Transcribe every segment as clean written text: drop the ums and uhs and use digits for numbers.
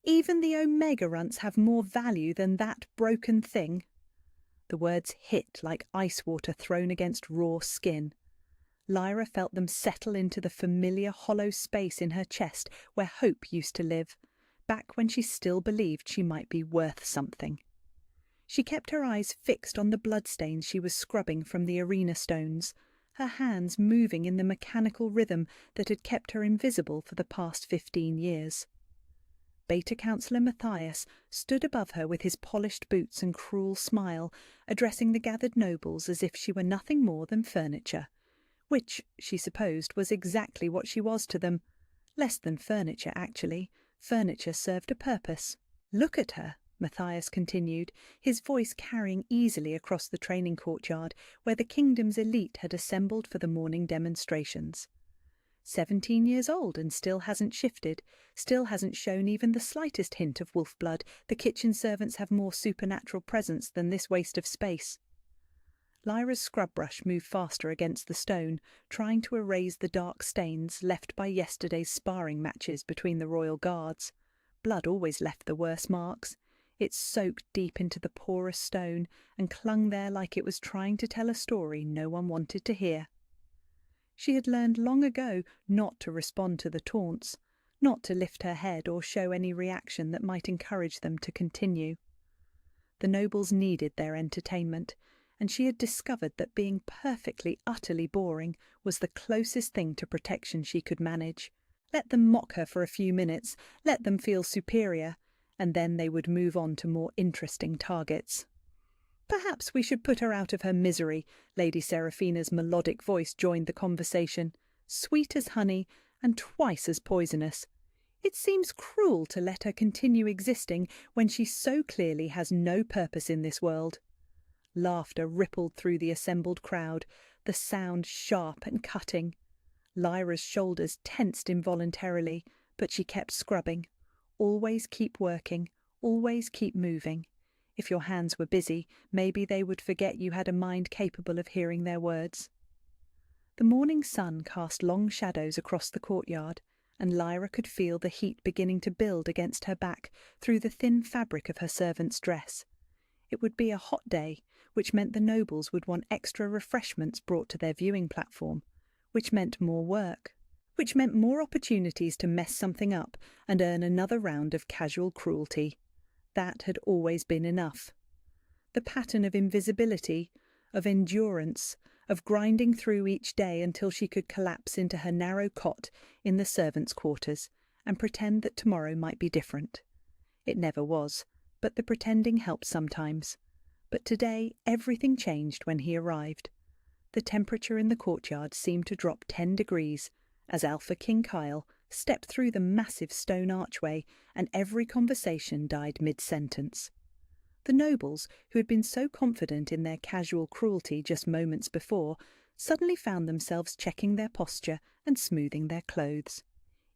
Even the Omega runts have more value than that broken thing." The words hit like ice water thrown against raw skin. Lyra felt them settle into the familiar hollow space in her chest where hope used to live, back when she still believed she might be worth something. She kept her eyes fixed on the bloodstains she was scrubbing from the arena stones, her hands moving in the mechanical rhythm that had kept her invisible for the past 15 years. Beta Counselor Matthias stood above her with his polished boots and cruel smile, addressing the gathered nobles as if she were nothing more than furniture, which, she supposed, was exactly what she was to them. Less than furniture, actually. Furniture served a purpose. "Look at her," Matthias continued, his voice carrying easily across the training courtyard where the kingdom's elite had assembled for the morning demonstrations. 17 years old and still hasn't shifted, still hasn't shown even the slightest hint of wolf blood. The kitchen servants have more supernatural presence than this waste of space. Lyra's scrub brush moved faster against the stone, trying to erase the dark stains left by yesterday's sparring matches between the royal guards. Blood always left the worst marks. It soaked deep into the porous stone and clung there like it was trying to tell a story no one wanted to hear. She had learned long ago not to respond to the taunts, not to lift her head or show any reaction that might encourage them to continue. The nobles needed their entertainment, and she had discovered that being perfectly, utterly boring was the closest thing to protection she could manage. Let them mock her for a few minutes, let them feel superior, and then they would move on to more interesting targets. "Perhaps we should put her out of her misery," Lady Seraphina's melodic voice joined the conversation, sweet as honey and twice as poisonous. "It seems cruel to let her continue existing when she so clearly has no purpose in this world." Laughter rippled through the assembled crowd, the sound sharp and cutting. Lyra's shoulders tensed involuntarily, but she kept scrubbing. Always keep working, always keep moving. If your hands were busy, maybe they would forget you had a mind capable of hearing their words. The morning sun cast long shadows across the courtyard, and Lyra could feel the heat beginning to build against her back through the thin fabric of her servant's dress. It would be a hot day, which meant the nobles would want extra refreshments brought to their viewing platform, which meant more work, which meant more opportunities to mess something up and earn another round of casual cruelty. That had always been enough. The pattern of invisibility, of endurance, of grinding through each day until she could collapse into her narrow cot in the servants' quarters and pretend that tomorrow might be different. It never was, but the pretending helped sometimes. But today everything changed when he arrived. The temperature in the courtyard seemed to drop 10 degrees as Alpha King Kyle stepped through the massive stone archway, and every conversation died mid-sentence. The nobles, who had been so confident in their casual cruelty just moments before, suddenly found themselves checking their posture and smoothing their clothes.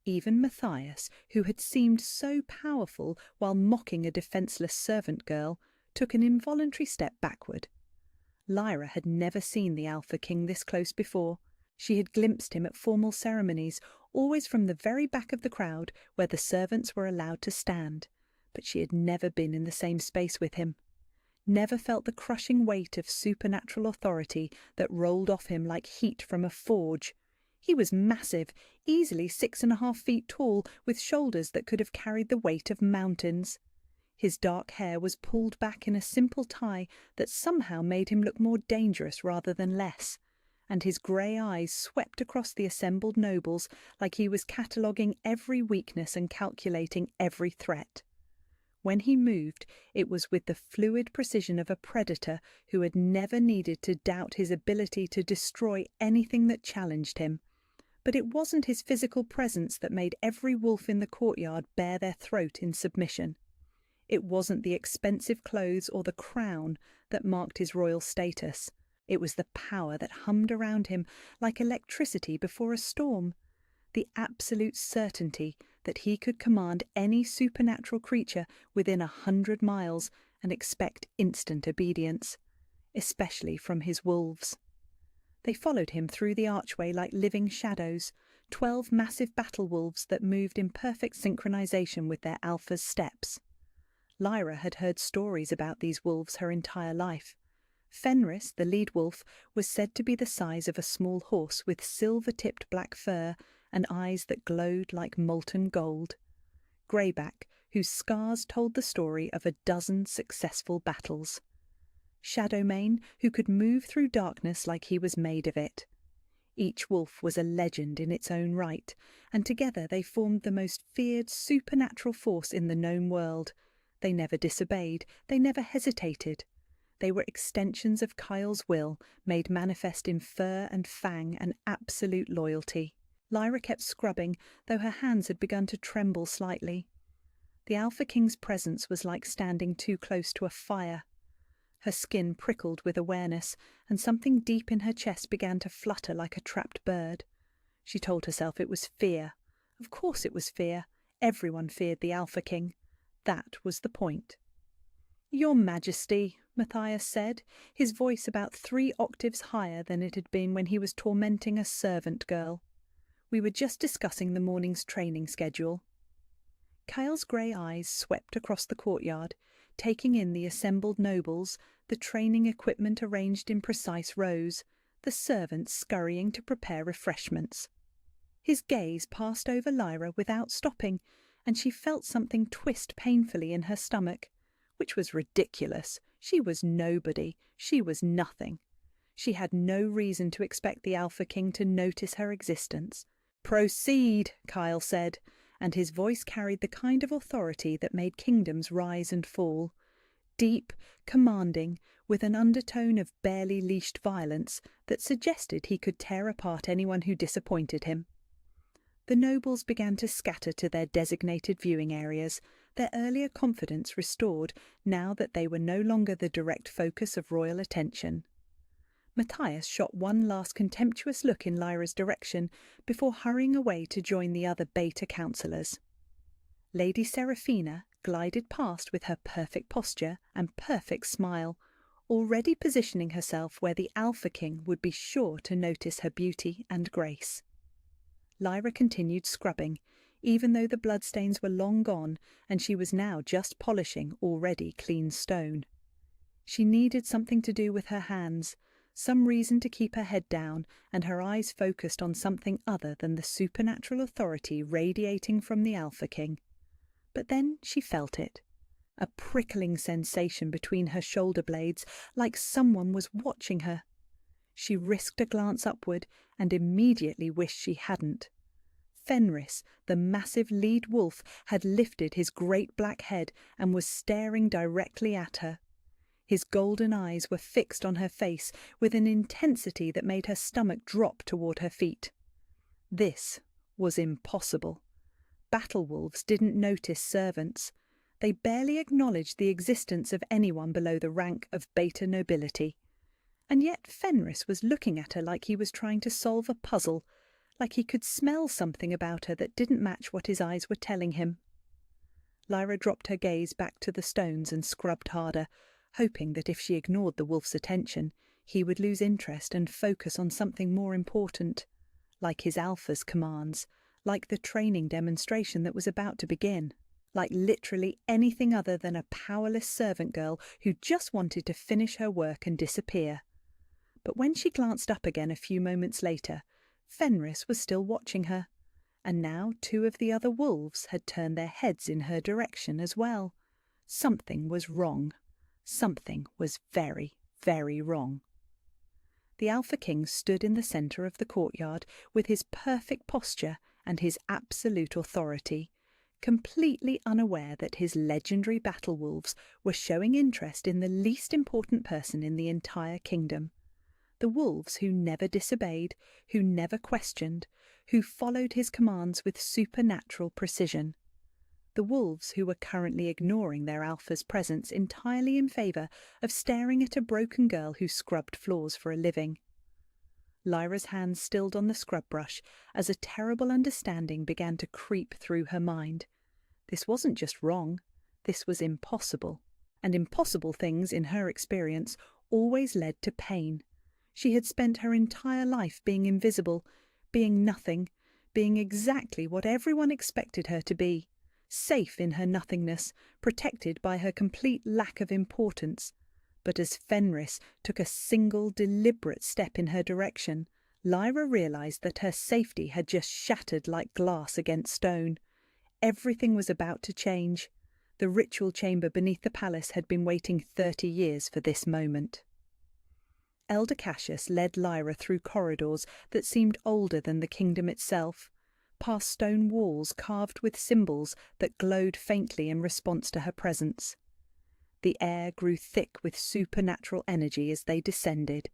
Even Matthias, who had seemed so powerful while mocking a defenceless servant girl, took an involuntary step backward. Lyra had never seen the Alpha King this close before. She had glimpsed him at formal ceremonies, always from the very back of the crowd where the servants were allowed to stand, but she had never been in the same space with him, never felt the crushing weight of supernatural authority that rolled off him like heat from a forge. He was massive, easily 6.5 feet tall, with shoulders that could have carried the weight of mountains. His dark hair was pulled back in a simple tie that somehow made him look more dangerous rather than less, and his grey eyes swept across the assembled nobles like he was cataloguing every weakness and calculating every threat. When he moved, it was with the fluid precision of a predator who had never needed to doubt his ability to destroy anything that challenged him. But it wasn't his physical presence that made every wolf in the courtyard bare their throat in submission. It wasn't the expensive clothes or the crown that marked his royal status. It was the power that hummed around him like electricity before a storm, the absolute certainty that he could command any supernatural creature within 100 miles and expect instant obedience, especially from his wolves. They followed him through the archway like living shadows, 12 massive battle wolves that moved in perfect synchronization with their alpha's steps. Lyra had heard stories about these wolves her entire life. Fenris, the lead wolf, was said to be the size of a small horse with silver-tipped black fur and eyes that glowed like molten gold. Greyback, whose scars told the story of a dozen successful battles. Shadowmane, who could move through darkness like he was made of it. Each wolf was a legend in its own right, and together they formed the most feared supernatural force in the known world. They never disobeyed, they never hesitated. They were extensions of Kyle's will, made manifest in fur and fang and absolute loyalty. Lyra kept scrubbing, though her hands had begun to tremble slightly. The Alpha King's presence was like standing too close to a fire. Her skin prickled with awareness, and something deep in her chest began to flutter like a trapped bird. She told herself it was fear. Of course it was fear. Everyone feared the Alpha King. That was the point. "Your Majesty," Matthias said, his voice about 3 octaves higher than it had been when he was tormenting a servant girl. "We were just discussing the morning's training schedule." Kyle's grey eyes swept across the courtyard, taking in the assembled nobles, the training equipment arranged in precise rows, the servants scurrying to prepare refreshments. His gaze passed over Lyra without stopping, and she felt something twist painfully in her stomach, which was ridiculous. She was nobody. She was nothing. She had no reason to expect the Alpha King to notice her existence. "Proceed," Kyle said, and his voice carried the kind of authority that made kingdoms rise and fall. Deep, commanding, with an undertone of barely leashed violence that suggested he could tear apart anyone who disappointed him. The nobles began to scatter to their designated viewing areas, their earlier confidence restored now that they were no longer the direct focus of royal attention. Matthias shot one last contemptuous look in Lyra's direction before hurrying away to join the other beta councillors. Lady Seraphina glided past with her perfect posture and perfect smile, already positioning herself where the Alpha King would be sure to notice her beauty and grace. Lyra continued scrubbing, even though the bloodstains were long gone and she was now just polishing already clean stone. She needed something to do with her hands, some reason to keep her head down and her eyes focused on something other than the supernatural authority radiating from the Alpha King. But then she felt it. A prickling sensation between her shoulder blades, like someone was watching her. She risked a glance upward and immediately wished she hadn't. Fenris, the massive lead wolf, had lifted his great black head and was staring directly at her. His golden eyes were fixed on her face with an intensity that made her stomach drop toward her feet. This was impossible. Battle wolves didn't notice servants. They barely acknowledged the existence of anyone below the rank of beta nobility. And yet Fenris was looking at her like he was trying to solve a puzzle, like he could smell something about her that didn't match what his eyes were telling him. Lyra dropped her gaze back to the stones and scrubbed harder, hoping that if she ignored the wolf's attention, he would lose interest and focus on something more important, like his alpha's commands, like the training demonstration that was about to begin, like literally anything other than a powerless servant girl who just wanted to finish her work and disappear. But when she glanced up again a few moments later, Fenris was still watching her, and now 2 of the other wolves had turned their heads in her direction as well. Something was wrong. Something was very, very wrong. The Alpha King stood in the centre of the courtyard with his perfect posture and his absolute authority, completely unaware that his legendary battle wolves were showing interest in the least important person in the entire kingdom. The wolves who never disobeyed, who never questioned, who followed his commands with supernatural precision. The wolves who were currently ignoring their alpha's presence entirely in favour of staring at a broken girl who scrubbed floors for a living. Lyra's hands stilled on the scrub brush as a terrible understanding began to creep through her mind. This wasn't just wrong, this was impossible. And impossible things, in her experience, always led to pain. She had spent her entire life being invisible, being nothing, being exactly what everyone expected her to be, safe in her nothingness, protected by her complete lack of importance. But as Fenris took a single deliberate step in her direction, Lyra realized that her safety had just shattered like glass against stone. Everything was about to change. The ritual chamber beneath the palace had been waiting 30 years for this moment. Elder Cassius led Lyra through corridors that seemed older than the kingdom itself, past stone walls carved with symbols that glowed faintly in response to her presence. The air grew thick with supernatural energy as they descended,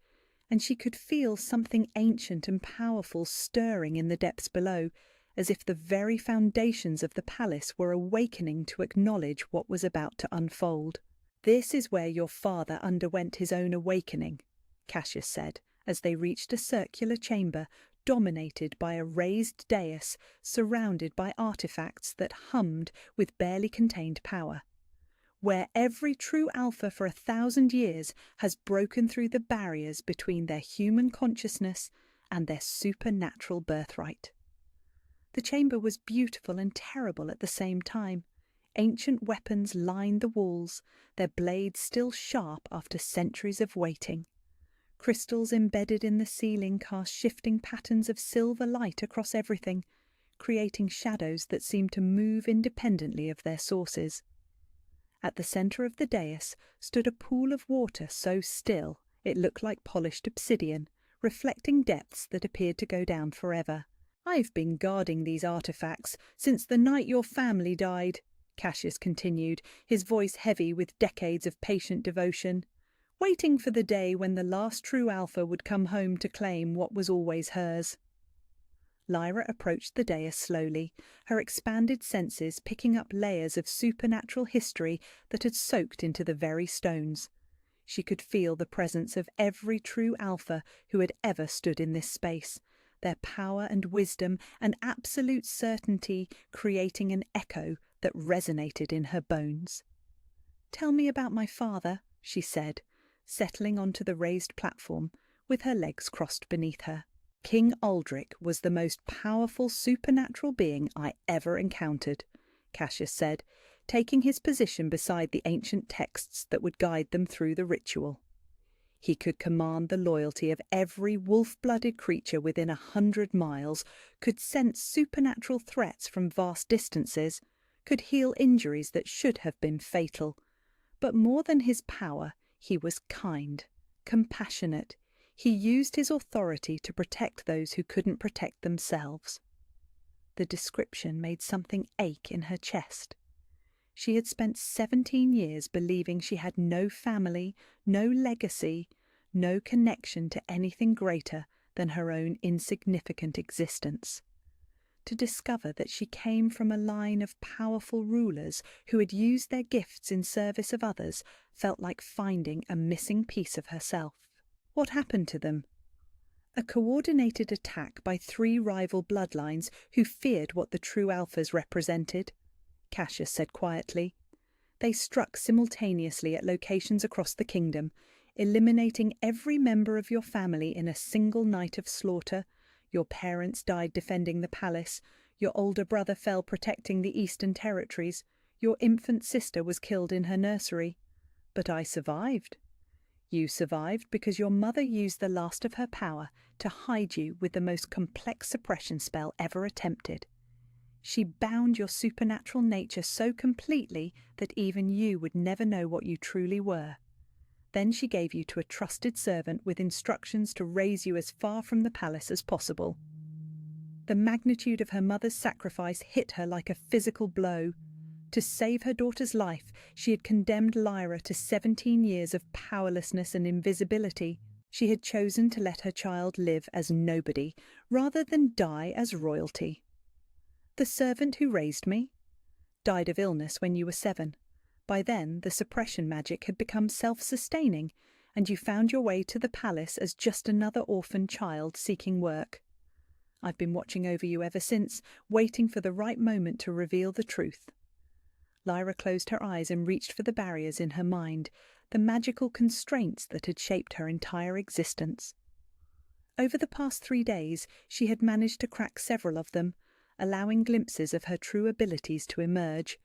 and she could feel something ancient and powerful stirring in the depths below, as if the very foundations of the palace were awakening to acknowledge what was about to unfold. "This is where your father underwent his own awakening," Cassius said, as they reached a circular chamber dominated by a raised dais surrounded by artifacts that hummed with barely contained power. "Where every true alpha for 1,000 years has broken through the barriers between their human consciousness and their supernatural birthright." The chamber was beautiful and terrible at the same time. Ancient weapons lined the walls, their blades still sharp after centuries of waiting. Crystals embedded in the ceiling cast shifting patterns of silver light across everything, creating shadows that seemed to move independently of their sources. At the centre of the dais stood a pool of water so still it looked like polished obsidian, reflecting depths that appeared to go down forever. "I've been guarding these artifacts since the night your family died," Cassius continued, his voice heavy with decades of patient devotion, "waiting for the day when the last true alpha would come home to claim what was always hers." Lyra approached the dais slowly, her expanded senses picking up layers of supernatural history that had soaked into the very stones. She could feel the presence of every true alpha who had ever stood in this space, their power and wisdom and absolute certainty creating an echo that resonated in her bones. "Tell me about my father," she said, settling onto the raised platform with her legs crossed beneath her. "King Aldrich was the most powerful supernatural being I ever encountered," Cassius said, taking his position beside the ancient texts that would guide them through the ritual. He could command the loyalty of every wolf-blooded creature within 100 miles, could sense supernatural threats from vast distances, could heal injuries that should have been fatal. But more than his power, he was kind, compassionate. He used his authority to protect those who couldn't protect themselves. The description made something ache in her chest. She had spent 17 years believing she had no family, no legacy, no connection to anything greater than her own insignificant existence. To discover that she came from a line of powerful rulers who had used their gifts in service of others felt like finding a missing piece of herself. What happened to them? A coordinated attack by 3 rival bloodlines who feared what the true alphas represented, Cassius said quietly. They struck simultaneously at locations across the kingdom, eliminating every member of your family in a single night of slaughter. Your parents died defending the palace, your older brother fell protecting the eastern territories, your infant sister was killed in her nursery. But I survived. You survived because your mother used the last of her power to hide you with the most complex suppression spell ever attempted. She bound your supernatural nature so completely that even you would never know what you truly were. Then she gave you to a trusted servant with instructions to raise you as far from the palace as possible. The magnitude of her mother's sacrifice hit her like a physical blow. To save her daughter's life, she had condemned Lyra to 17 years of powerlessness and invisibility. She had chosen to let her child live as nobody, rather than die as royalty. The servant who raised me died of illness when you were 7. By then, the suppression magic had become self-sustaining, and you found your way to the palace as just another orphan child seeking work. I've been watching over you ever since, waiting for the right moment to reveal the truth. Lyra closed her eyes and reached for the barriers in her mind, the magical constraints that had shaped her entire existence. Over the past 3 days, she had managed to crack several of them, allowing glimpses of her true abilities to emerge.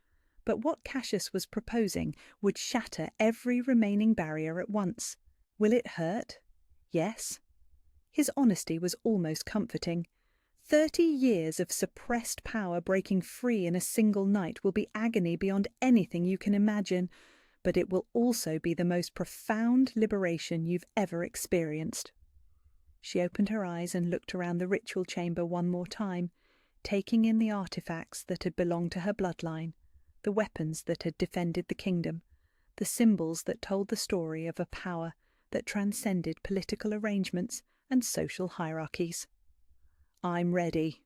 But what Cassius was proposing would shatter every remaining barrier at once. Will it hurt? Yes. His honesty was almost comforting. 30 years of suppressed power breaking free in a single night will be agony beyond anything you can imagine, but it will also be the most profound liberation you've ever experienced. She opened her eyes and looked around the ritual chamber one more time, taking in the artifacts that had belonged to her bloodline, the weapons that had defended the kingdom, the symbols that told the story of a power that transcended political arrangements and social hierarchies. "I'm ready."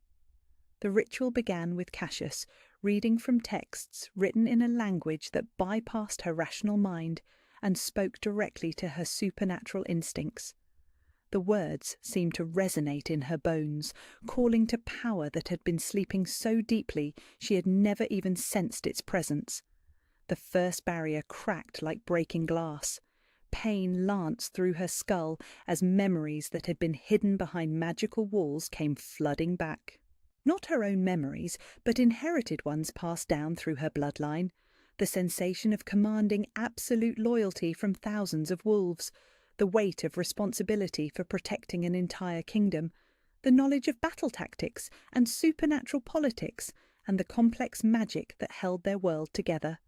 The ritual began with Cassius reading from texts written in a language that bypassed her rational mind and spoke directly to her supernatural instincts. The words seemed to resonate in her bones, calling to power that had been sleeping so deeply she had never even sensed its presence. The first barrier cracked like breaking glass. Pain lanced through her skull as memories that had been hidden behind magical walls came flooding back. Not her own memories, but inherited ones passed down through her bloodline. The sensation of commanding absolute loyalty from thousands of wolves, the weight of responsibility for protecting an entire kingdom, the knowledge of battle tactics and supernatural politics, and the complex magic that held their world together.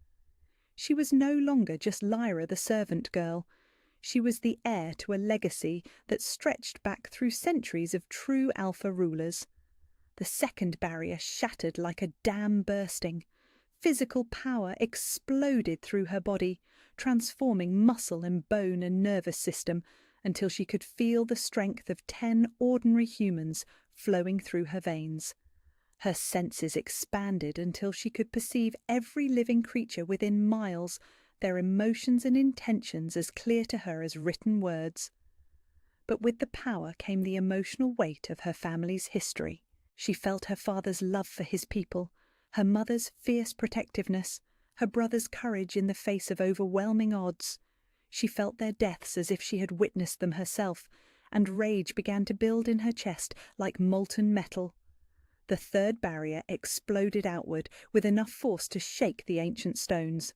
She was no longer just Lyra the servant girl. She was the heir to a legacy that stretched back through centuries of true alpha rulers. The second barrier shattered like a dam bursting. Physical power exploded through her body, transforming muscle and bone and nervous system until she could feel the strength of 10 ordinary humans flowing through her veins. Her senses expanded until she could perceive every living creature within miles, their emotions and intentions as clear to her as written words. But with the power came the emotional weight of her family's history. She felt her father's love for his people, her mother's fierce protectiveness, her brother's courage in the face of overwhelming odds. She felt their deaths as if she had witnessed them herself, and rage began to build in her chest like molten metal. The third barrier exploded outward with enough force to shake the ancient stones.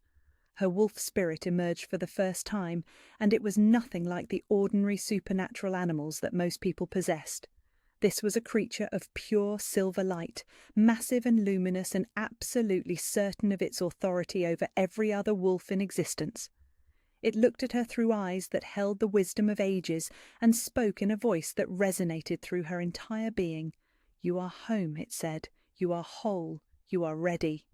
Her wolf spirit emerged for the first time, and it was nothing like the ordinary supernatural animals that most people possessed. This was a creature of pure silver light, massive and luminous and absolutely certain of its authority over every other wolf in existence. It looked at her through eyes that held the wisdom of ages and spoke in a voice that resonated through her entire being. "You are home," it said. "You are whole. You are ready."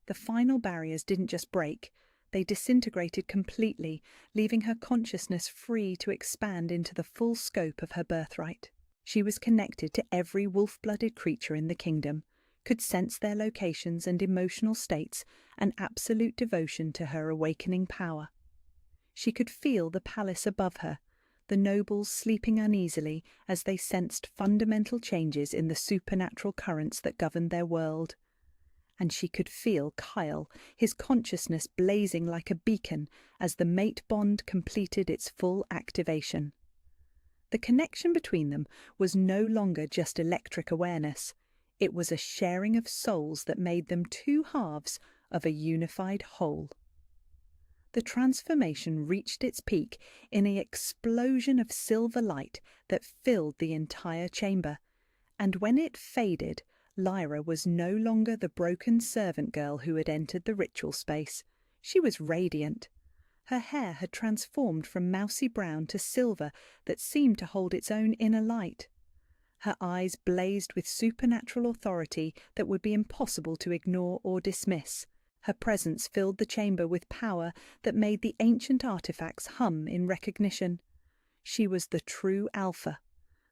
The final barriers didn't just break. They disintegrated completely, leaving her consciousness free to expand into the full scope of her birthright. She was connected to every wolf-blooded creature in the kingdom, could sense their locations and emotional states, and absolute devotion to her awakening power. She could feel the palace above her, the nobles sleeping uneasily as they sensed fundamental changes in the supernatural currents that governed their world. And she could feel Kyle, his consciousness blazing like a beacon as the mate bond completed its full activation. The connection between them was no longer just electric awareness. It was a sharing of souls that made them two halves of a unified whole. The transformation reached its peak in an explosion of silver light that filled the entire chamber, and when it faded, Lyra was no longer the broken servant girl who had entered the ritual space. She was radiant. Her hair had transformed from mousy brown to silver that seemed to hold its own inner light. Her eyes blazed with supernatural authority that would be impossible to ignore or dismiss. Her presence filled the chamber with power that made the ancient artifacts hum in recognition. She was the true Alpha,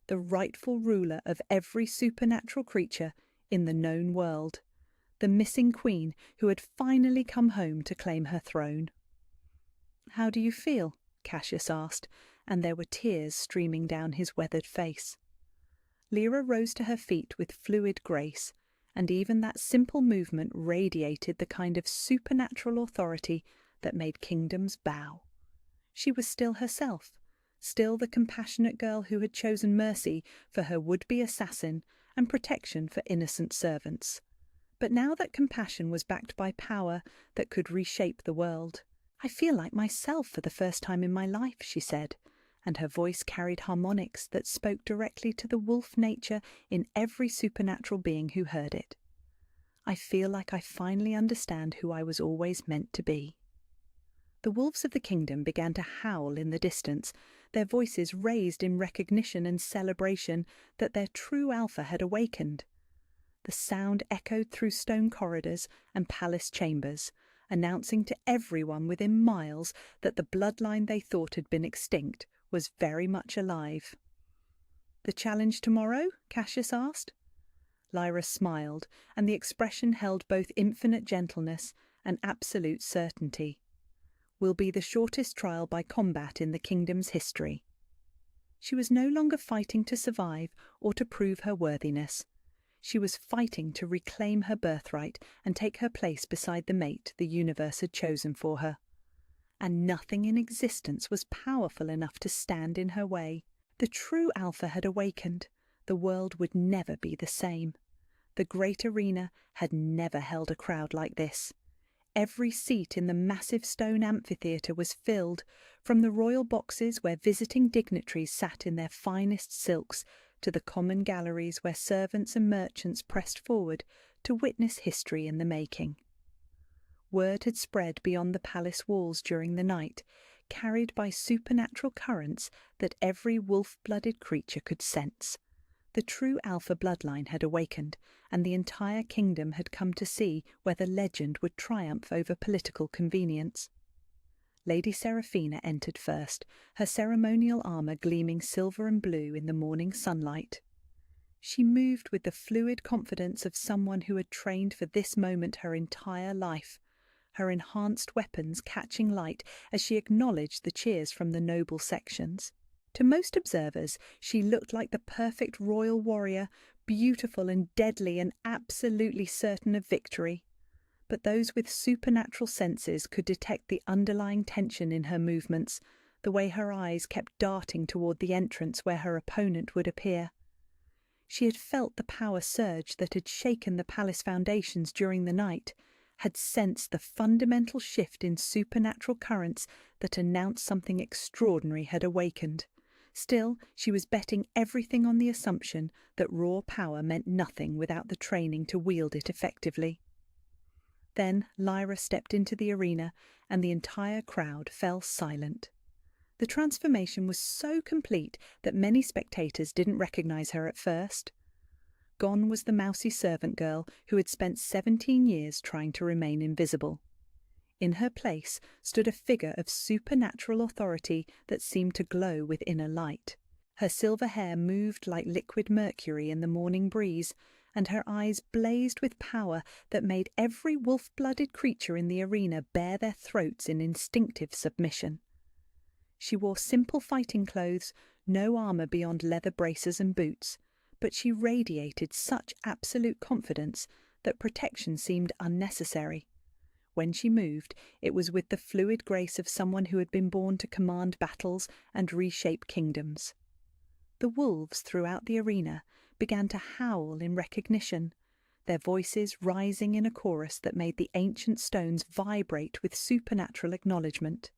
the rightful ruler of every supernatural creature in the known world, the missing queen who had finally come home to claim her throne. "How do you feel?" Cassius asked, and there were tears streaming down his weathered face. Lyra rose to her feet with fluid grace, and even that simple movement radiated the kind of supernatural authority that made kingdoms bow. She was still herself, Still the compassionate girl who had chosen mercy for her would-be assassin and protection for innocent servants. But now that compassion was backed by power that could reshape the world, "I feel like myself for the first time in my life," she said, and her voice carried harmonics that spoke directly to the wolf nature in every supernatural being who heard it. "I feel like I finally understand who I was always meant to be." The wolves of the kingdom began to howl in the distance, their voices raised in recognition and celebration that their true alpha had awakened. The sound echoed through stone corridors and palace chambers, announcing to everyone within miles that the bloodline they thought had been extinct was very much alive. "The challenge tomorrow?" Cassius asked. Lyra smiled, and the expression held both infinite gentleness and absolute certainty. "Will be the shortest trial by combat in the kingdom's history." She was no longer fighting to survive or to prove her worthiness. She was fighting to reclaim her birthright and take her place beside the mate the universe had chosen for her. And nothing in existence was powerful enough to stand in her way. The true alpha had awakened. The world would never be the same. The great arena had never held a crowd like this. Every seat in the massive stone amphitheatre was filled, from the royal boxes where visiting dignitaries sat in their finest silks to the common galleries where servants and merchants pressed forward to witness history in the making. Word had spread beyond the palace walls during the night, carried by supernatural currents that every wolf-blooded creature could sense. The true alpha bloodline had awakened, and the entire kingdom had come to see whether legend would triumph over political convenience. Lady Seraphina entered first, her ceremonial armour gleaming silver and blue in the morning sunlight. She moved with the fluid confidence of someone who had trained for this moment her entire life, her enhanced weapons catching light as she acknowledged the cheers from the noble sections. To most observers, she looked like the perfect royal warrior, beautiful and deadly and absolutely certain of victory. But those with supernatural senses could detect the underlying tension in her movements, the way her eyes kept darting toward the entrance where her opponent would appear. She had felt the power surge that had shaken the palace foundations during the night, had sensed the fundamental shift in supernatural currents that announced something extraordinary had awakened. Still, she was betting everything on the assumption that raw power meant nothing without the training to wield it effectively. Then Lyra stepped into the arena, and the entire crowd fell silent. The transformation was so complete that many spectators didn't recognize her at first. Gone was the mousy servant girl who had spent 17 years trying to remain invisible. In her place stood a figure of supernatural authority that seemed to glow with inner light. Her silver hair moved like liquid mercury in the morning breeze, and her eyes blazed with power that made every wolf-blooded creature in the arena bare their throats in instinctive submission. She wore simple fighting clothes, no armour beyond leather braces and boots, but she radiated such absolute confidence that protection seemed unnecessary. When she moved, it was with the fluid grace of someone who had been born to command battles and reshape kingdoms. The wolves throughout the arena began to howl in recognition, their voices rising in a chorus that made the ancient stones vibrate with supernatural acknowledgement.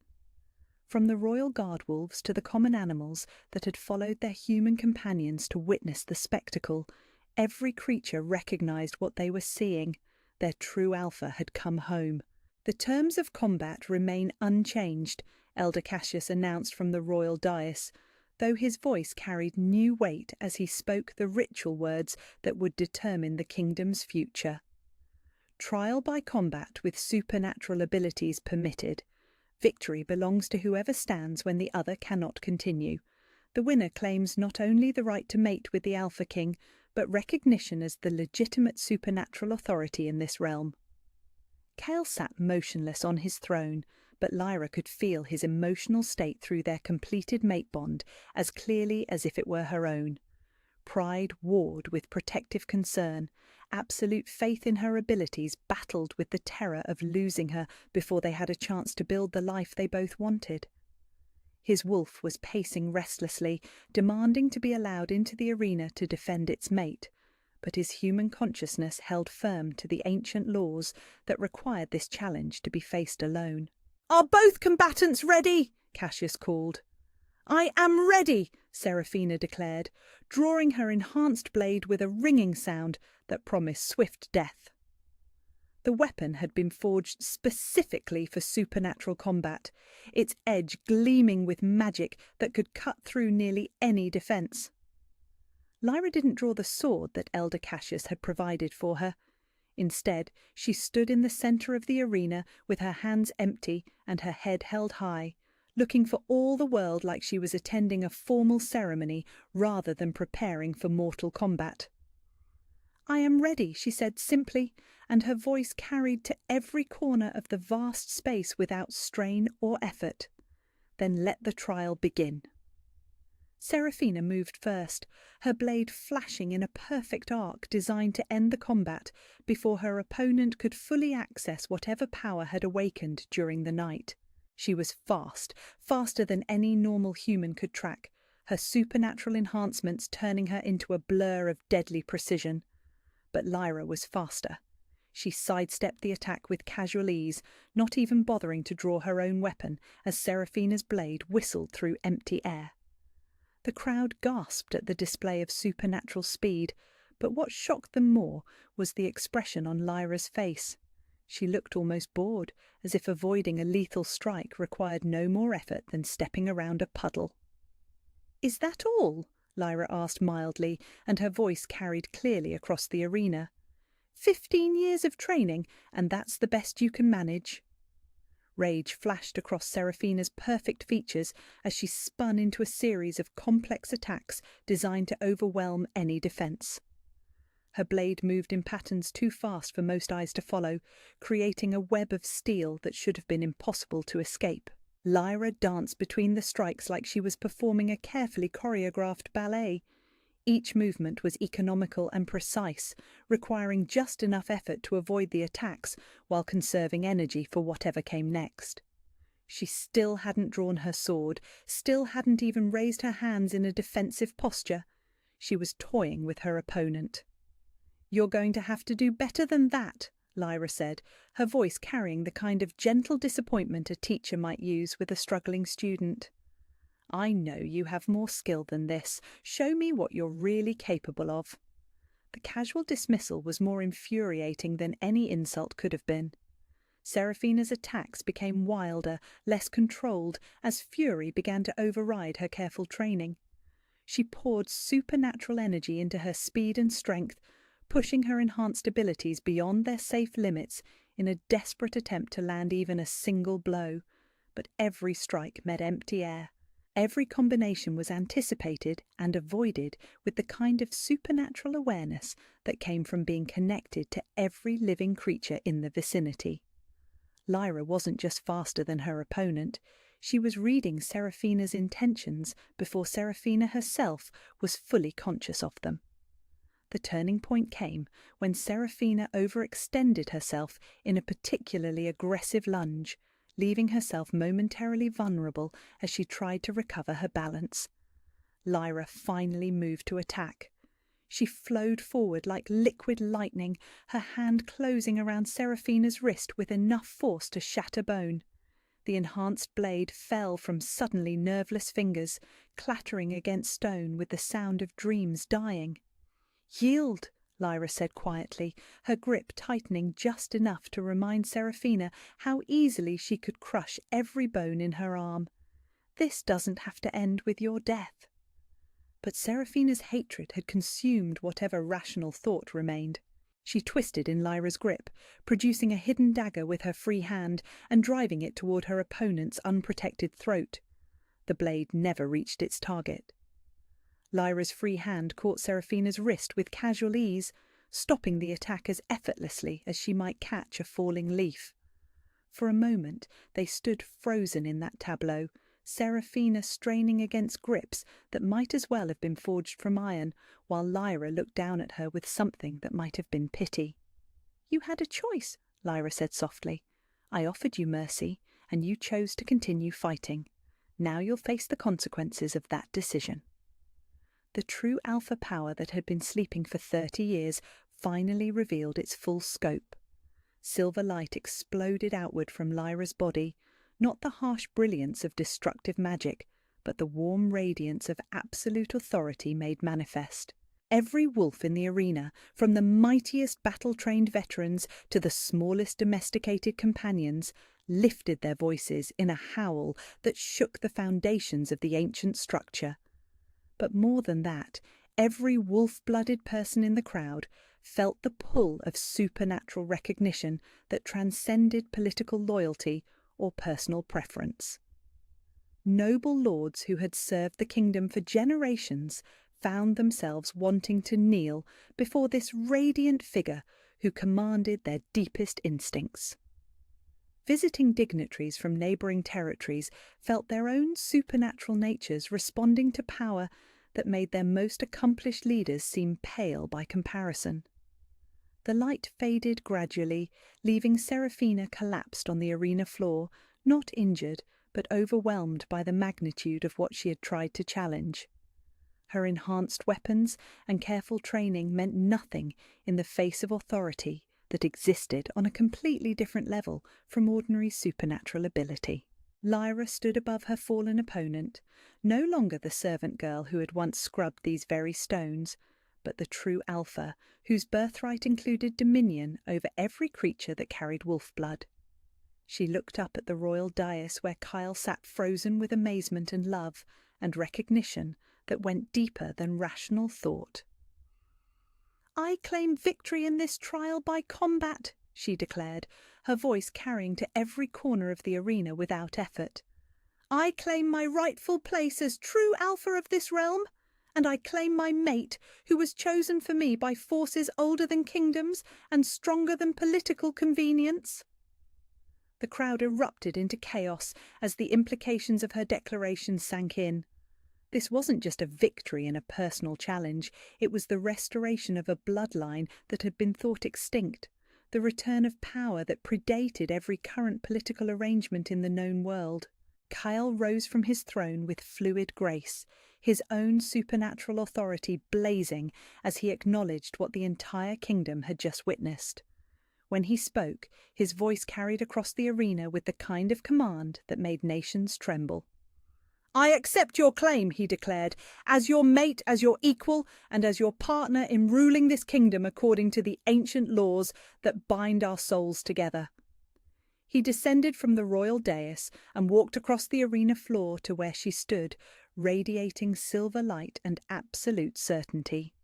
From the royal guard wolves to the common animals that had followed their human companions to witness the spectacle, every creature recognized what they were seeing. Their true alpha had come home. "The terms of combat remain unchanged," Elder Cassius announced from the royal dais, though his voice carried new weight as he spoke the ritual words that would determine the kingdom's future. "Trial by combat with supernatural abilities permitted. Victory belongs to whoever stands when the other cannot continue. The winner claims not only the right to mate with the Alpha King, but recognition as the legitimate supernatural authority in this realm." Kale sat motionless on his throne, but Lyra could feel his emotional state through their completed mate bond as clearly as if it were her own. Pride warred with protective concern. Absolute faith in her abilities battled with the terror of losing her before they had a chance to build the life they both wanted. His wolf was pacing restlessly, demanding to be allowed into the arena to defend its mate, but his human consciousness held firm to the ancient laws that required this challenge to be faced alone. "Are both combatants ready?" Cassius called. "I am ready," Seraphina declared, drawing her enhanced blade with a ringing sound that promised swift death. The weapon had been forged specifically for supernatural combat, its edge gleaming with magic that could cut through nearly any defense. Lyra didn't draw the sword that Elder Cassius had provided for her. Instead, she stood in the center of the arena with her hands empty and her head held high, looking for all the world like she was attending a formal ceremony rather than preparing for mortal combat. "I am ready," she said simply, and her voice carried to every corner of the vast space without strain or effort. "Then let the trial begin." Seraphina moved first, her blade flashing in a perfect arc designed to end the combat before her opponent could fully access whatever power had awakened during the night. She was fast, faster than any normal human could track, her supernatural enhancements turning her into a blur of deadly precision. But Lyra was faster. She sidestepped the attack with casual ease, not even bothering to draw her own weapon as Seraphina's blade whistled through empty air. The crowd gasped at the display of supernatural speed, but what shocked them more was the expression on Lyra's face. She looked almost bored, as if avoiding a lethal strike required no more effort than stepping around a puddle. "Is that all?" Lyra asked mildly, and her voice carried clearly across the arena. 15 years of training, and that's the best you can manage?" Rage flashed across Seraphina's perfect features as she spun into a series of complex attacks designed to overwhelm any defense. Her blade moved in patterns too fast for most eyes to follow, creating a web of steel that should have been impossible to escape. Lyra danced between the strikes like she was performing a carefully choreographed ballet. Each movement was economical and precise, requiring just enough effort to avoid the attacks while conserving energy for whatever came next. She still hadn't drawn her sword, still hadn't even raised her hands in a defensive posture. She was toying with her opponent. "You're going to have to do better than that," Lyra said, her voice carrying the kind of gentle disappointment a teacher might use with a struggling student. "I know you have more skill than this. Show me what you're really capable of." The casual dismissal was more infuriating than any insult could have been. Seraphina's attacks became wilder, less controlled, as fury began to override her careful training. She poured supernatural energy into her speed and strength, pushing her enhanced abilities beyond their safe limits in a desperate attempt to land even a single blow. But every strike met empty air. Every combination was anticipated and avoided with the kind of supernatural awareness that came from being connected to every living creature in the vicinity. Lyra wasn't just faster than her opponent. She was reading Seraphina's intentions before Seraphina herself was fully conscious of them. The turning point came when Seraphina overextended herself in a particularly aggressive lunge, leaving herself momentarily vulnerable as she tried to recover her balance. Lyra finally moved to attack. She flowed forward like liquid lightning, her hand closing around Seraphina's wrist with enough force to shatter bone. The enhanced blade fell from suddenly nerveless fingers, clattering against stone with the sound of dreams dying. "Yield," Lyra said quietly, her grip tightening just enough to remind Seraphina how easily she could crush every bone in her arm. "This doesn't have to end with your death." But Seraphina's hatred had consumed whatever rational thought remained. She twisted in Lyra's grip, producing a hidden dagger with her free hand and driving it toward her opponent's unprotected throat. The blade never reached its target. Lyra's free hand caught Seraphina's wrist with casual ease, stopping the attack as effortlessly as she might catch a falling leaf. For a moment they stood frozen in that tableau, Seraphina straining against grips that might as well have been forged from iron, while Lyra looked down at her with something that might have been pity. "You had a choice," Lyra said softly. "I offered you mercy, and you chose to continue fighting. Now you'll face the consequences of that decision." The true alpha power that had been sleeping for 30 years finally revealed its full scope. Silver light exploded outward from Lyra's body, not the harsh brilliance of destructive magic, but the warm radiance of absolute authority made manifest. Every wolf in the arena, from the mightiest battle-trained veterans to the smallest domesticated companions, lifted their voices in a howl that shook the foundations of the ancient structure. But more than that, every wolf-blooded person in the crowd felt the pull of supernatural recognition that transcended political loyalty or personal preference. Noble lords who had served the kingdom for generations found themselves wanting to kneel before this radiant figure who commanded their deepest instincts. Visiting dignitaries from neighbouring territories felt their own supernatural natures responding to power that made their most accomplished leaders seem pale by comparison. The light faded gradually, leaving Seraphina collapsed on the arena floor, not injured, but overwhelmed by the magnitude of what she had tried to challenge. Her enhanced weapons and careful training meant nothing in the face of authority that existed on a completely different level from ordinary supernatural ability. Lyra stood above her fallen opponent, no longer the servant girl who had once scrubbed these very stones, but the true alpha, whose birthright included dominion over every creature that carried wolf blood. She looked up at the royal dais where Kyle sat frozen with amazement and love and recognition that went deeper than rational thought. "I claim victory in this trial by combat," she declared, her voice carrying to every corner of the arena without effort. "I claim my rightful place as true alpha of this realm, and I claim my mate, who was chosen for me by forces older than kingdoms and stronger than political convenience." The crowd erupted into chaos as the implications of her declaration sank in. This wasn't just a victory in a personal challenge, it was the restoration of a bloodline that had been thought extinct, the return of power that predated every current political arrangement in the known world. Kyle rose from his throne with fluid grace, his own supernatural authority blazing as he acknowledged what the entire kingdom had just witnessed. When he spoke, his voice carried across the arena with the kind of command that made nations tremble. "I accept your claim," he declared, "as your mate, as your equal, and as your partner in ruling this kingdom according to the ancient laws that bind our souls together." He descended from the royal dais and walked across the arena floor to where she stood, radiating silver light and absolute certainty.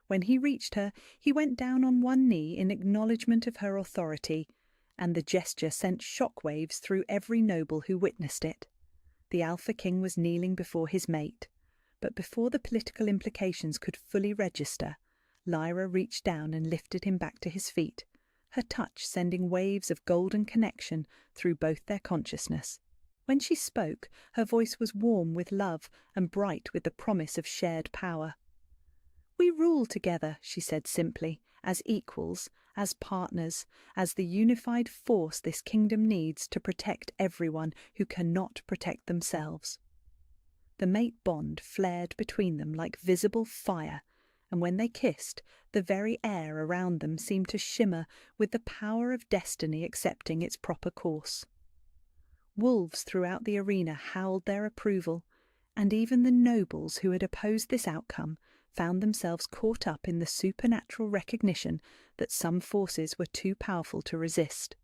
When he reached her, he went down on one knee in acknowledgement of her authority, and the gesture sent shockwaves through every noble who witnessed it. The Alpha King was kneeling before his mate, but before the political implications could fully register, Lyra reached down and lifted him back to his feet, her touch sending waves of golden connection through both their consciousness. When she spoke, her voice was warm with love and bright with the promise of shared power. "We rule together," she said simply, "as equals, as partners, as the unified force this kingdom needs to protect everyone who cannot protect themselves." The mate bond flared between them like visible fire, and when they kissed, the very air around them seemed to shimmer with the power of destiny accepting its proper course. Wolves throughout the arena howled their approval, and even the nobles who had opposed this outcome found themselves caught up in the supernatural recognition that some forces were too powerful to resist.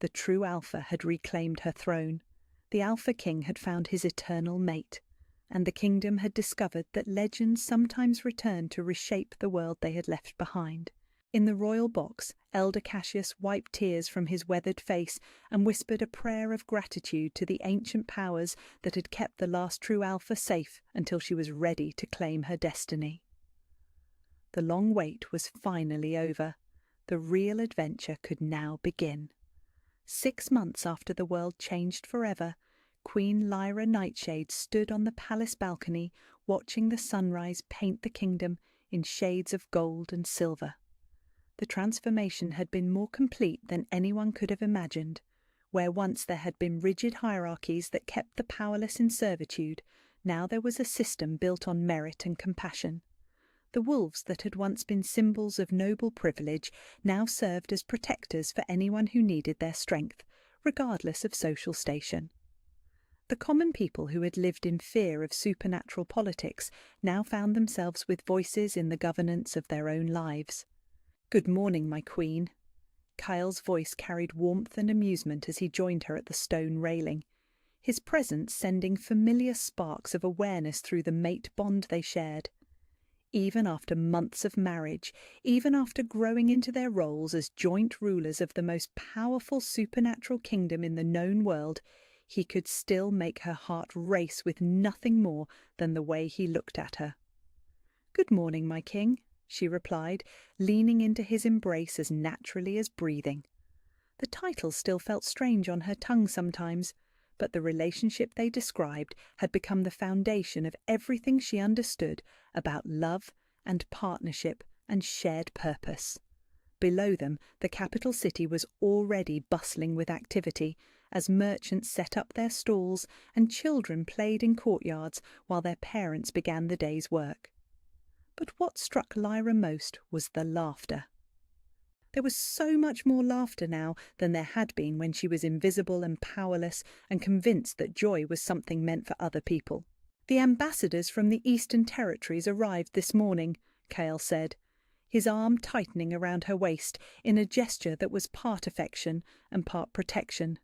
The true Alpha had reclaimed her throne, the Alpha King had found his eternal mate, and the kingdom had discovered that legends sometimes returned to reshape the world they had left behind. In the royal box, Elder Cassius wiped tears from his weathered face and whispered a prayer of gratitude to the ancient powers that had kept the last true Alpha safe until she was ready to claim her destiny. The long wait was finally over. The real adventure could now begin. 6 months after the world changed forever, Queen Lyra Nightshade stood on the palace balcony watching the sunrise paint the kingdom in shades of gold and silver. The transformation had been more complete than anyone could have imagined. Where once there had been rigid hierarchies that kept the powerless in servitude, now there was a system built on merit and compassion. The wolves that had once been symbols of noble privilege now served as protectors for anyone who needed their strength, regardless of social station. The common people who had lived in fear of supernatural politics now found themselves with voices in the governance of their own lives. "Good morning, my queen." Kyle's voice carried warmth and amusement as he joined her at the stone railing, his presence sending familiar sparks of awareness through the mate bond they shared. Even after months of marriage, even after growing into their roles as joint rulers of the most powerful supernatural kingdom in the known world, he could still make her heart race with nothing more than the way he looked at her. "Good morning, my king," she replied, leaning into his embrace as naturally as breathing. The title still felt strange on her tongue sometimes, but the relationship they described had become the foundation of everything she understood about love and partnership and shared purpose. Below them, the capital city was already bustling with activity, as merchants set up their stalls and children played in courtyards while their parents began the day's work. But what struck Lyra most was the laughter. There was so much more laughter now than there had been when she was invisible and powerless and convinced that joy was something meant for other people. "The ambassadors from the Eastern Territories arrived this morning," Kale said, his arm tightening around her waist in a gesture that was part affection and part protection.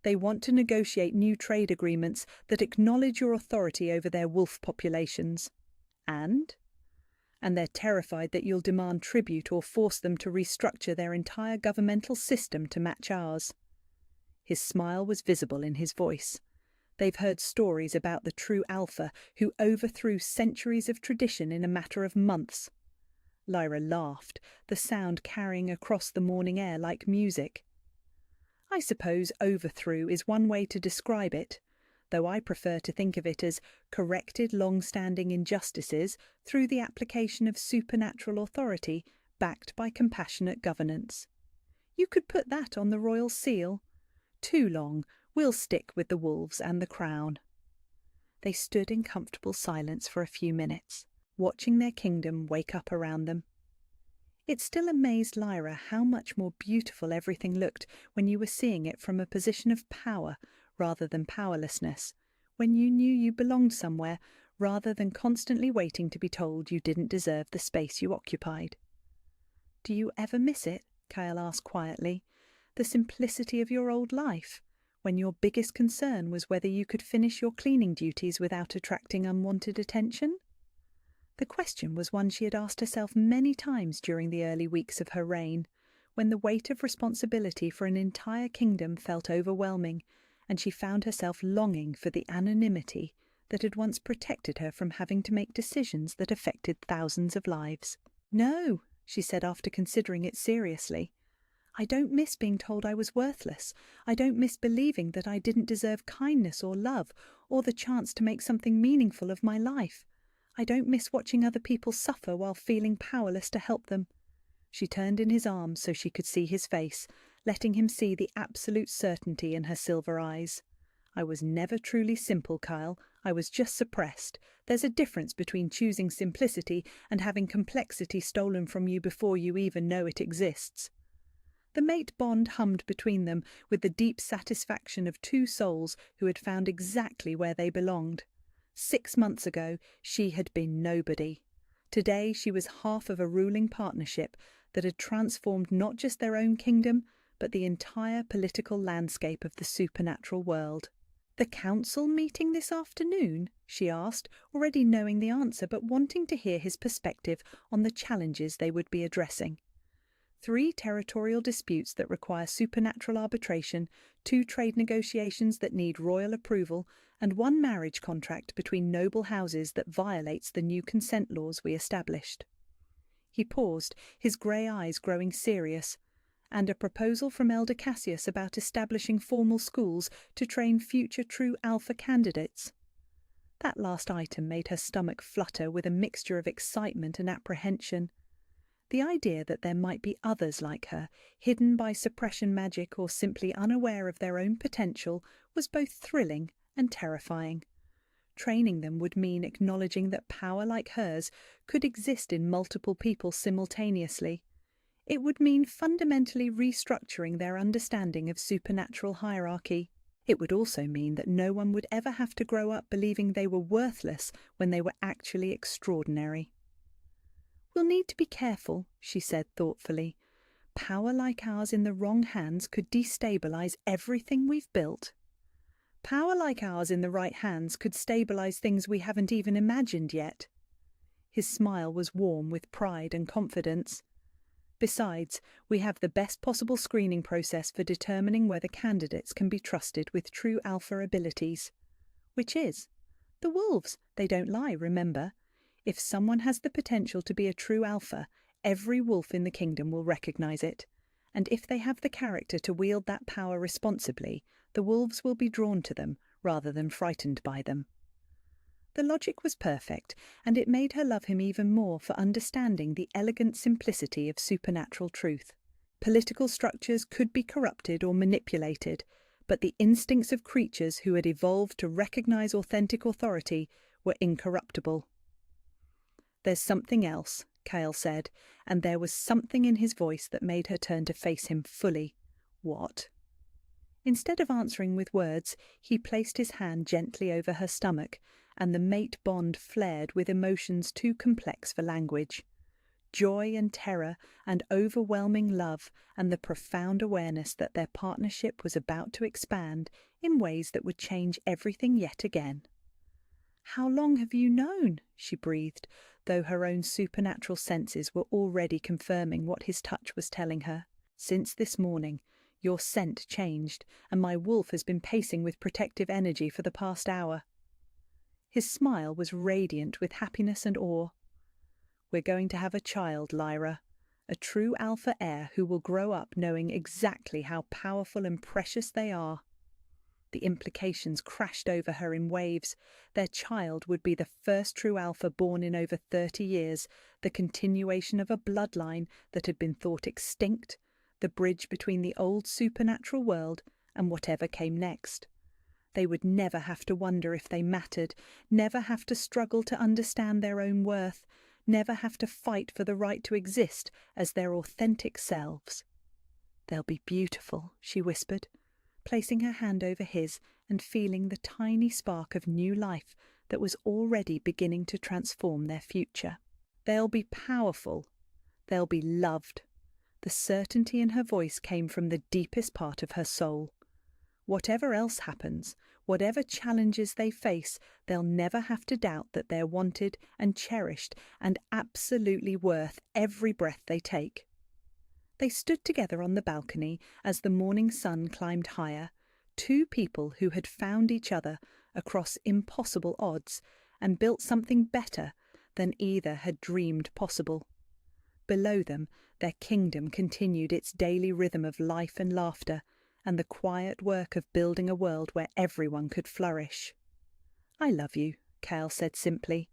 "They want to negotiate new trade agreements that acknowledge your authority over their wolf populations. And they're terrified that you'll demand tribute or force them to restructure their entire governmental system to match ours." His smile was visible in his voice. "They've heard stories about the true alpha who overthrew centuries of tradition in a matter of months." Lyra laughed, the sound carrying across the morning air like music. "I suppose overthrew is one way to describe it, though I prefer to think of it as corrected long-standing injustices through the application of supernatural authority backed by compassionate governance. You could put that on the royal seal. Too long, we'll stick with the wolves and the crown." They stood in comfortable silence for a few minutes, watching their kingdom wake up around them. It still amazed Lyra how much more beautiful everything looked when you were seeing it from a position of power rather than powerlessness, when you knew you belonged somewhere rather than constantly waiting to be told you didn't deserve the space you occupied. "Do you ever miss it?" Kyle asked quietly. "The simplicity of your old life, when your biggest concern was whether you could finish your cleaning duties without attracting unwanted attention?" The question was one she had asked herself many times during the early weeks of her reign, when the weight of responsibility for an entire kingdom felt overwhelming, and she found herself longing for the anonymity that had once protected her from having to make decisions that affected thousands of lives. "No," she said after considering it seriously. "I don't miss being told I was worthless. I don't miss believing that I didn't deserve kindness or love or the chance to make something meaningful of my life. I don't miss watching other people suffer while feeling powerless to help them." She turned in his arms so she could see his face, letting him see the absolute certainty in her silver eyes. "I was never truly simple, Kyle. I was just suppressed. There's a difference between choosing simplicity and having complexity stolen from you before you even know it exists." The mate bond hummed between them with the deep satisfaction of two souls who had found exactly where they belonged. 6 months ago, she had been nobody. Today, she was half of a ruling partnership that had transformed not just their own kingdom, but the entire political landscape of the supernatural world. "The council meeting this afternoon?" she asked, already knowing the answer but wanting to hear his perspective on the challenges they would be addressing. 3 territorial disputes that require supernatural arbitration, 2 trade negotiations that need royal approval, and 1 marriage contract between noble houses that violates the new consent laws we established. He paused, his grey eyes growing serious. "And a proposal from Elder Cassius about establishing formal schools to train future true alpha candidates." That last item made her stomach flutter with a mixture of excitement and apprehension. The idea that there might be others like her, hidden by suppression magic or simply unaware of their own potential, was both thrilling and terrifying. Training them would mean acknowledging that power like hers could exist in multiple people simultaneously. It would mean fundamentally restructuring their understanding of supernatural hierarchy. It would also mean that no one would ever have to grow up believing they were worthless when they were actually extraordinary. "We'll need to be careful," she said thoughtfully. "Power like ours in the wrong hands could destabilize everything we've built. Power like ours in the right hands could stabilize things we haven't even imagined yet." His smile was warm with pride and confidence. "Besides, we have the best possible screening process for determining whether candidates can be trusted with true alpha abilities. Which is the wolves. They don't lie, remember. If someone has the potential to be a true alpha, every wolf in the kingdom will recognize it. And if they have the character to wield that power responsibly, the wolves will be drawn to them rather than frightened by them." The logic was perfect, and it made her love him even more for understanding the elegant simplicity of supernatural truth. Political structures could be corrupted or manipulated, but the instincts of creatures who had evolved to recognize authentic authority were incorruptible. "There's something else," Kale said, and there was something in his voice that made her turn to face him fully. "What?" Instead of answering with words, he placed his hand gently over her stomach, and the mate bond flared with emotions too complex for language. Joy and terror and overwhelming love, and the profound awareness that their partnership was about to expand in ways that would change everything yet again. "How long have you known?" she breathed, though her own supernatural senses were already confirming what his touch was telling her. "Since this morning. Your scent changed, and my wolf has been pacing with protective energy for the past hour." His smile was radiant with happiness and awe. "We're going to have a child, Lyra. A true alpha heir who will grow up knowing exactly how powerful and precious they are." The implications crashed over her in waves. Their child would be the first true alpha born in over 30 years, the continuation of a bloodline that had been thought extinct, the bridge between the old supernatural world and whatever came next. They would never have to wonder if they mattered, never have to struggle to understand their own worth, never have to fight for the right to exist as their authentic selves. "They'll be beautiful," she whispered, placing her hand over his and feeling the tiny spark of new life that was already beginning to transform their future. "They'll be powerful. They'll be loved." The certainty in her voice came from the deepest part of her soul. Whatever else happens, whatever challenges they face, they'll never have to doubt that they're wanted and cherished and absolutely worth every breath they take. They stood together on the balcony as the morning sun climbed higher, two people who had found each other across impossible odds and built something better than either had dreamed possible. Below them, their kingdom continued its daily rhythm of life and laughter, and the quiet work of building a world where everyone could flourish. "I love you," Kale said simply,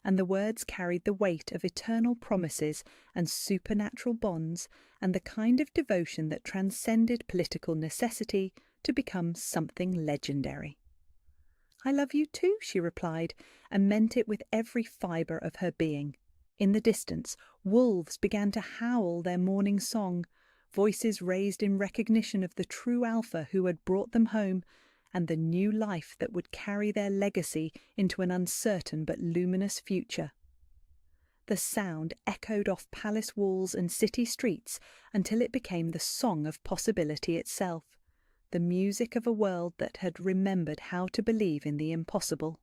and the words carried the weight of eternal promises and supernatural bonds and the kind of devotion that transcended political necessity to become something legendary. "I love you too," she replied, and meant it with every fibre of her being. In the distance, wolves began to howl their morning song, voices raised in recognition of the true alpha who had brought them home, and the new life that would carry their legacy into an uncertain but luminous future. The sound echoed off palace walls and city streets until it became the song of possibility itself, the music of a world that had remembered how to believe in the impossible.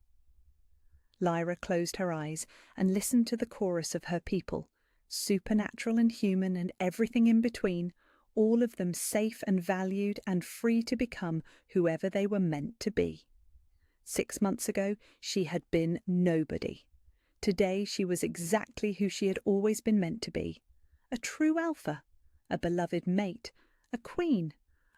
Lyra closed her eyes and listened to the chorus of her people, supernatural and human and everything in between, all of them safe and valued and free to become whoever they were meant to be. 6 months ago, she had been nobody. Today she was exactly who she had always been meant to be. A true alpha, a beloved mate, a queen,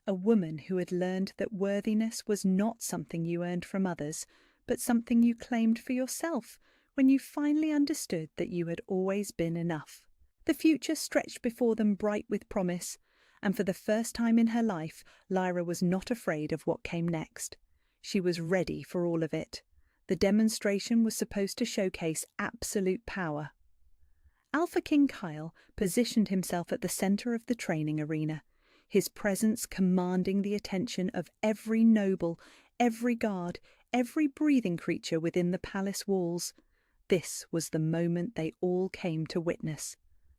a woman who had learned that worthiness was not something you earned from others, but something you claimed for yourself when you finally understood that you had always been enough. The future stretched before them bright with promise, and for the first time in her life, Lyra was not afraid of what came next. She was ready for all of it. The demonstration was supposed to showcase absolute power. Alpha King Kyle positioned himself at the center of the training arena, his presence commanding the attention of every noble, every guard, every breathing creature within the palace walls. This was the moment they all came to witness,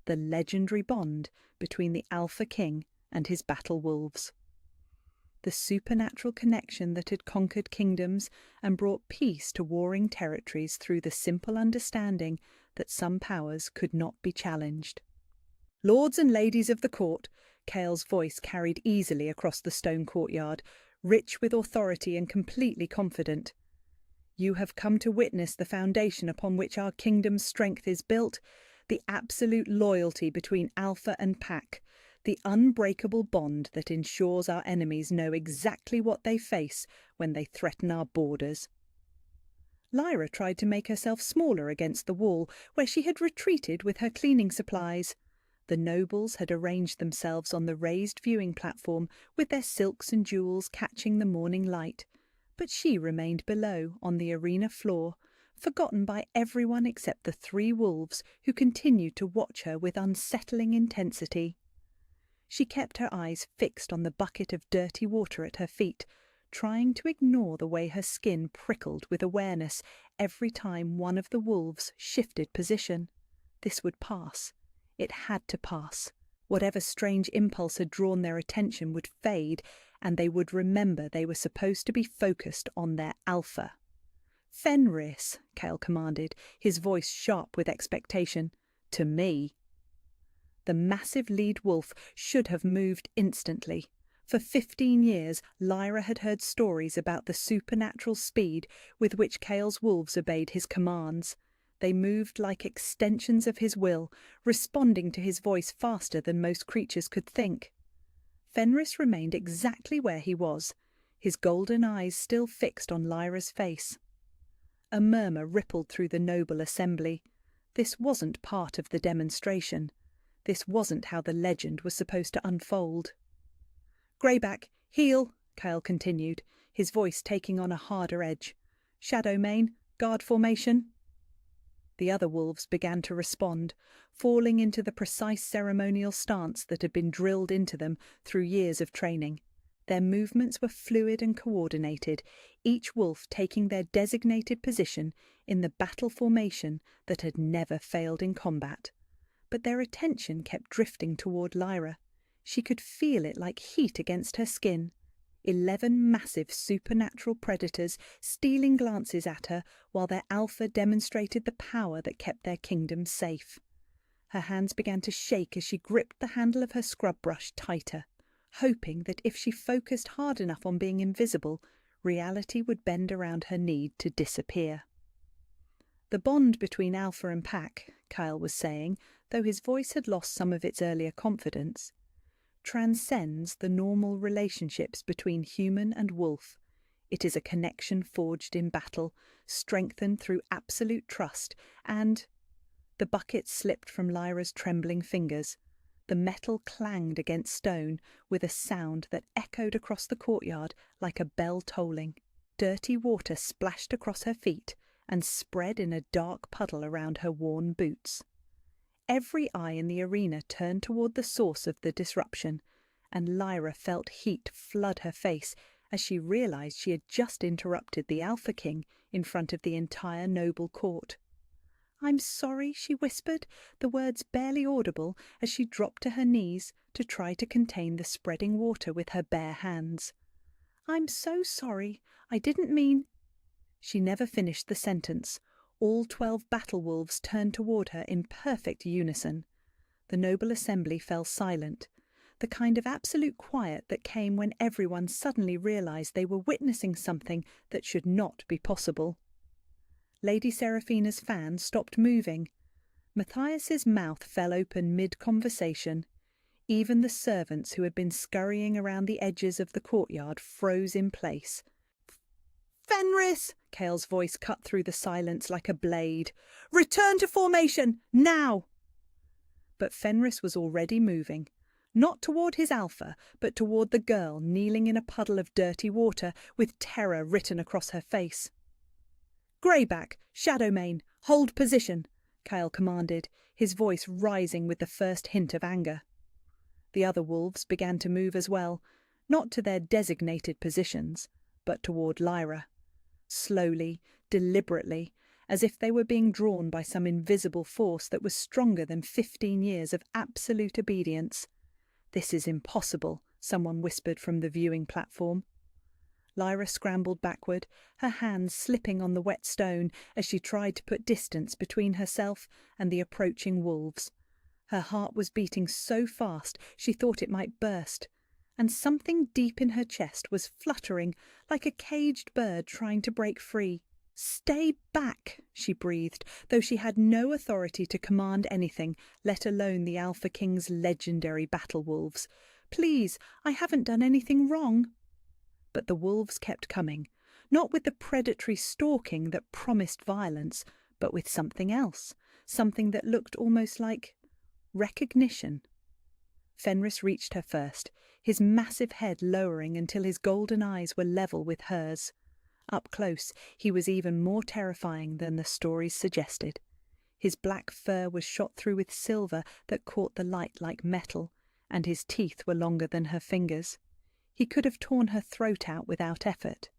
the legendary bond between the Alpha King and his battle wolves. The supernatural connection that had conquered kingdoms and brought peace to warring territories through the simple understanding that some powers could not be challenged. "Lords and ladies of the court," Kale's voice carried easily across the stone courtyard, rich with authority and completely confident. "You have come to witness the foundation upon which our kingdom's strength is built, the absolute loyalty between Alpha and Pack, the unbreakable bond that ensures our enemies know exactly what they face when they threaten our borders." Lyra tried to make herself smaller against the wall, where she had retreated with her cleaning supplies. The nobles had arranged themselves on the raised viewing platform, with their silks and jewels catching the morning light, but she remained below on the arena floor, forgotten by everyone except the 3 wolves who continued to watch her with unsettling intensity. She kept her eyes fixed on the bucket of dirty water at her feet, trying to ignore the way her skin prickled with awareness every time one of the wolves shifted position. This would pass. It had to pass. Whatever strange impulse had drawn their attention would fade, and they would remember they were supposed to be focused on their alpha. "Fenris," Kale commanded, his voice sharp with expectation. "To me." The massive lead wolf should have moved instantly. For 15 years, Lyra had heard stories about the supernatural speed with which Kale's wolves obeyed his commands. They moved like extensions of his will, responding to his voice faster than most creatures could think. Fenris remained exactly where he was, his golden eyes still fixed on Lyra's face. A murmur rippled through the noble assembly. This wasn't part of the demonstration. This wasn't how the legend was supposed to unfold. "Greyback, heel," Kyle continued, his voice taking on a harder edge. "Shadowmane, guard formation." The other wolves began to respond, falling into the precise ceremonial stance that had been drilled into them through years of training. Their movements were fluid and coordinated, each wolf taking their designated position in the battle formation that had never failed in combat. But their attention kept drifting toward Lyra. She could feel it like heat against her skin. 11 massive supernatural predators stealing glances at her while their alpha demonstrated the power that kept their kingdom safe. Her hands began to shake as she gripped the handle of her scrub brush tighter, hoping that if she focused hard enough on being invisible, reality would bend around her need to disappear. "The bond between Alpha and Pack," Kyle was saying, though his voice had lost some of its earlier confidence, "transcends the normal relationships between human and wolf. It is a connection forged in battle, strengthened through absolute trust, and—" The bucket slipped from Lyra's trembling fingers. The metal clanged against stone with a sound that echoed across the courtyard like a bell tolling. Dirty water splashed across her feet and spread in a dark puddle around her worn boots. Every eye in the arena turned toward the source of the disruption, and Lyra felt heat flood her face as she realized she had just interrupted the Alpha King in front of the entire noble court. "I'm sorry," she whispered, the words barely audible as she dropped to her knees to try to contain the spreading water with her bare hands. "I'm so sorry. I didn't mean—" She never finished the sentence. All 12 battle wolves turned toward her in perfect unison. The noble assembly fell silent, the kind of absolute quiet that came when everyone suddenly realized they were witnessing something that should not be possible. Lady Seraphina's fan stopped moving. Matthias's mouth fell open mid-conversation. Even the servants who had been scurrying around the edges of the courtyard froze in place. "Fenris!" Kale's voice cut through the silence like a blade. "Return to formation, now!" But Fenris was already moving. Not toward his alpha, but toward the girl kneeling in a puddle of dirty water with terror written across her face. "Greyback, Shadowmane, hold position," Kyle commanded, his voice rising with the first hint of anger. The other wolves began to move as well, not to their designated positions, but toward Lyra. Slowly, deliberately, as if they were being drawn by some invisible force that was stronger than 15 years of absolute obedience. "This is impossible," someone whispered from the viewing platform. Lyra scrambled backward, her hands slipping on the wet stone as she tried to put distance between herself and the approaching wolves. Her heart was beating so fast she thought it might burst, and something deep in her chest was fluttering like a caged bird trying to break free. "Stay back," she breathed, though she had no authority to command anything, let alone the Alpha King's legendary battle wolves. "Please, I haven't done anything wrong." But the wolves kept coming, not with the predatory stalking that promised violence, but with something else, something that looked almost like recognition. Fenris reached her first, his massive head lowering until his golden eyes were level with hers. Up close, he was even more terrifying than the stories suggested. His black fur was shot through with silver that caught the light like metal, and his teeth were longer than her fingers. He could have torn her throat out without effort.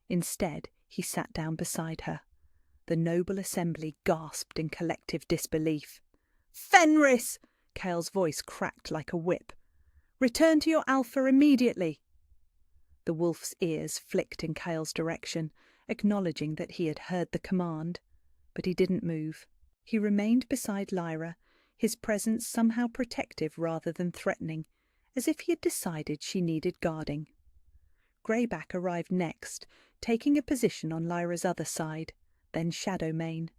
Instead, he sat down beside her. The noble assembly gasped in collective disbelief. "Fenris!" Kale's voice cracked like a whip. "Return to your alpha immediately!" The wolf's ears flicked in Kale's direction, acknowledging that he had heard the command. But he didn't move. He remained beside Lyra, his presence somehow protective rather than threatening, as if he had decided she needed guarding. Greyback arrived next, taking a position on Lyra's other side, then Shadowmane,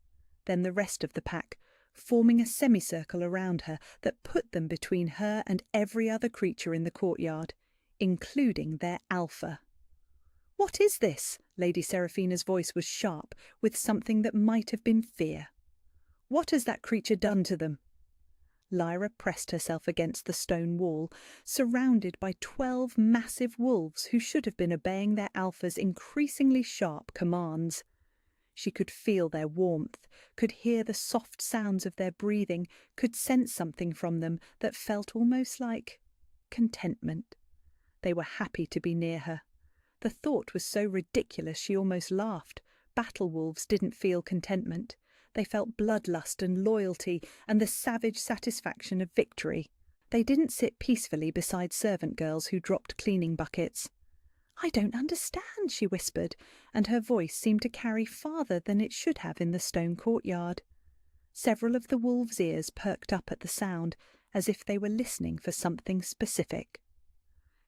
then the rest of the pack, forming a semicircle around her that put them between her and every other creature in the courtyard, including their alpha. "What is this?" Lady Seraphina's voice was sharp, with something that might have been fear. "What has that creature done to them?" Lyra pressed herself against the stone wall, surrounded by 12 massive wolves who should have been obeying their alpha's increasingly sharp commands. She could feel their warmth, could hear the soft sounds of their breathing, could sense something from them that felt almost like contentment. They were happy to be near her. The thought was so ridiculous she almost laughed. Battle wolves didn't feel contentment. They felt bloodlust and loyalty and the savage satisfaction of victory. They didn't sit peacefully beside servant girls who dropped cleaning buckets. "I don't understand," she whispered, and her voice seemed to carry farther than it should have in the stone courtyard. Several of the wolves' ears perked up at the sound, as if they were listening for something specific.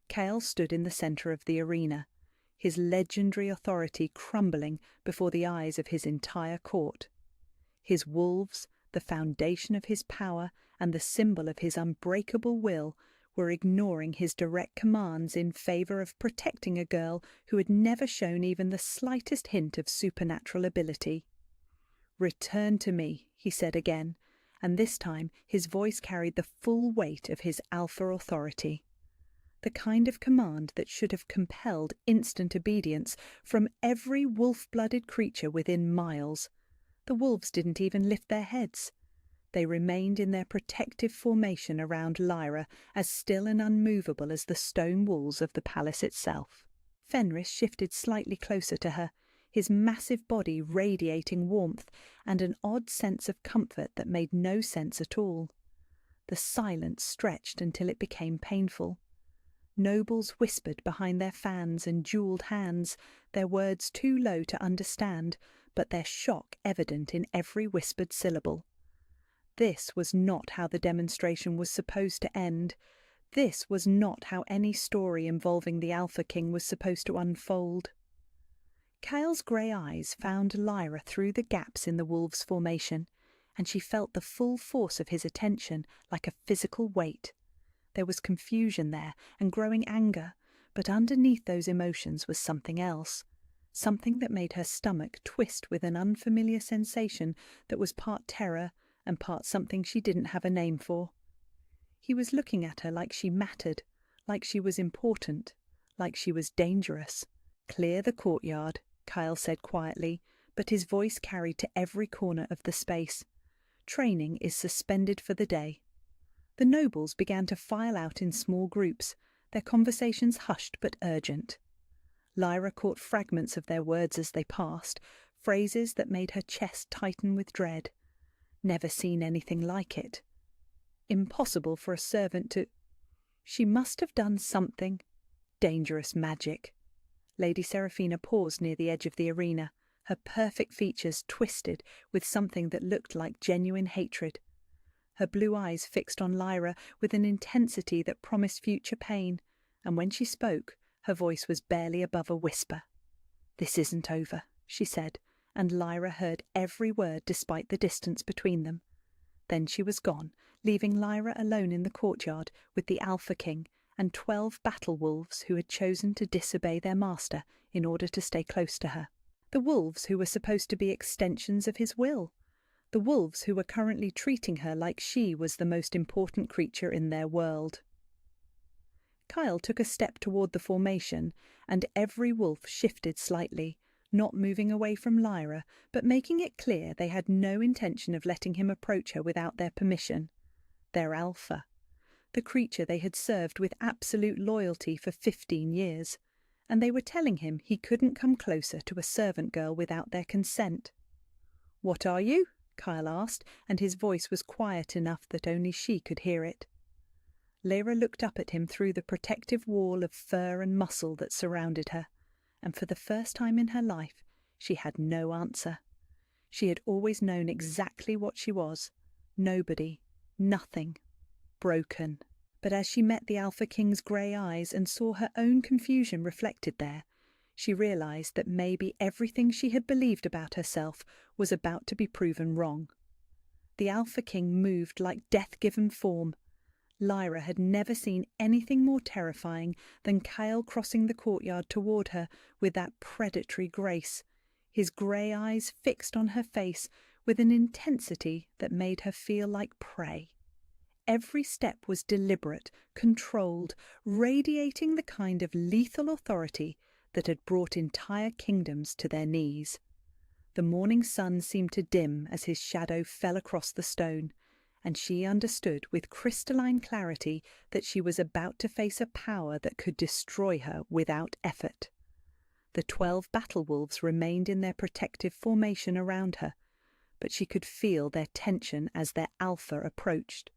Kale stood in the centre of the arena, his legendary authority crumbling before the eyes of his entire court. His wolves, the foundation of his power and the symbol of his unbreakable will, were ignoring his direct commands in favour of protecting a girl who had never shown even the slightest hint of supernatural ability. "Return to me," he said again, and this time his voice carried the full weight of his alpha authority. The kind of command that should have compelled instant obedience from every wolf-blooded creature within miles. The wolves didn't even lift their heads. They remained in their protective formation around Lyra, as still and unmovable as the stone walls of the palace itself. Fenris shifted slightly closer to her, his massive body radiating warmth and an odd sense of comfort that made no sense at all. The silence stretched until it became painful. Nobles whispered behind their fans and jewelled hands, their words too low to understand, but their shock evident in every whispered syllable. This was not how the demonstration was supposed to end. This was not how any story involving the Alpha King was supposed to unfold. Kale's grey eyes found Lyra through the gaps in the wolves' formation, and she felt the full force of his attention like a physical weight. There was confusion there and growing anger, but underneath those emotions was something else. Something that made her stomach twist with an unfamiliar sensation that was part terror and part something she didn't have a name for. He was looking at her like she mattered, like she was important, like she was dangerous. "Clear the courtyard," Kyle said quietly, but his voice carried to every corner of the space. "Training is suspended for the day." The nobles began to file out in small groups, their conversations hushed but urgent. Lyra caught fragments of their words as they passed, phrases that made her chest tighten with dread. Never seen anything like it. Impossible for a servant to... She must have done something. Dangerous magic. Lady Seraphina paused near the edge of the arena, her perfect features twisted with something that looked like genuine hatred. Her blue eyes fixed on Lyra with an intensity that promised future pain, and when she spoke, her voice was barely above a whisper. "This isn't over," she said, and Lyra heard every word despite the distance between them. Then she was gone, leaving Lyra alone in the courtyard with the Alpha King and 12 battle wolves who had chosen to disobey their master in order to stay close to her. The wolves who were supposed to be extensions of his will. The wolves who were currently treating her like she was the most important creature in their world. Kyle took a step toward the formation, and every wolf shifted slightly, not moving away from Lyra, but making it clear they had no intention of letting him approach her without their permission. Their alpha. The creature they had served with absolute loyalty for 15 years, and they were telling him he couldn't come closer to a servant girl without their consent. "What are you?" Kyle asked, and his voice was quiet enough that only she could hear it. Lyra looked up at him through the protective wall of fur and muscle that surrounded her, and for the first time in her life she had no answer. She had always known exactly what she was. Nobody. Nothing. Broken. But as she met the Alpha King's grey eyes and saw her own confusion reflected there, she realised that maybe everything she had believed about herself was about to be proven wrong. The Alpha King moved like death-given form. Lyra had never seen anything more terrifying than Kyle crossing the courtyard toward her with that predatory grace, his grey eyes fixed on her face with an intensity that made her feel like prey. Every step was deliberate, controlled, radiating the kind of lethal authority that had brought entire kingdoms to their knees. The morning sun seemed to dim as his shadow fell across the stone, and she understood with crystalline clarity that she was about to face a power that could destroy her without effort. The 12 battle wolves remained in their protective formation around her, but she could feel their tension as their alpha approached.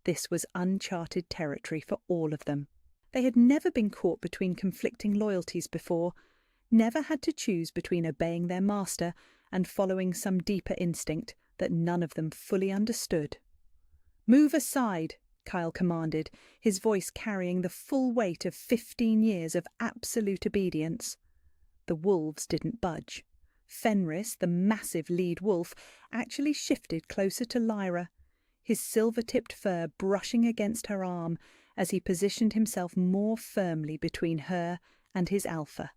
This was uncharted territory for all of them. They had never been caught between conflicting loyalties before, never had to choose between obeying their master and following some deeper instinct that none of them fully understood. "Move aside," Kyle commanded, his voice carrying the full weight of 15 years of absolute obedience. The wolves didn't budge. Fenris, the massive lead wolf, actually shifted closer to Lyra, his silver-tipped fur brushing against her arm as he positioned himself more firmly between her and his alpha.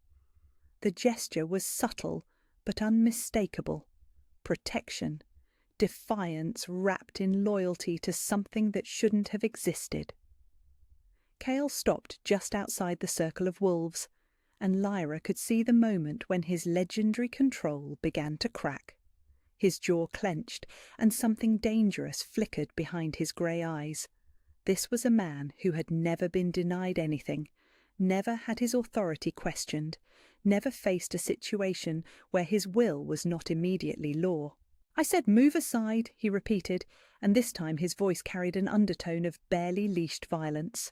The gesture was subtle but unmistakable. Protection. Defiance wrapped in loyalty to something that shouldn't have existed. Kale stopped just outside the circle of wolves, and Lyra could see the moment when his legendary control began to crack. His jaw clenched, and something dangerous flickered behind his grey eyes. This was a man who had never been denied anything, never had his authority questioned, never faced a situation where his will was not immediately law. "I said move aside," he repeated, and this time his voice carried an undertone of barely leashed violence.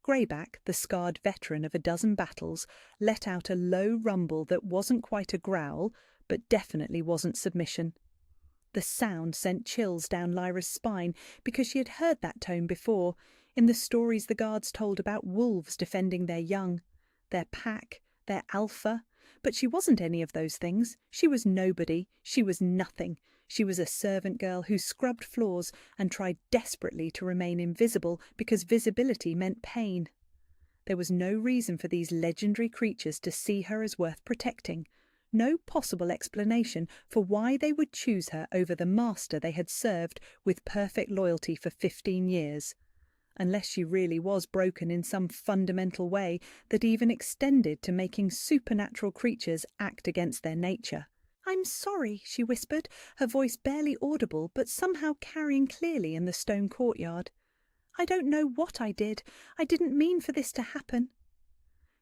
Greyback, the scarred veteran of a dozen battles, let out a low rumble that wasn't quite a growl, but definitely wasn't submission. The sound sent chills down Lyra's spine because she had heard that tone before, in the stories the guards told about wolves defending their young, their pack, their alpha. But she wasn't any of those things. She was nobody. She was nothing. She was a servant girl who scrubbed floors and tried desperately to remain invisible because visibility meant pain. There was no reason for these legendary creatures to see her as worth protecting, no possible explanation for why they would choose her over the master they had served with perfect loyalty for 15 years. unless she really was broken in some fundamental way that even extended to making supernatural creatures act against their nature. "I'm sorry," she whispered, her voice barely audible but somehow carrying clearly in the stone courtyard. "I don't know what I did. I didn't mean for this to happen."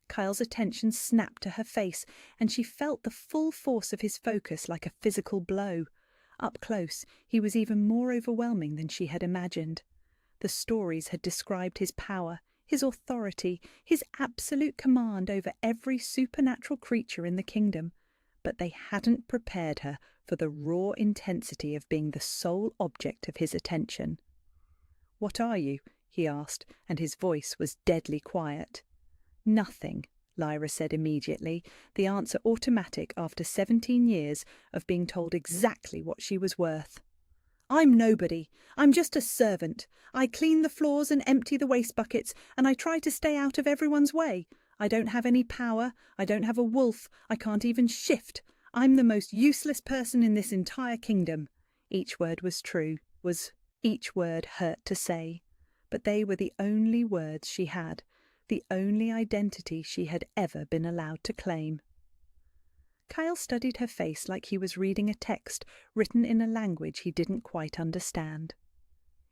Kyle's attention snapped to her face, and she felt the full force of his focus like a physical blow. Up close, he was even more overwhelming than she had imagined. The stories had described his power, his authority, his absolute command over every supernatural creature in the kingdom, but they hadn't prepared her for the raw intensity of being the sole object of his attention. "What are you?" he asked, and his voice was deadly quiet. "Nothing," Lyra said immediately, the answer automatic after 17 years of being told exactly what she was worth. "I'm nobody. I'm just a servant. I clean the floors and empty the waste buckets, and I try to stay out of everyone's way. I don't have any power. I don't have a wolf. I can't even shift. I'm the most useless person in this entire kingdom." Each word was true, each word hurt to say, but they were the only words she had, the only identity she had ever been allowed to claim. Kyle studied her face like he was reading a text written in a language he didn't quite understand.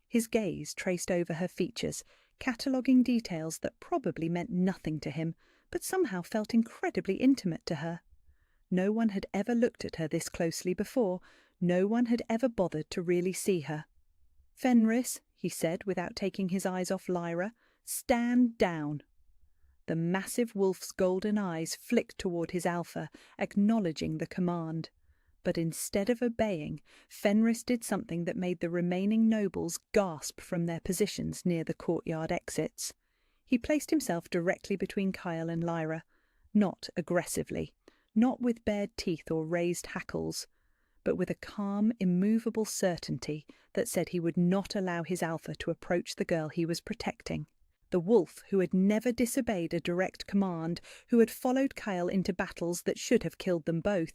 His gaze traced over her features, cataloguing details that probably meant nothing to him, but somehow felt incredibly intimate to her. No one had ever looked at her this closely before. No one had ever bothered to really see her. "Fenris," he said without taking his eyes off Lyra, "stand down." The massive wolf's golden eyes flicked toward his alpha, acknowledging the command. But instead of obeying, Fenris did something that made the remaining nobles gasp from their positions near the courtyard exits. He placed himself directly between Kyle and Lyra, not aggressively, not with bared teeth or raised hackles, but with a calm, immovable certainty that said he would not allow his alpha to approach the girl he was protecting. The wolf who had never disobeyed a direct command, who had followed Kyle into battles that should have killed them both,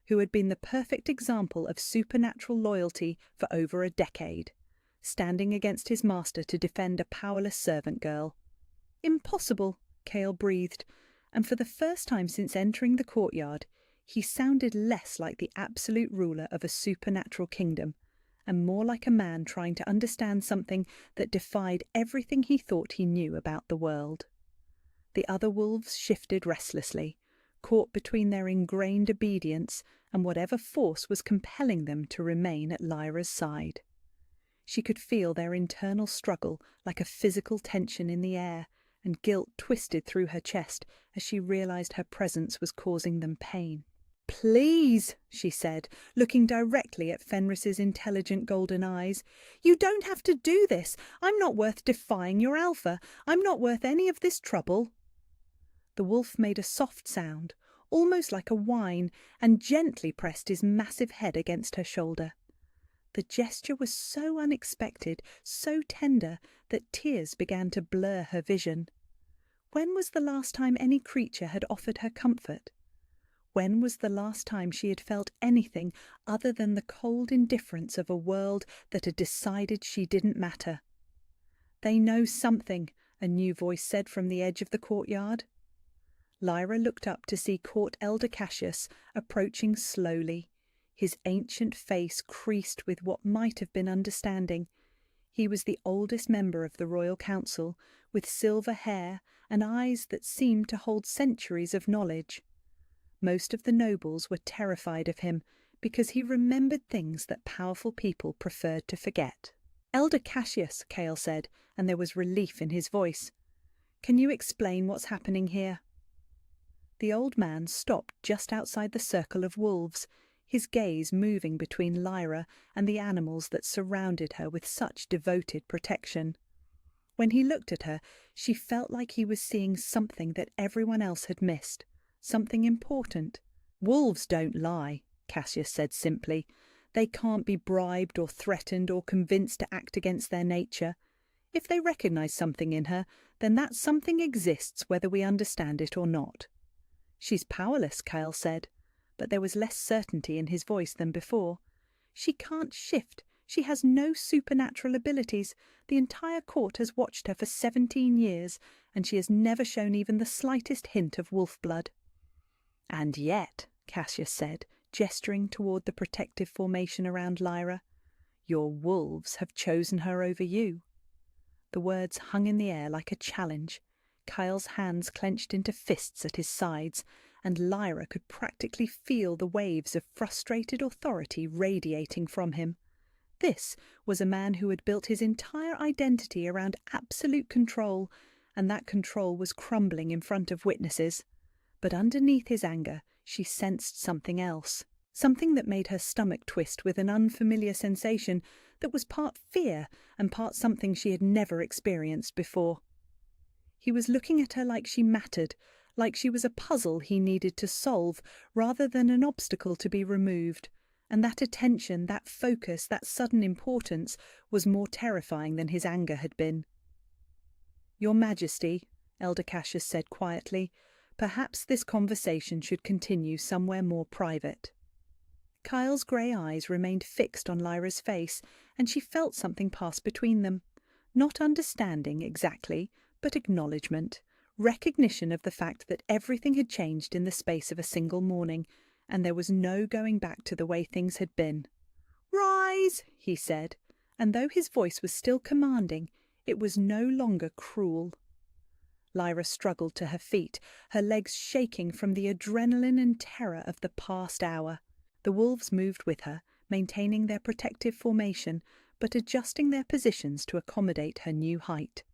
who had been the perfect example of supernatural loyalty for over a decade, standing against his master to defend a powerless servant girl. "Impossible," Kale breathed, and for the first time since entering the courtyard, he sounded less like the absolute ruler of a supernatural kingdom, and more like a man trying to understand something that defied everything he thought he knew about the world. The other wolves shifted restlessly, caught between their ingrained obedience and whatever force was compelling them to remain at Lyra's side. She could feel their internal struggle like a physical tension in the air, and guilt twisted through her chest as she realized her presence was causing them pain. "Please," she said, looking directly at Fenris's intelligent golden eyes. "You don't have to do this. I'm not worth defying your alpha. I'm not worth any of this trouble." The wolf made a soft sound, almost like a whine, and gently pressed his massive head against her shoulder. The gesture was so unexpected, so tender, that tears began to blur her vision. When was the last time any creature had offered her comfort? When was the last time she had felt anything other than the cold indifference of a world that had decided she didn't matter? "They know something," a new voice said from the edge of the courtyard. Lyra looked up to see Court Elder Cassius approaching slowly, his ancient face creased with what might have been understanding. He was the oldest member of the Royal Council, with silver hair and eyes that seemed to hold centuries of knowledge. Most of the nobles were terrified of him because he remembered things that powerful people preferred to forget. "Elder Cassius," Kale said, and there was relief in his voice. "Can you explain what's happening here?" The old man stopped just outside the circle of wolves, his gaze moving between Lyra and the animals that surrounded her with such devoted protection. When he looked at her, she felt like he was seeing something that everyone else had missed. Something important. "Wolves don't lie," Cassius said simply. "They can't be bribed or threatened or convinced to act against their nature. If they recognize something in her, then that something exists whether we understand it or not." "She's powerless," Kyle said, but there was less certainty in his voice than before. "She can't shift. She has no supernatural abilities. The entire court has watched her for 17 years, and she has never shown even the slightest hint of wolf blood." "And yet," Cassius said, gesturing toward the protective formation around Lyra, "your wolves have chosen her over you." The words hung in the air like a challenge. Kyle's hands clenched into fists at his sides, and Lyra could practically feel the waves of frustrated authority radiating from him. This was a man who had built his entire identity around absolute control, and that control was crumbling in front of witnesses. But underneath his anger, she sensed something else, something that made her stomach twist with an unfamiliar sensation that was part fear and part something she had never experienced before. He was looking at her like she mattered, like she was a puzzle he needed to solve rather than an obstacle to be removed. And that attention, that focus, that sudden importance was more terrifying than his anger had been. "Your Majesty," Elder Cassius said quietly, "perhaps this conversation should continue somewhere more private." Kyle's grey eyes remained fixed on Lyra's face, and she felt something pass between them. Not understanding exactly, but acknowledgement, recognition of the fact that everything had changed in the space of a single morning, and there was no going back to the way things had been. "Rise," he said, and though his voice was still commanding, it was no longer cruel. Lyra struggled to her feet, her legs shaking from the adrenaline and terror of the past hour. The wolves moved with her, maintaining their protective formation, but adjusting their positions to accommodate her new height.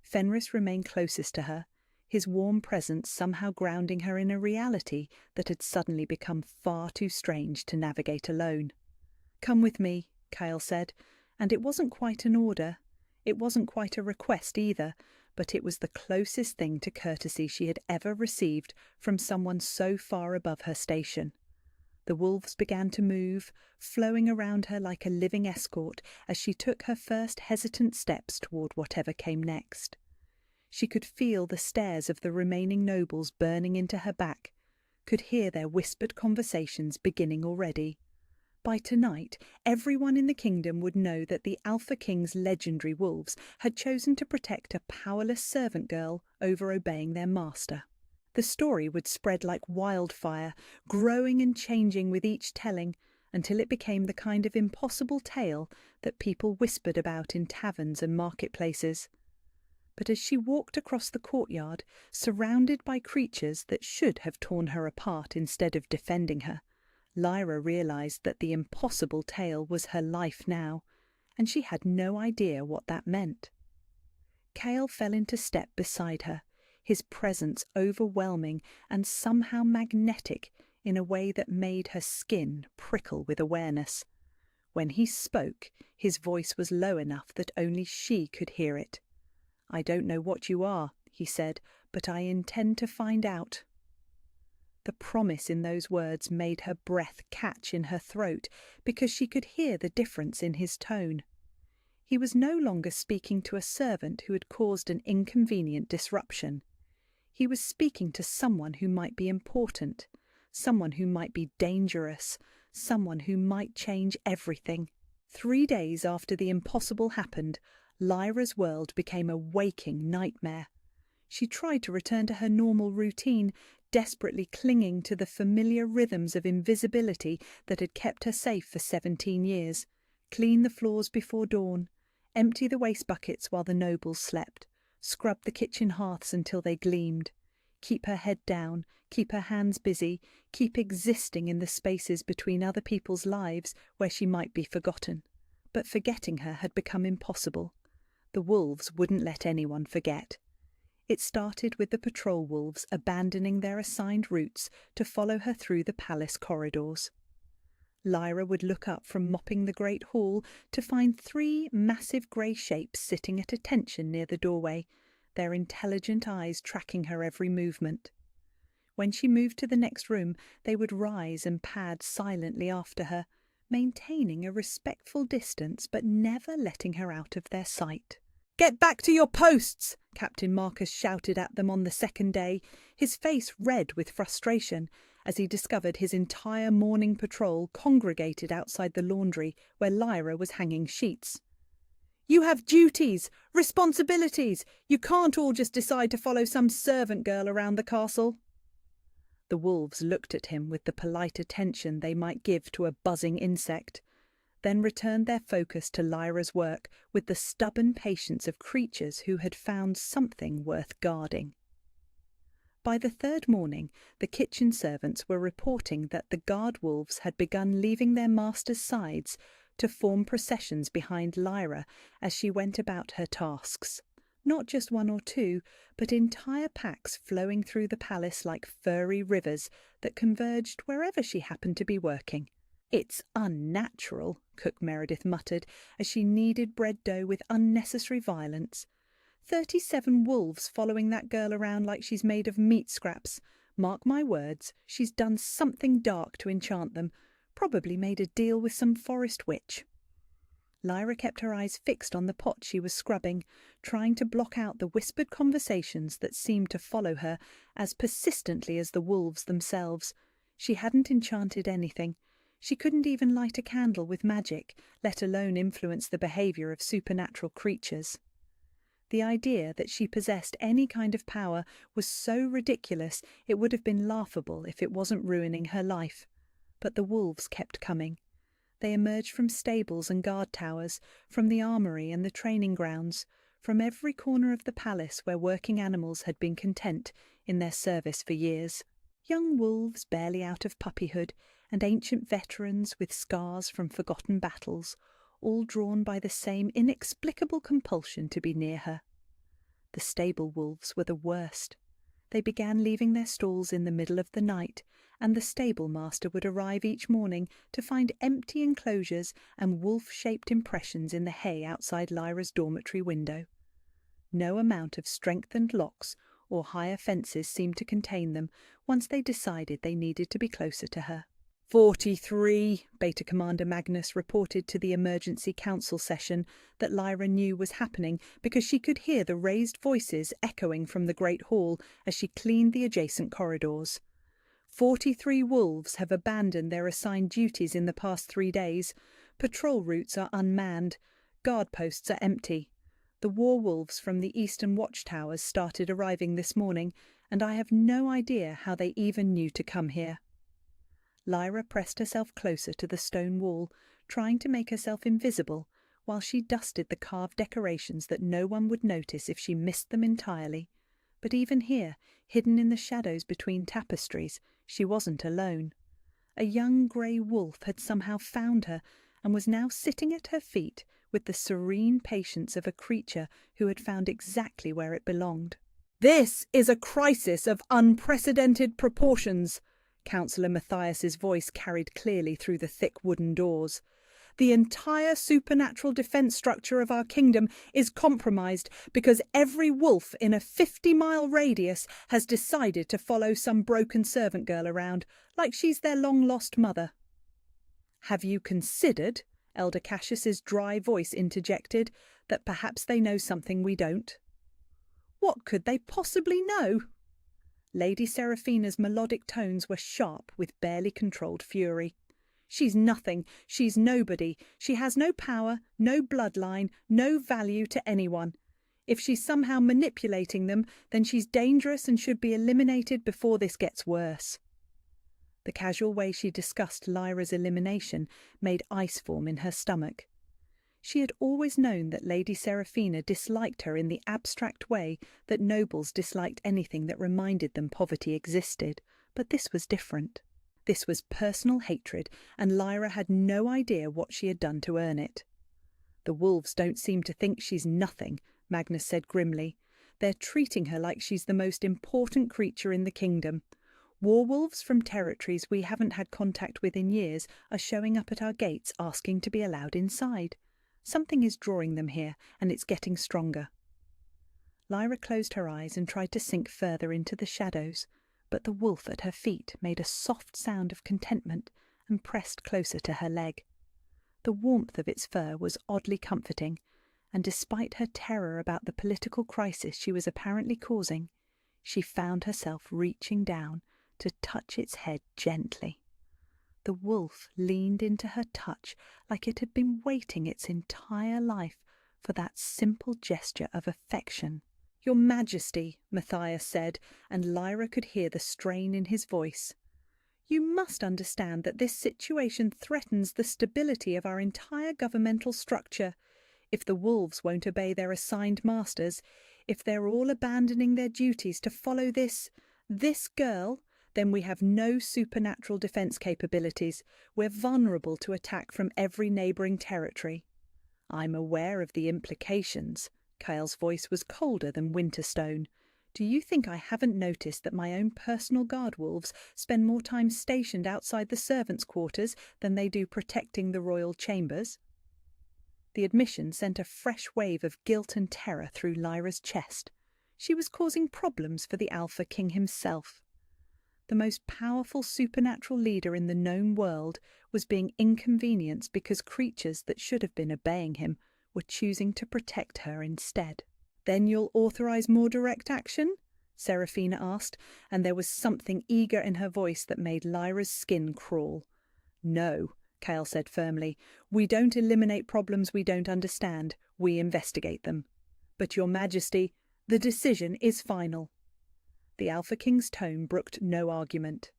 Fenris remained closest to her, his warm presence somehow grounding her in a reality that had suddenly become far too strange to navigate alone. "Come with me," Kyle said, and it wasn't quite an order. It wasn't quite a request either, but it was the closest thing to courtesy she had ever received from someone so far above her station. The wolves began to move, flowing around her like a living escort as she took her first hesitant steps toward whatever came next. She could feel the stares of the remaining nobles burning into her back, could hear their whispered conversations beginning already. By tonight, everyone in the kingdom would know that the Alpha King's legendary wolves had chosen to protect a powerless servant girl over obeying their master. The story would spread like wildfire, growing and changing with each telling, until it became the kind of impossible tale that people whispered about in taverns and marketplaces. But as she walked across the courtyard, surrounded by creatures that should have torn her apart instead of defending her, Lyra realized that the impossible tale was her life now, and she had no idea what that meant. Kale fell into step beside her, his presence overwhelming and somehow magnetic in a way that made her skin prickle with awareness. When he spoke, his voice was low enough that only she could hear it. "I don't know what you are," he said, "but I intend to find out." The promise in those words made her breath catch in her throat because she could hear the difference in his tone. He was no longer speaking to a servant who had caused an inconvenient disruption. He was speaking to someone who might be important, someone who might be dangerous, someone who might change everything. 3 days after the impossible happened, Lyra's world became a waking nightmare. She tried to return to her normal routine, desperately clinging to the familiar rhythms of invisibility that had kept her safe for 17 years. Clean the floors before dawn, empty the waste buckets while the nobles slept, scrub the kitchen hearths until they gleamed, keep her head down, keep her hands busy, keep existing in the spaces between other people's lives where she might be forgotten. But forgetting her had become impossible. The wolves wouldn't let anyone forget. It started with the patrol wolves abandoning their assigned routes to follow her through the palace corridors. Lyra would look up from mopping the great hall to find 3 massive grey shapes sitting at attention near the doorway, their intelligent eyes tracking her every movement. When she moved to the next room, they would rise and pad silently after her, maintaining a respectful distance but never letting her out of their sight. "Get back to your posts!" Captain Marcus shouted at them on the second day, his face red with frustration, as he discovered his entire morning patrol congregated outside the laundry where Lyra was hanging sheets. "You have duties, responsibilities. You can't all just decide to follow some servant girl around the castle." The wolves looked at him with the polite attention they might give to a buzzing insect, then returned their focus to Lyra's work with the stubborn patience of creatures who had found something worth guarding. By the third morning, the kitchen servants were reporting that the guard wolves had begun leaving their masters' sides to form processions behind Lyra as she went about her tasks. Not just one or two, but entire packs flowing through the palace like furry rivers that converged wherever she happened to be working. "It's unnatural," Cook Meredith muttered as she kneaded bread dough with unnecessary violence. 37 wolves following that girl around like she's made of meat scraps. Mark my words, she's done something dark to enchant them, probably made a deal with some forest witch. Lyra kept her eyes fixed on the pot she was scrubbing, trying to block out the whispered conversations that seemed to follow her as persistently as the wolves themselves. She hadn't enchanted anything. She couldn't even light a candle with magic, let alone influence the behaviour of supernatural creatures. The idea that she possessed any kind of power was so ridiculous it would have been laughable if it wasn't ruining her life. But the wolves kept coming. They emerged from stables and guard towers, from the armoury and the training grounds, from every corner of the palace where working animals had been content in their service for years. Young wolves barely out of puppyhood, and ancient veterans with scars from forgotten battles, all drawn by the same inexplicable compulsion to be near her. The stable wolves were the worst. They began leaving their stalls in the middle of the night, and the stable master would arrive each morning to find empty enclosures and wolf-shaped impressions in the hay outside Lyra's dormitory window. No amount of strengthened locks or higher fences seemed to contain them once they decided they needed to be closer to her. 43, Beta Commander Magnus reported to the emergency council session that Lyra knew was happening because she could hear the raised voices echoing from the Great Hall as she cleaned the adjacent corridors. 43 wolves have abandoned their assigned duties in the past 3 days. Patrol routes are unmanned. Guard posts are empty. The war wolves from the eastern watchtowers started arriving this morning, and I have no idea how they even knew to come here. Lyra pressed herself closer to the stone wall, trying to make herself invisible, while she dusted the carved decorations that no one would notice if she missed them entirely. But even here, hidden in the shadows between tapestries, she wasn't alone. A young grey wolf had somehow found her, and was now sitting at her feet with the serene patience of a creature who had found exactly where it belonged. "This is a crisis of unprecedented proportions," Councillor Matthias's voice carried clearly through the thick wooden doors. "The entire supernatural defence structure of our kingdom is compromised because every wolf in a 50-mile radius has decided to follow some broken servant girl around, like she's their long-lost mother." "Have you considered," Elder Cassius's dry voice interjected, "that perhaps they know something we don't?" "What could they possibly know?" Lady Seraphina's melodic tones were sharp with barely controlled fury. "She's nothing. She's nobody. She has no power, no bloodline, no value to anyone. If she's somehow manipulating them, then she's dangerous and should be eliminated before this gets worse." The casual way she discussed Lyra's elimination made ice form in her stomach. She had always known that Lady Seraphina disliked her in the abstract way that nobles disliked anything that reminded them poverty existed, but this was different. This was personal hatred, and Lyra had no idea what she had done to earn it. "The wolves don't seem to think she's nothing," Magnus said grimly. "They're treating her like she's the most important creature in the kingdom. Warwolves from territories we haven't had contact with in years are showing up at our gates asking to be allowed inside. Something is drawing them here, and it's getting stronger." Lyra closed her eyes and tried to sink further into the shadows, but the wolf at her feet made a soft sound of contentment and pressed closer to her leg. The warmth of its fur was oddly comforting, and despite her terror about the political crisis she was apparently causing, she found herself reaching down to touch its head gently. The wolf leaned into her touch like it had been waiting its entire life for that simple gesture of affection. "Your Majesty," Matthias said, and Lyra could hear the strain in his voice. "You must understand that this situation threatens the stability of our entire governmental structure. If the wolves won't obey their assigned masters, if they're all abandoning their duties to follow this girl, then we have no supernatural defense capabilities. We're vulnerable to attack from every neighboring territory." "I'm aware of the implications." Kyle's voice was colder than Winterstone. "Do you think I haven't noticed that my own personal guard wolves spend more time stationed outside the servants' quarters than they do protecting the royal chambers?" The admission sent a fresh wave of guilt and terror through Lyra's chest. She was causing problems for the Alpha King himself. The most powerful supernatural leader in the known world was being inconvenienced because creatures that should have been obeying him were choosing to protect her instead. "Then you'll authorize more direct action?" Seraphina asked, and there was something eager in her voice that made Lyra's skin crawl. "No," Kale said firmly. "We don't eliminate problems we don't understand. We investigate them. But, Your Majesty, the decision is final." The Alpha King's tone brooked no argument.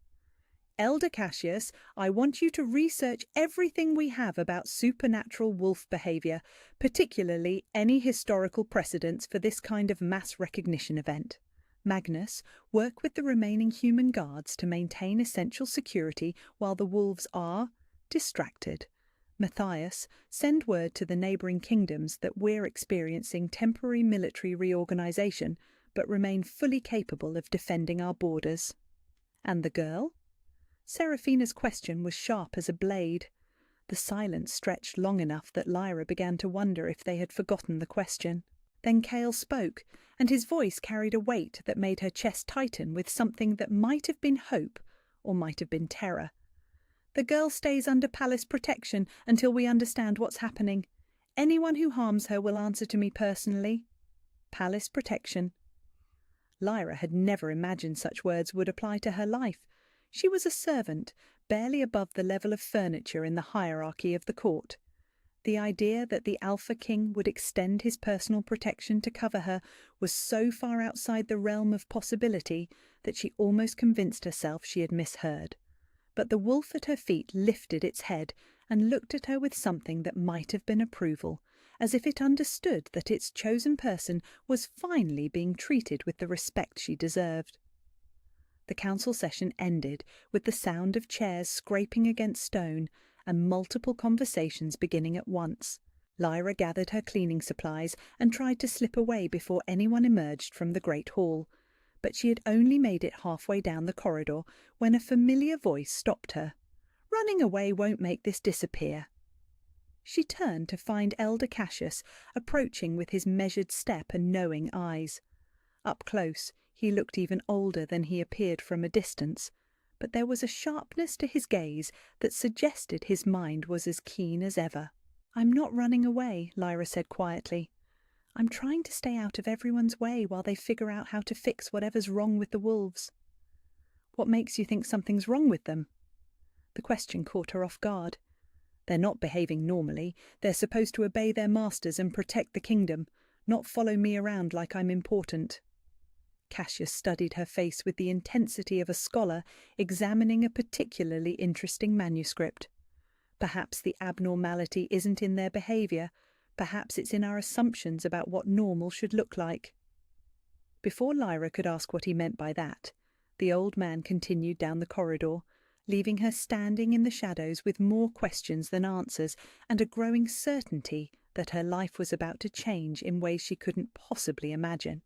"Elder Cassius, I want you to research everything we have about supernatural wolf behavior, particularly any historical precedents for this kind of mass recognition event. Magnus, work with the remaining human guards to maintain essential security while the wolves are distracted. Matthias, send word to the neighboring kingdoms that we're experiencing temporary military reorganization, but remain fully capable of defending our borders." "And the girl?" Seraphina's question was sharp as a blade. The silence stretched long enough that Lyra began to wonder if they had forgotten the question. Then Kale spoke, and his voice carried a weight that made her chest tighten with something that might have been hope or might have been terror. "The girl stays under palace protection until we understand what's happening. Anyone who harms her will answer to me personally. Palace protection." Lyra had never imagined such words would apply to her life. She was a servant, barely above the level of furniture in the hierarchy of the court. The idea that the Alpha King would extend his personal protection to cover her was so far outside the realm of possibility that she almost convinced herself she had misheard. But the wolf at her feet lifted its head and looked at her with something that might have been approval, as if it understood that its chosen person was finally being treated with the respect she deserved. The council session ended with the sound of chairs scraping against stone and multiple conversations beginning at once. Lyra gathered her cleaning supplies and tried to slip away before anyone emerged from the great hall, but she had only made it halfway down the corridor when a familiar voice stopped her. "Running away won't make this disappear." She turned to find Elder Cassius approaching with his measured step and knowing eyes. Up close, he looked even older than he appeared from a distance, but there was a sharpness to his gaze that suggested his mind was as keen as ever. "I'm not running away," Lyra said quietly. "I'm trying to stay out of everyone's way while they figure out how to fix whatever's wrong with the wolves." "What makes you think something's wrong with them?" The question caught her off guard. "They're not behaving normally. They're supposed to obey their masters and protect the kingdom, not follow me around like I'm important." Cassius studied her face with the intensity of a scholar examining a particularly interesting manuscript. "Perhaps the abnormality isn't in their behaviour. Perhaps it's in our assumptions about what normal should look like." Before Lyra could ask what he meant by that, the old man continued down the corridor, leaving her standing in the shadows with more questions than answers and a growing certainty that her life was about to change in ways she couldn't possibly imagine.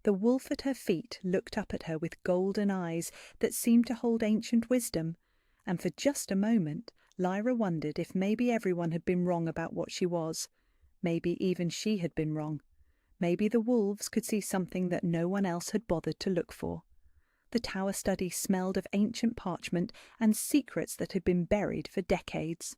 The wolf at her feet looked up at her with golden eyes that seemed to hold ancient wisdom, and for just a moment Lyra wondered if maybe everyone had been wrong about what she was. Maybe even she had been wrong. Maybe the wolves could see something that no one else had bothered to look for. The tower study smelled of ancient parchment and secrets that had been buried for decades.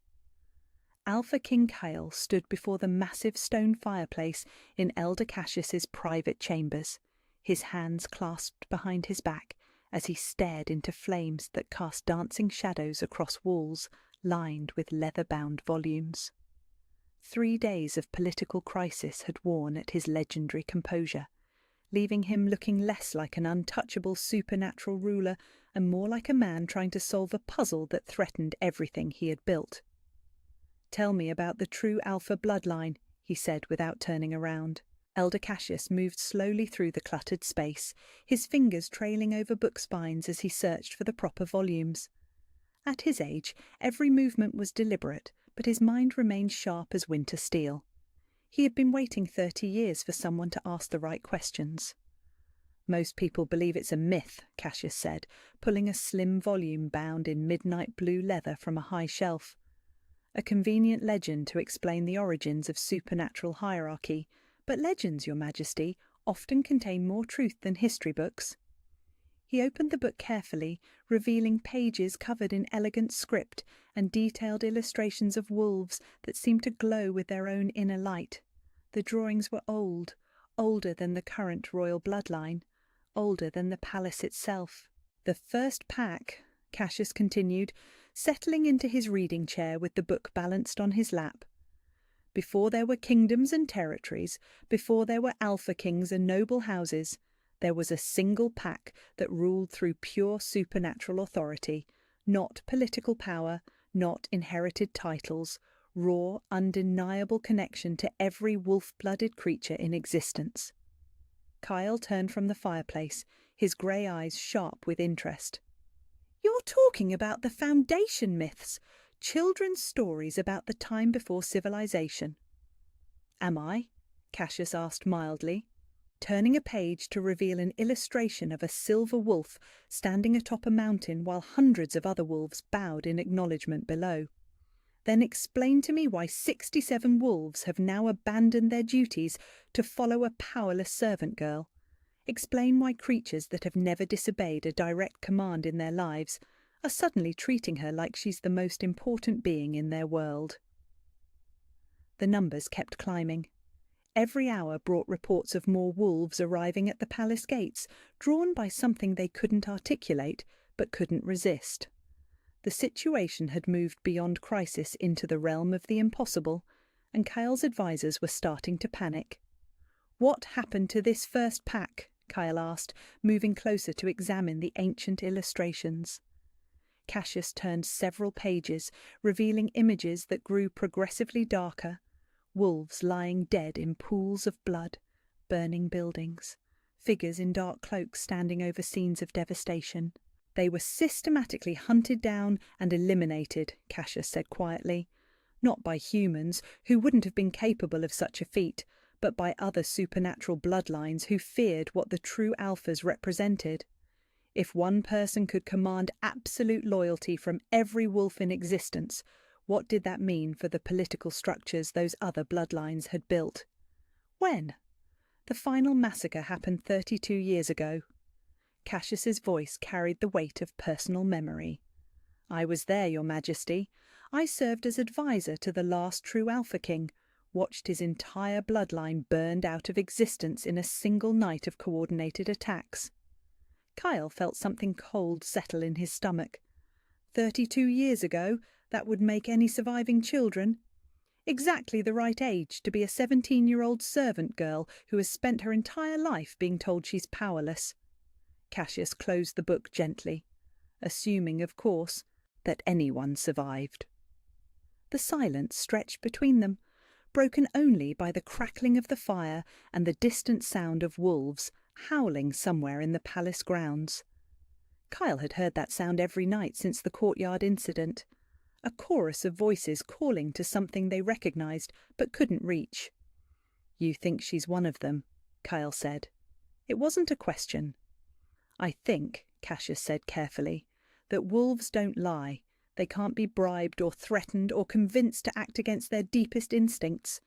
Alpha King Kyle stood before the massive stone fireplace in Elder Cassius's private chambers, his hands clasped behind his back as he stared into flames that cast dancing shadows across walls lined with leather-bound volumes. 3 days of political crisis had worn at his legendary composure, leaving him looking less like an untouchable supernatural ruler and more like a man trying to solve a puzzle that threatened everything he had built. "Tell me about the true Alpha bloodline," he said without turning around. Elder Cassius moved slowly through the cluttered space, his fingers trailing over book spines as he searched for the proper volumes. At his age, every movement was deliberate, but his mind remained sharp as winter steel. He had been waiting 30 years for someone to ask the right questions. "Most people believe it's a myth," Cassius said, pulling a slim volume bound in midnight blue leather from a high shelf. "A convenient legend to explain the origins of supernatural hierarchy, but legends, Your Majesty, often contain more truth than history books." He opened the book carefully, revealing pages covered in elegant script and detailed illustrations of wolves that seemed to glow with their own inner light. The drawings were old, older than the current royal bloodline, older than the palace itself. "The first pack," Cassius continued, settling into his reading chair with the book balanced on his lap. "Before there were kingdoms and territories, before there were alpha kings and noble houses, there was a single pack that ruled through pure supernatural authority, not political power, not inherited titles, raw, undeniable connection to every wolf-blooded creature in existence." Kyle turned from the fireplace, his grey eyes sharp with interest. "You're talking about the foundation myths, children's stories about the time before civilization." "Am I?" Cassius asked mildly, turning a page to reveal an illustration of a silver wolf standing atop a mountain while hundreds of other wolves bowed in acknowledgement below. "Then explain to me why 67 wolves have now abandoned their duties to follow a powerless servant girl. Explain why creatures that have never disobeyed a direct command in their lives are suddenly treating her like she's the most important being in their world." The numbers kept climbing. Every hour brought reports of more wolves arriving at the palace gates, drawn by something they couldn't articulate but couldn't resist. The situation had moved beyond crisis into the realm of the impossible, and Kyle's advisors were starting to panic. "What happened to this first pack?" Kyle asked, moving closer to examine the ancient illustrations. Cassius turned several pages, revealing images that grew progressively darker. Wolves lying dead in pools of blood, burning buildings, figures in dark cloaks standing over scenes of devastation. "They were systematically hunted down and eliminated," Cassius said quietly, "not by humans, who wouldn't have been capable of such a feat, but by other supernatural bloodlines who feared what the true alphas represented. If one person could command absolute loyalty from every wolf in existence, what did that mean for the political structures those other bloodlines had built?" "When?" "The final massacre happened 32 years ago." Cassius's voice carried the weight of personal memory. "I was there, Your Majesty. I served as advisor to the last true Alpha King, watched his entire bloodline burned out of existence in a single night of coordinated attacks." Kyle felt something cold settle in his stomach. 32 years ago, that would make any surviving children exactly the right age to be a 17-year-old servant girl who has spent her entire life being told she's powerless. Cassius closed the book gently, assuming, of course, that anyone survived. The silence stretched between them, broken only by the crackling of the fire and the distant sound of wolves howling somewhere in the palace grounds. Kyle had heard that sound every night since the courtyard incident, a chorus of voices calling to something they recognized but couldn't reach. "You think she's one of them," Kyle said. It wasn't a question. "I think," Cassius said carefully, "that wolves don't lie. They can't be bribed or threatened or convinced to act against their deepest instincts.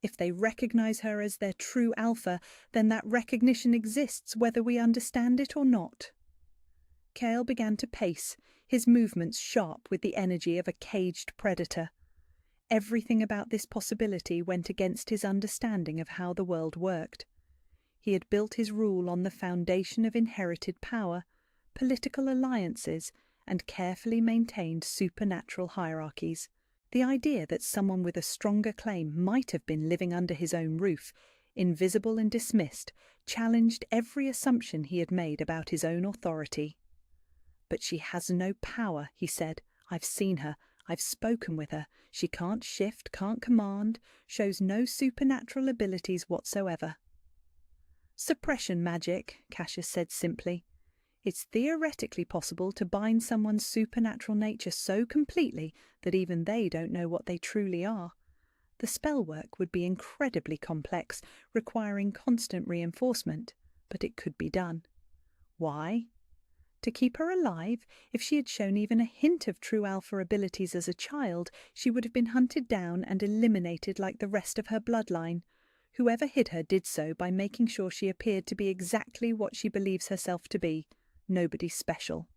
If they recognize her as their true alpha, then that recognition exists whether we understand it or not." Kale began to pace, his movements sharp with the energy of a caged predator. Everything about this possibility went against his understanding of how the world worked. He had built his rule on the foundation of inherited power, political alliances and carefully maintained supernatural hierarchies. The idea that someone with a stronger claim might have been living under his own roof, invisible and dismissed, challenged every assumption he had made about his own authority. "But she has no power," he said. "I've seen her. I've spoken with her. She can't shift, can't command, shows no supernatural abilities whatsoever." "Suppression magic," Cassius said simply. "It's theoretically possible to bind someone's supernatural nature so completely that even they don't know what they truly are. The spell work would be incredibly complex, requiring constant reinforcement, but it could be done. Why? To keep her alive. If she had shown even a hint of true alpha abilities as a child, she would have been hunted down and eliminated like the rest of her bloodline. Whoever hid her did so by making sure she appeared to be exactly what she believes herself to be, nobody special."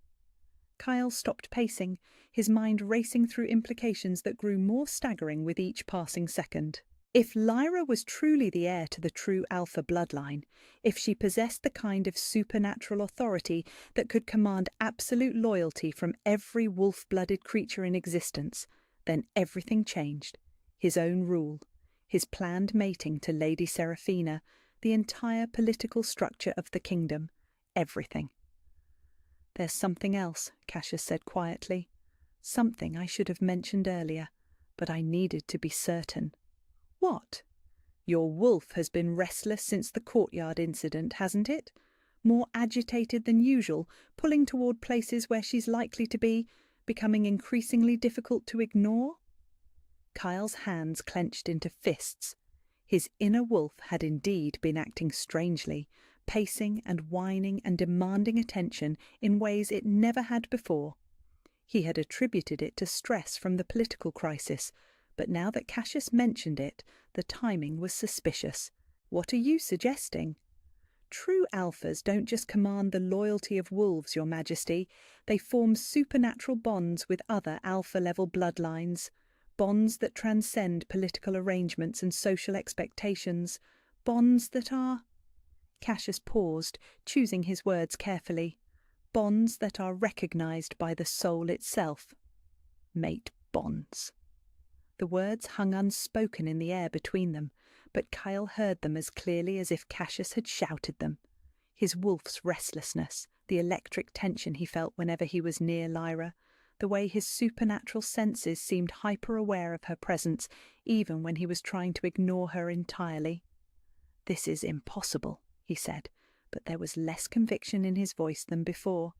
Kyle stopped pacing, his mind racing through implications that grew more staggering with each passing second. If Lyra was truly the heir to the true alpha bloodline, if she possessed the kind of supernatural authority that could command absolute loyalty from every wolf-blooded creature in existence, then everything changed. His own rule, his planned mating to Lady Seraphina, the entire political structure of the kingdom, everything. "There's something else," Cassius said quietly. "Something I should have mentioned earlier, but I needed to be certain." "What?" "Your wolf has been restless since the courtyard incident, hasn't it? More agitated than usual, pulling toward places where she's likely to be, becoming increasingly difficult to ignore?" Kyle's hands clenched into fists. His inner wolf had indeed been acting strangely, pacing and whining and demanding attention in ways it never had before. He had attributed it to stress from the political crisis, but now that Cassius mentioned it, the timing was suspicious. "What are you suggesting?" "True alphas don't just command the loyalty of wolves, Your Majesty. They form supernatural bonds with other alpha-level bloodlines. Bonds that transcend political arrangements and social expectations. Bonds that are—" Cassius paused, choosing his words carefully. "Bonds that are recognized by the soul itself. Mate bonds." The words hung unspoken in the air between them, but Kyle heard them as clearly as if Cassius had shouted them. His wolf's restlessness, the electric tension he felt whenever he was near Lyra, the way his supernatural senses seemed hyper-aware of her presence even when he was trying to ignore her entirely. "This is impossible," he said, but there was less conviction in his voice than before.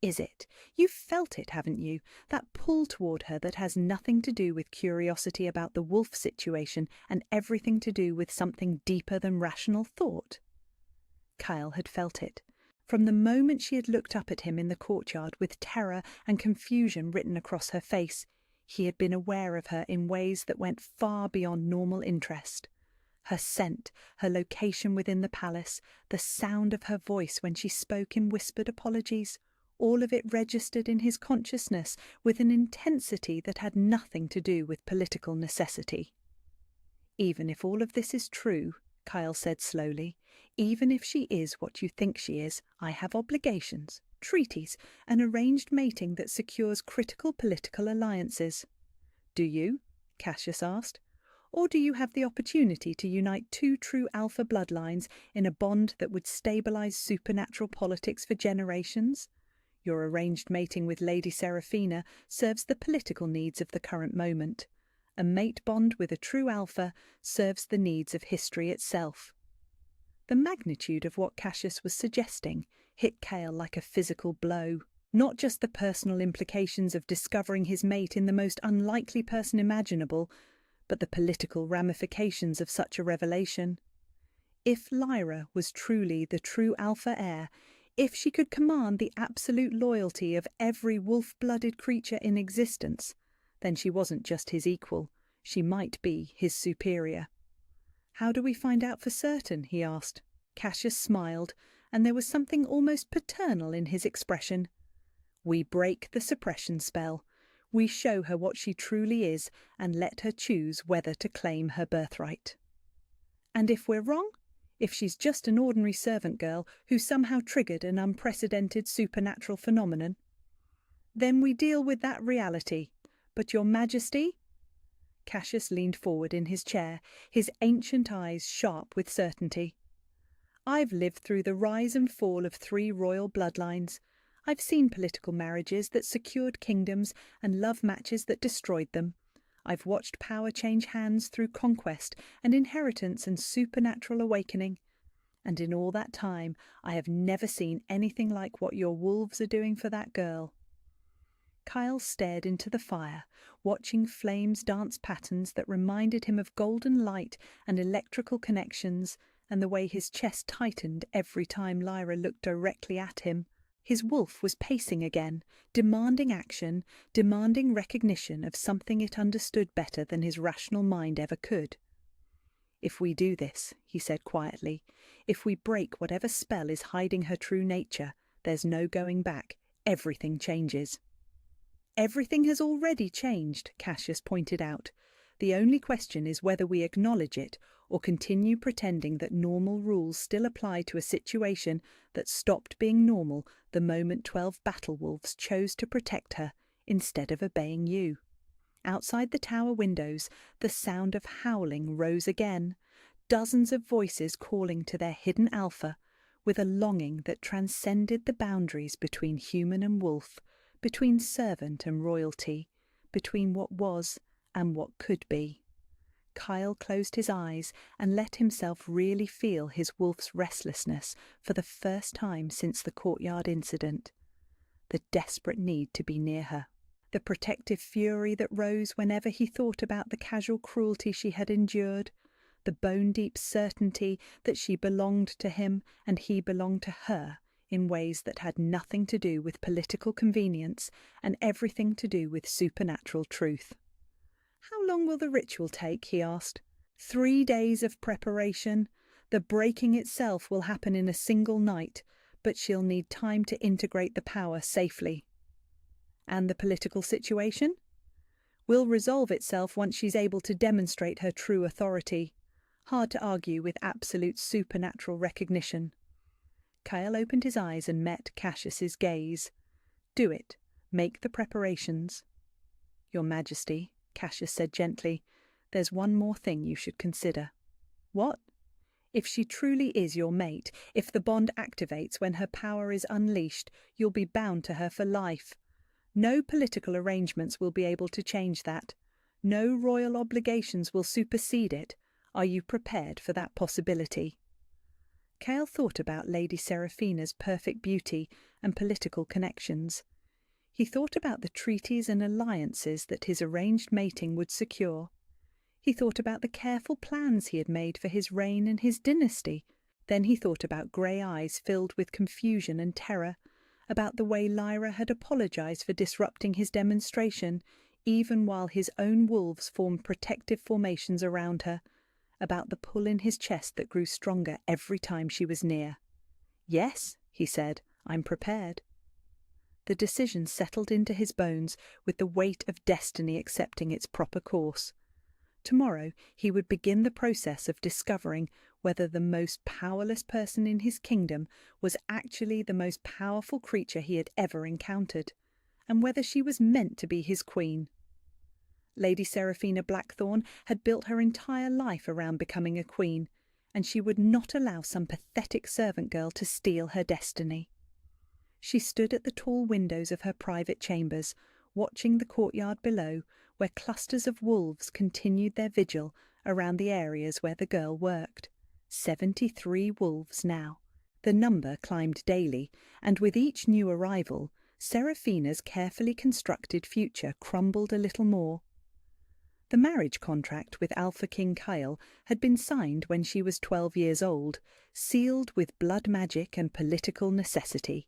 "Is it? You've felt it, haven't you? That pull toward her that has nothing to do with curiosity about the wolf situation and everything to do with something deeper than rational thought?" Kyle had felt it. From the moment she had looked up at him in the courtyard with terror and confusion written across her face, he had been aware of her in ways that went far beyond normal interest. Her scent, her location within the palace, the sound of her voice when she spoke in whispered apologies, all of it registered in his consciousness with an intensity that had nothing to do with political necessity. "Even if all of this is true," Kyle said slowly, "even if she is what you think she is, I have obligations, treaties, and arranged mating that secures critical political alliances." "Do you?" Cassius asked. "Or do you have the opportunity to unite two true alpha bloodlines in a bond that would stabilize supernatural politics for generations? Your arranged mating with Lady Seraphina serves the political needs of the current moment. A mate bond with a true alpha serves the needs of history itself." The magnitude of what Cassius was suggesting hit Kale like a physical blow. Not just the personal implications of discovering his mate in the most unlikely person imaginable, but the political ramifications of such a revelation. If Lyra was truly the true alpha heir, if she could command the absolute loyalty of every wolf-blooded creature in existence, then she wasn't just his equal, she might be his superior. "How do we find out for certain?" he asked. Cassius smiled, and there was something almost paternal in his expression. "We break the suppression spell. We show her what she truly is and let her choose whether to claim her birthright." "And if we're wrong? If she's just an ordinary servant girl who somehow triggered an unprecedented supernatural phenomenon, then we deal with that reality. But Your Majesty? Cassius leaned forward in his chair, his ancient eyes sharp with certainty. I've lived through the rise and fall of 3 royal bloodlines. I've seen political marriages that secured kingdoms and love matches that destroyed them. I've watched power change hands through conquest and inheritance and supernatural awakening. And in all that time, I have never seen anything like what your wolves are doing for that girl. Kyle stared into the fire, watching flames dance patterns that reminded him of golden light and electrical connections, and the way his chest tightened every time Lyra looked directly at him. His wolf was pacing again, demanding action, demanding recognition of something it understood better than his rational mind ever could. If we do this, he said quietly, if we break whatever spell is hiding her true nature, there's no going back. Everything changes. Everything has already changed, Cassius pointed out. The only question is whether we acknowledge it or continue pretending that normal rules still apply to a situation that stopped being normal the moment 12 battle wolves chose to protect her instead of obeying you. Outside the tower windows, the sound of howling rose again, dozens of voices calling to their hidden alpha, with a longing that transcended the boundaries between human and wolf, between servant and royalty, between what was and what could be. Kyle closed his eyes and let himself really feel his wolf's restlessness for the first time since the courtyard incident. The desperate need to be near her. The protective fury that rose whenever he thought about the casual cruelty she had endured. The bone-deep certainty that she belonged to him and he belonged to her in ways that had nothing to do with political convenience and everything to do with supernatural truth. How long will the ritual take? He asked. 3 days of preparation. The breaking itself will happen in a single night, but she'll need time to integrate the power safely. And the political situation? Will resolve itself once she's able to demonstrate her true authority. Hard to argue with absolute supernatural recognition. Kyle opened his eyes and met Cassius's gaze. Do it. Make the preparations. Your Majesty, Cassius said gently, there's one more thing you should consider. What? If she truly is your mate, if the bond activates when her power is unleashed, you'll be bound to her for life. No political arrangements will be able to change that. No royal obligations will supersede it. Are you prepared for that possibility? Kyle thought about Lady Seraphina's perfect beauty and political connections. He thought about the treaties and alliances that his arranged mating would secure. He thought about the careful plans he had made for his reign and his dynasty. Then he thought about grey eyes filled with confusion and terror, about the way Lyra had apologized for disrupting his demonstration, even while his own wolves formed protective formations around her, about the pull in his chest that grew stronger every time she was near. Yes, he said, I'm prepared. The decision settled into his bones with the weight of destiny accepting its proper course. Tomorrow he would begin the process of discovering whether the most powerless person in his kingdom was actually the most powerful creature he had ever encountered, and whether she was meant to be his queen. Lady Seraphina Blackthorne had built her entire life around becoming a queen, and she would not allow some pathetic servant girl to steal her destiny. She stood at the tall windows of her private chambers, watching the courtyard below, where clusters of wolves continued their vigil around the areas where the girl worked. 73 wolves now. The number climbed daily, and with each new arrival, Seraphina's carefully constructed future crumbled a little more. The marriage contract with Alpha King Kyle had been signed when she was 12 years old, sealed with blood magic and political necessity.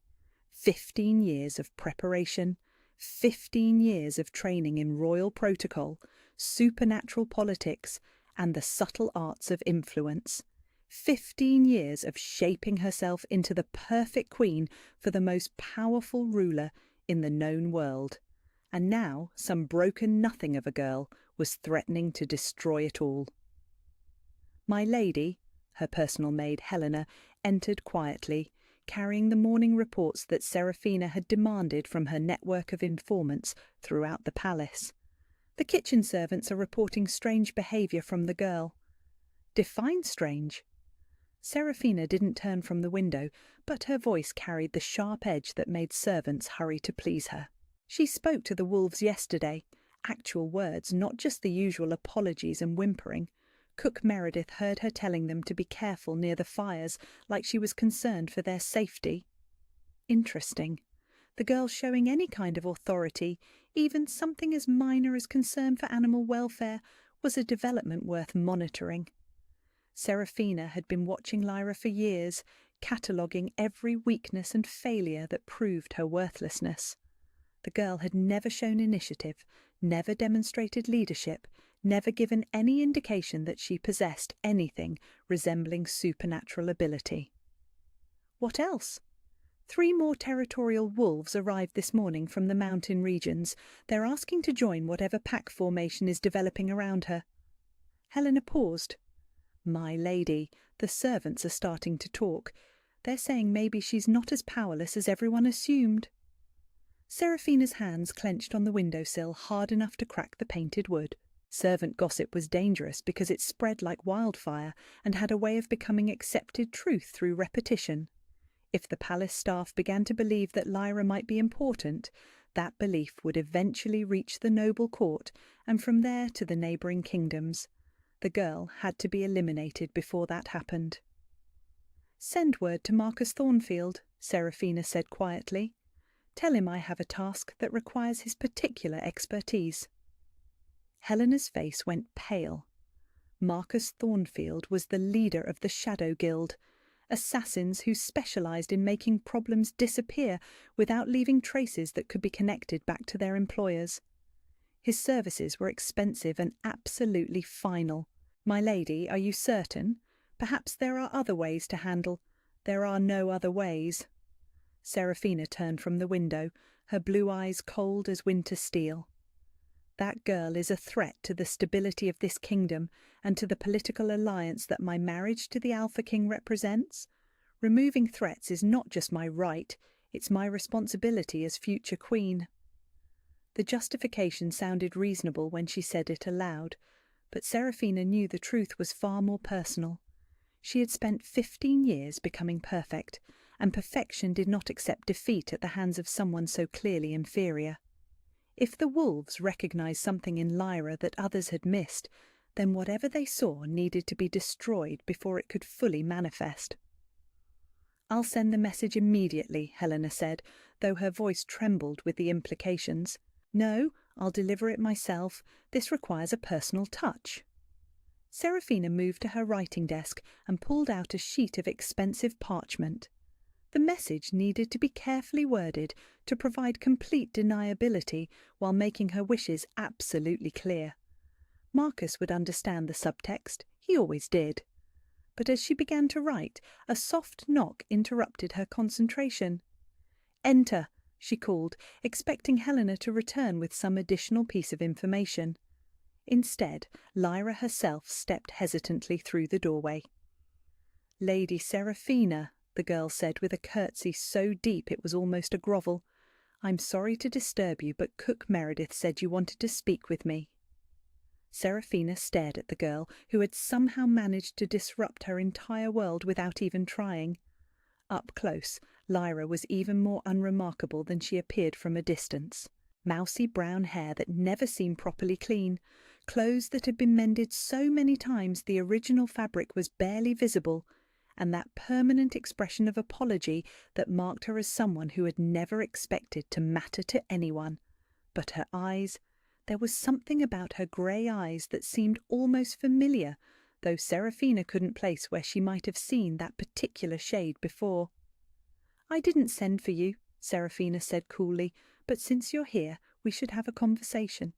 15 years of preparation, 15 years of training in royal protocol, supernatural politics, and the subtle arts of influence. 15 years of shaping herself into the perfect queen for the most powerful ruler in the known world. And now some broken nothing of a girl was threatening to destroy it all. My lady, her personal maid Helena, entered quietly, carrying the morning reports that Seraphina had demanded from her network of informants throughout the palace. The kitchen servants are reporting strange behaviour from the girl. Define strange. Seraphina didn't turn from the window, but her voice carried the sharp edge that made servants hurry to please her. She spoke to the wolves yesterday. Actual words, not just the usual apologies and whimpering. Cook Meredith heard her telling them to be careful near the fires, like she was concerned for their safety. Interesting. The girl showing any kind of authority, even something as minor as concern for animal welfare, was a development worth monitoring. Seraphina had been watching Lyra for years, cataloguing every weakness and failure that proved her worthlessness. The girl had never shown initiative, never demonstrated leadership, never given any indication that she possessed anything resembling supernatural ability. What else? 3 more territorial wolves arrived this morning from the mountain regions. They're asking to join whatever pack formation is developing around her. Helena paused. My lady, the servants are starting to talk. They're saying maybe she's not as powerless as everyone assumed. Seraphina's hands clenched on the windowsill hard enough to crack the painted wood. Servant gossip was dangerous because it spread like wildfire and had a way of becoming accepted truth through repetition. If the palace staff began to believe that Lyra might be important, that belief would eventually reach the noble court and from there to the neighbouring kingdoms. The girl had to be eliminated before that happened. "Send word to Marcus Thornfield," Seraphina said quietly. "Tell him I have a task that requires his particular expertise." Helena's face went pale. Marcus Thornfield was the leader of the Shadow Guild, assassins who specialised in making problems disappear without leaving traces that could be connected back to their employers. His services were expensive and absolutely final. "My lady, are you certain? Perhaps there are other ways to handle—" "There are no other ways." Seraphina turned from the window, her blue eyes cold as winter steel. "That girl is a threat to the stability of this kingdom and to the political alliance that my marriage to the Alpha King represents. Removing threats is not just my right, it's my responsibility as future queen." The justification sounded reasonable when she said it aloud, but Seraphina knew the truth was far more personal. She had spent 15 years becoming perfect, and perfection did not accept defeat at the hands of someone so clearly inferior. If the wolves recognized something in Lyra that others had missed, then whatever they saw needed to be destroyed before it could fully manifest. "I'll send the message immediately," Helena said, though her voice trembled with the implications. "No, I'll deliver it myself. This requires a personal touch." Seraphina moved to her writing desk and pulled out a sheet of expensive parchment. The message needed to be carefully worded to provide complete deniability while making her wishes absolutely clear. Marcus would understand the subtext, he always did. But as she began to write, a soft knock interrupted her concentration. "Enter," she called, expecting Helena to return with some additional piece of information. Instead, Lyra herself stepped hesitantly through the doorway. "Lady Seraphina," the girl said with a curtsy so deep it was almost a grovel, "I'm sorry to disturb you, but Cook Meredith said you wanted to speak with me." Seraphina stared at the girl, who had somehow managed to disrupt her entire world without even trying. Up close, Lyra was even more unremarkable than she appeared from a distance. Mousy brown hair that never seemed properly clean, clothes that had been mended so many times the original fabric was barely visible, and that permanent expression of apology that marked her as someone who had never expected to matter to anyone. But her eyes, there was something about her grey eyes that seemed almost familiar, though Seraphina couldn't place where she might have seen that particular shade before. "I didn't send for you," Seraphina said coolly, "but since you're here, we should have a conversation."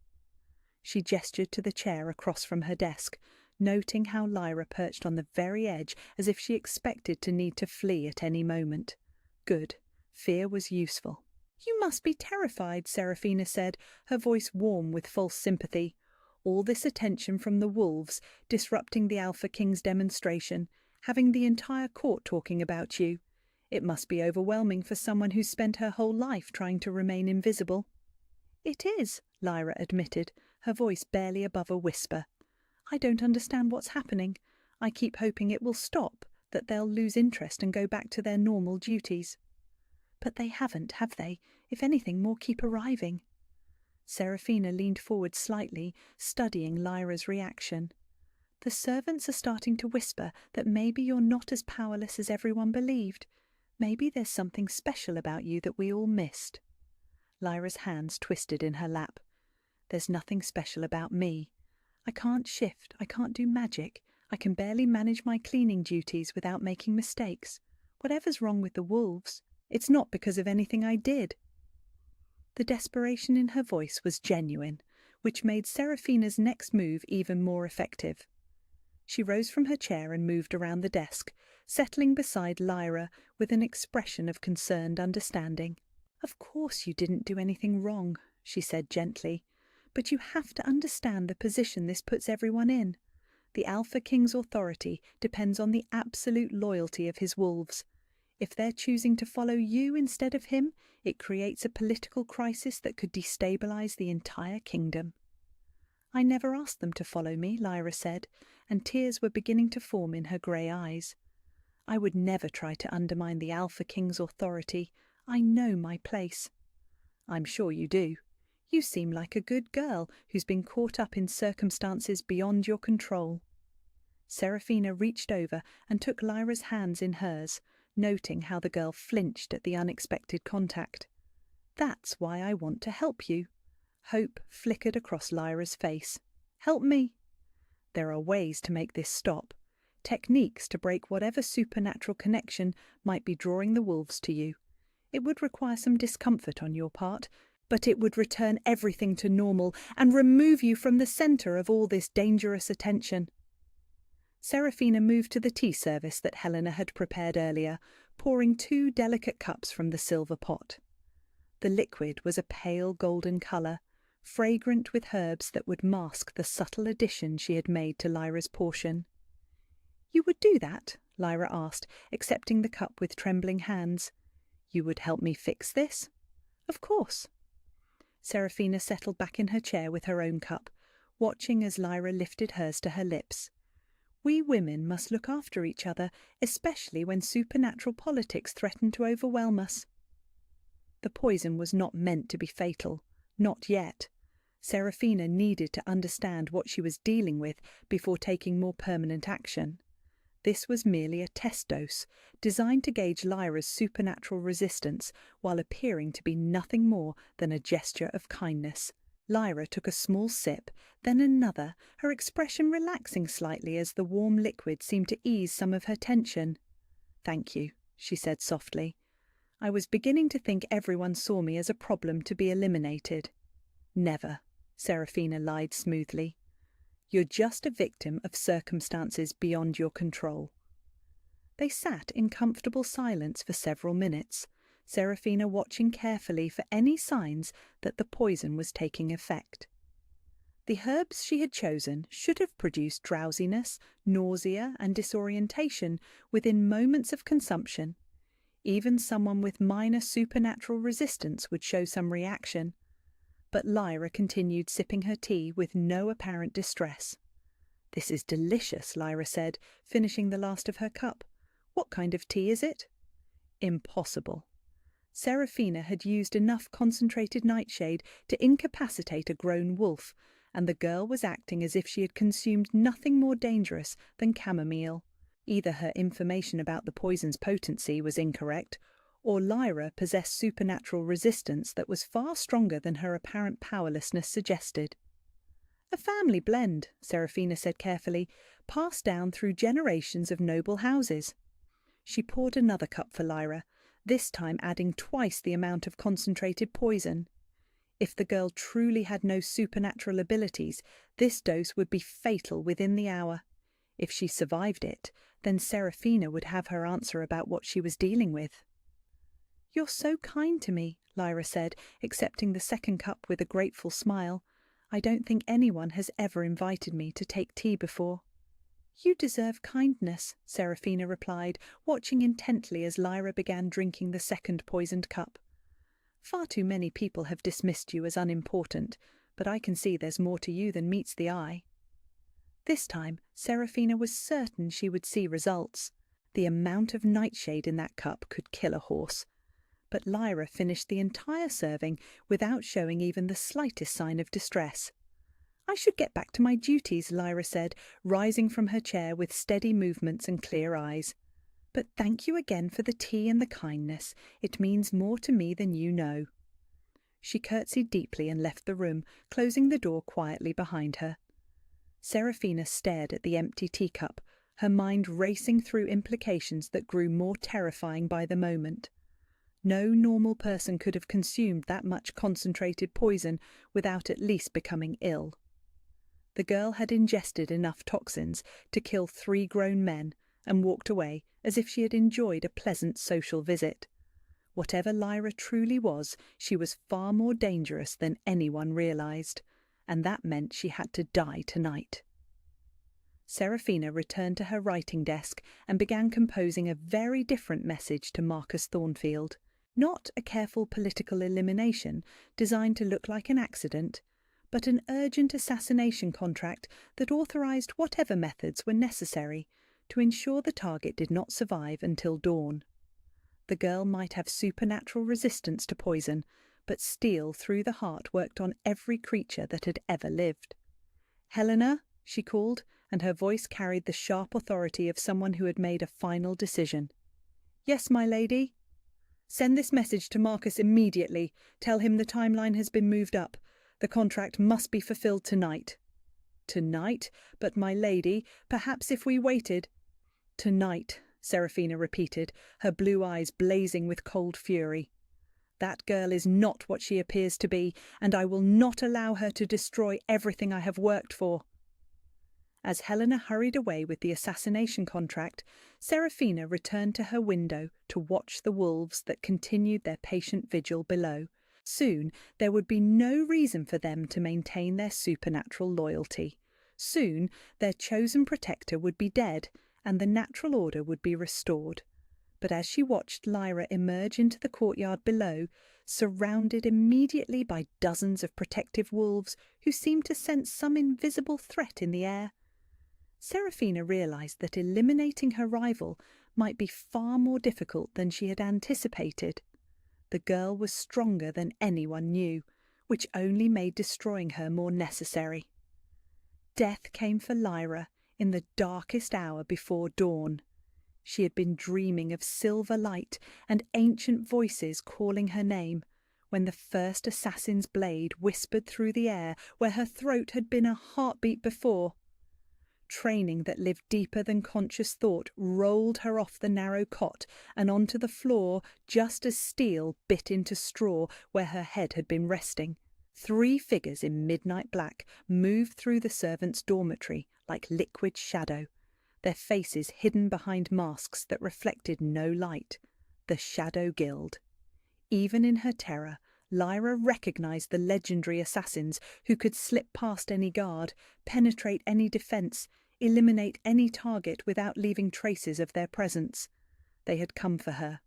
She gestured to the chair across from her desk, noting how Lyra perched on the very edge as if she expected to need to flee at any moment. Good. Fear was useful. "You must be terrified," Seraphina said, her voice warm with false sympathy. "All this attention from the wolves, disrupting the Alpha King's demonstration. having the entire court talking about you. It must be overwhelming for someone who's spent her whole life trying to remain invisible." "It is," Lyra admitted, her voice barely above a whisper. "I don't understand what's happening. I keep hoping it will stop, that they'll lose interest and go back to their normal duties." "But they haven't, have they? If anything, more keep arriving." Seraphina leaned forward slightly, studying Lyra's reaction. "The servants are starting to whisper that maybe you're not as powerless as everyone believed. Maybe there's something special about you that we all missed." Lyra's hands twisted in her lap. "There's nothing special about me. I can't shift, I can't do magic. I can barely manage my cleaning duties without making mistakes. Whatever's wrong with the wolves, it's not because of anything I did." The desperation in her voice was genuine, which made Seraphina's next move even more effective. She rose from her chair and moved around the desk, settling beside Lyra with an expression of concerned understanding. "Of course you didn't do anything wrong," she said gently, "but you have to understand the position this puts everyone in. The Alpha King's authority depends on the absolute loyalty of his wolves. If they're choosing to follow you instead of him, it creates a political crisis that could destabilize the entire kingdom." "I never asked them to follow me," Lyra said, and tears were beginning to form in her grey eyes. "I would never try to undermine the Alpha King's authority. I know my place." "I'm sure you do. You seem like a good girl who's been caught up in circumstances beyond your control." Seraphina reached over and took Lyra's hands in hers, noting how the girl flinched at the unexpected contact. "That's why I want to help you." Hope flickered across Lyra's face. "Help me." "There are ways to make this stop. Techniques to break whatever supernatural connection might be drawing the wolves to you. It would require some discomfort on your part, but it would return everything to normal and remove you from the centre of all this dangerous attention." Seraphina moved to the tea service that Helena had prepared earlier, pouring 2 delicate cups from the silver pot. The liquid was a pale golden colour, fragrant with herbs that would mask the subtle addition she had made to Lyra's portion. "You would do that?" Lyra asked, accepting the cup with trembling hands. "You would help me fix this?" "Of course." Seraphina settled back in her chair with her own cup, watching as Lyra lifted hers to her lips. "We women must look after each other, especially when supernatural politics threaten to overwhelm us." The poison was not meant to be fatal. Not yet. Seraphina needed to understand what she was dealing with before taking more permanent action. This was merely a test dose, designed to gauge Lyra's supernatural resistance while appearing to be nothing more than a gesture of kindness. Lyra took a small sip, then another, her expression relaxing slightly as the warm liquid seemed to ease some of her tension. "Thank you," she said softly. "I was beginning to think everyone saw me as a problem to be eliminated." "Never," Seraphina lied smoothly. "You're just a victim of circumstances beyond your control." They sat in comfortable silence for several minutes, Seraphina watching carefully for any signs that the poison was taking effect. The herbs she had chosen should have produced drowsiness, nausea, and disorientation within moments of consumption. Even someone with minor supernatural resistance would show some reaction. But Lyra continued sipping her tea with no apparent distress. "This is delicious," Lyra said, finishing the last of her cup. "What kind of tea is it?" "Impossible." Seraphina had used enough concentrated nightshade to incapacitate a grown wolf, and the girl was acting as if she had consumed nothing more dangerous than chamomile. Either her information about the poison's potency was incorrect, or Lyra possessed supernatural resistance that was far stronger than her apparent powerlessness suggested. "A family blend," Seraphina said carefully, "passed down through generations of noble houses." She poured another cup for Lyra, this time adding twice the amount of concentrated poison. If the girl truly had no supernatural abilities, this dose would be fatal within the hour. If she survived it, then Seraphina would have her answer about what she was dealing with. "You're so kind to me," Lyra said, accepting the second cup with a grateful smile. "I don't think anyone has ever invited me to take tea before." "You deserve kindness," Seraphina replied, watching intently as Lyra began drinking the second poisoned cup. "Far too many people have dismissed you as unimportant, but I can see there's more to you than meets the eye." This time, Seraphina was certain she would see results. The amount of nightshade in that cup could kill a horse. But Lyra finished the entire serving without showing even the slightest sign of distress. "I should get back to my duties," Lyra said, rising from her chair with steady movements and clear eyes. "But thank you again for the tea and the kindness. It means more to me than you know." She curtsied deeply and left the room, closing the door quietly behind her. Seraphina stared at the empty teacup, her mind racing through implications that grew more terrifying by the moment. No normal person could have consumed that much concentrated poison without at least becoming ill. The girl had ingested enough toxins to kill 3 grown men and walked away as if she had enjoyed a pleasant social visit. Whatever Lyra truly was, she was far more dangerous than anyone realized, and that meant she had to die tonight. Seraphina returned to her writing desk and began composing a very different message to Marcus Thornfield. Not a careful political elimination designed to look like an accident, but an urgent assassination contract that authorized whatever methods were necessary to ensure the target did not survive until dawn. The girl might have supernatural resistance to poison, but steel through the heart worked on every creature that had ever lived. "Helena," she called, and her voice carried the sharp authority of someone who had made a final decision. "Yes, my lady." "Send this message to Marcus immediately. Tell him the timeline has been moved up. The contract must be fulfilled tonight." "Tonight? But, my lady, perhaps if we waited—" "Tonight," Seraphina repeated, her blue eyes blazing with cold fury. "That girl is not what she appears to be, and I will not allow her to destroy everything I have worked for." As Helena hurried away with the assassination contract, Seraphina returned to her window to watch the wolves that continued their patient vigil below. Soon there would be no reason for them to maintain their supernatural loyalty. Soon their chosen protector would be dead, and the natural order would be restored. But as she watched Lyra emerge into the courtyard below, surrounded immediately by dozens of protective wolves who seemed to sense some invisible threat in the air, Seraphina realized that eliminating her rival might be far more difficult than she had anticipated. The girl was stronger than anyone knew, which only made destroying her more necessary. Death came for Lyra in the darkest hour before dawn. She had been dreaming of silver light and ancient voices calling her name, when the first assassin's blade whispered through the air where her throat had been a heartbeat before. Training that lived deeper than conscious thought rolled her off the narrow cot and onto the floor just as steel bit into straw where her head had been resting. 3 figures in midnight black moved through the servants' dormitory like liquid shadow, their faces hidden behind masks that reflected no light. The Shadow Guild. Even in her terror, Lyra recognized the legendary assassins who could slip past any guard, penetrate any defense, eliminate any target without leaving traces of their presence. They had come for her.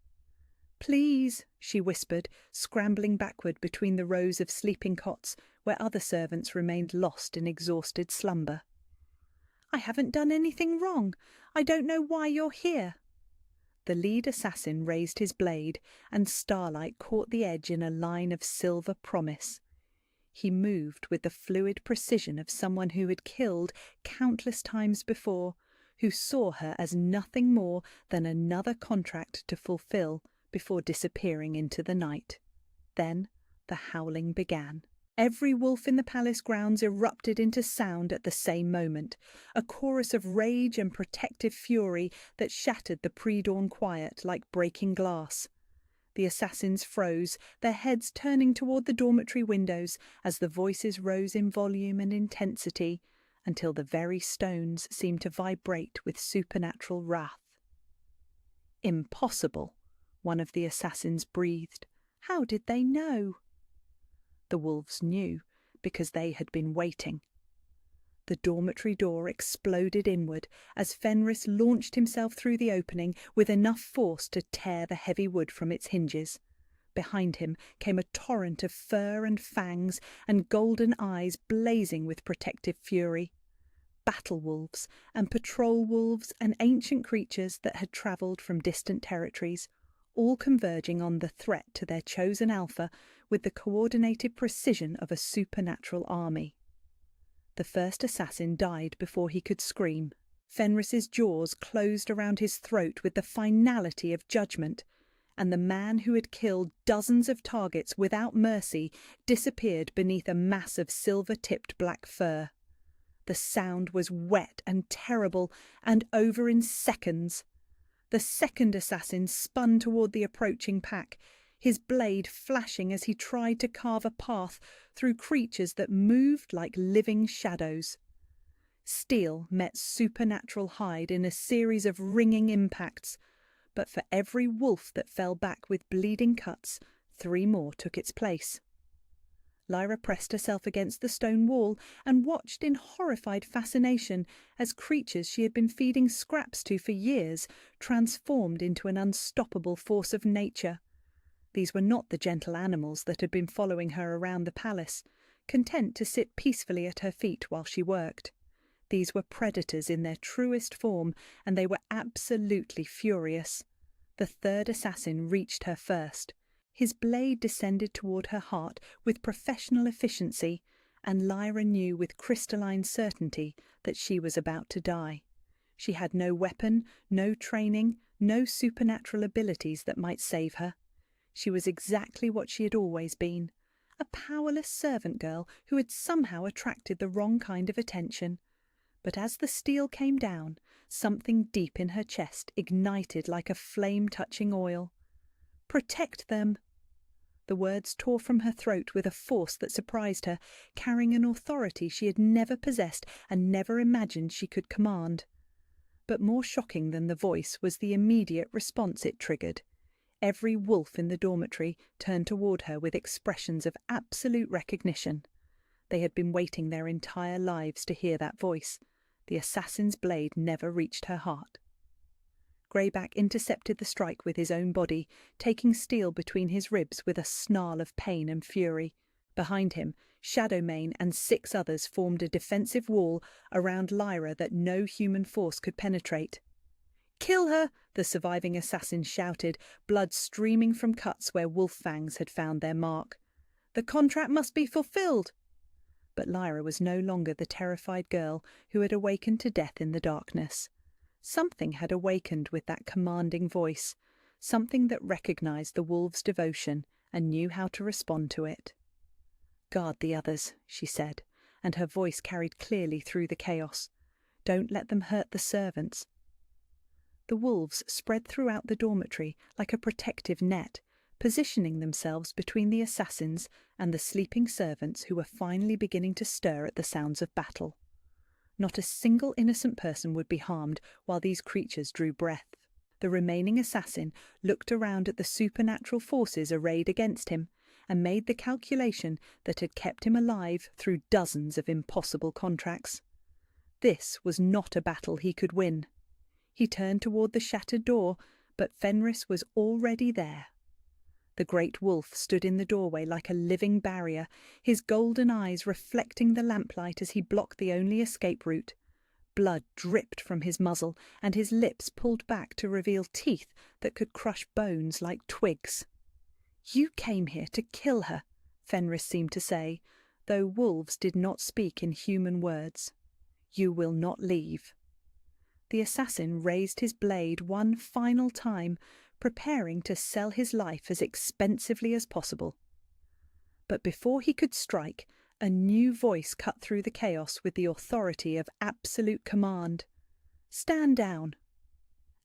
"Please," she whispered, scrambling backward between the rows of sleeping cots where other servants remained lost in exhausted slumber. "I haven't done anything wrong. I don't know why you're here." The lead assassin raised his blade, and starlight caught the edge in a line of silver promise. He moved with the fluid precision of someone who had killed countless times before, who saw her as nothing more than another contract to fulfill before disappearing into the night. Then the howling began. Every wolf in the palace grounds erupted into sound at the same moment, a chorus of rage and protective fury that shattered the pre-dawn quiet like breaking glass. The assassins froze, their heads turning toward the dormitory windows as the voices rose in volume and intensity, until the very stones seemed to vibrate with supernatural wrath. "Impossible," one of the assassins breathed. "How did they know?" The wolves knew, because they had been waiting. The dormitory door exploded inward as Fenris launched himself through the opening with enough force to tear the heavy wood from its hinges. Behind him came a torrent of fur and fangs and golden eyes blazing with protective fury. Battle wolves and patrol wolves and ancient creatures that had travelled from distant territories, all converging on the threat to their chosen alpha with the coordinated precision of a supernatural army. The first assassin died before he could scream. Fenris's jaws closed around his throat with the finality of judgment, and the man who had killed dozens of targets without mercy disappeared beneath a mass of silver-tipped black fur. The sound was wet and terrible, and over in seconds. The second assassin spun toward the approaching pack, his blade flashing as he tried to carve a path through creatures that moved like living shadows. Steel met supernatural hide in a series of ringing impacts, but for every wolf that fell back with bleeding cuts, 3 more took its place. Lyra pressed herself against the stone wall and watched in horrified fascination as creatures she had been feeding scraps to for years transformed into an unstoppable force of nature. These were not the gentle animals that had been following her around the palace, content to sit peacefully at her feet while she worked. These were predators in their truest form, and they were absolutely furious. The third assassin reached her first. His blade descended toward her heart with professional efficiency, and Lyra knew with crystalline certainty that she was about to die. She had no weapon, no training, no supernatural abilities that might save her. She was exactly what she had always been, a powerless servant girl who had somehow attracted the wrong kind of attention. But as the steel came down, something deep in her chest ignited like a flame touching oil. "Protect them!" The words tore from her throat with a force that surprised her, carrying an authority she had never possessed and never imagined she could command. But more shocking than the voice was the immediate response it triggered. Every wolf in the dormitory turned toward her with expressions of absolute recognition. They had been waiting their entire lives to hear that voice. The assassin's blade never reached her heart. Greyback intercepted the strike with his own body, taking steel between his ribs with a snarl of pain and fury. Behind him, Shadowmane and 6 others formed a defensive wall around Lyra that no human force could penetrate. "Kill her!" the surviving assassin shouted, blood streaming from cuts where wolf fangs had found their mark. "The contract must be fulfilled!" But Lyra was no longer the terrified girl who had awakened to death in the darkness. Something had awakened with that commanding voice, something that recognized the wolves' devotion and knew how to respond to it. "Guard the others," she said, and her voice carried clearly through the chaos. "Don't let them hurt the servants." The wolves spread throughout the dormitory like a protective net, positioning themselves between the assassins and the sleeping servants who were finally beginning to stir at the sounds of battle. Not a single innocent person would be harmed while these creatures drew breath. The remaining assassin looked around at the supernatural forces arrayed against him and made the calculation that had kept him alive through dozens of impossible contracts. This was not a battle he could win. He turned toward the shattered door, but Fenris was already there. The great wolf stood in the doorway like a living barrier, his golden eyes reflecting the lamplight as he blocked the only escape route. Blood dripped from his muzzle, and his lips pulled back to reveal teeth that could crush bones like twigs. "You came here to kill her," Fenris seemed to say, though wolves did not speak in human words. "You will not leave." The assassin raised his blade one final time, preparing to sell his life as expensively as possible. But before he could strike, a new voice cut through the chaos with the authority of absolute command. "Stand down."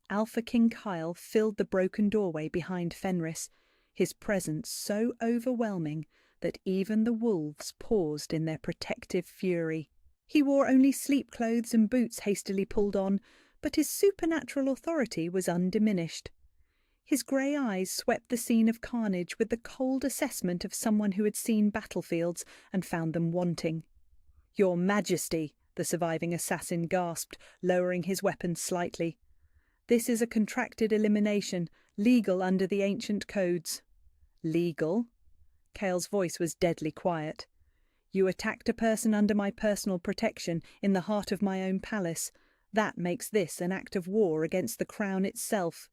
Alpha King Kyle filled the broken doorway behind Fenris, his presence so overwhelming that even the wolves paused in their protective fury. He wore only sleep clothes and boots hastily pulled on, but his supernatural authority was undiminished. His grey eyes swept the scene of carnage with the cold assessment of someone who had seen battlefields and found them wanting. "Your Majesty," the surviving assassin gasped, lowering his weapon slightly. "This is a contracted elimination, legal under the ancient codes." "Legal?" Cale's voice was deadly quiet. "You attacked a person under my personal protection in the heart of my own palace. That makes this an act of war against the crown itself."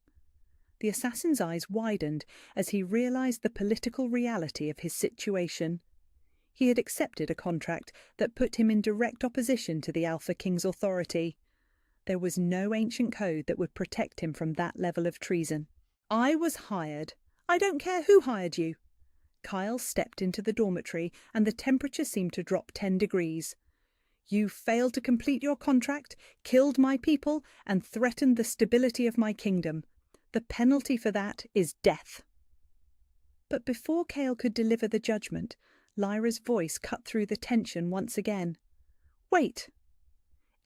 The assassin's eyes widened as he realized the political reality of his situation. He had accepted a contract that put him in direct opposition to the Alpha King's authority. There was no ancient code that would protect him from that level of treason. "I was hired. I don't care who hired you." Kyle stepped into the dormitory and the temperature seemed to drop 10 degrees. "You failed to complete your contract, killed my people, and threatened the stability of my kingdom. The penalty for that is death." But before Cale could deliver the judgment, Lyra's voice cut through the tension once again. "Wait."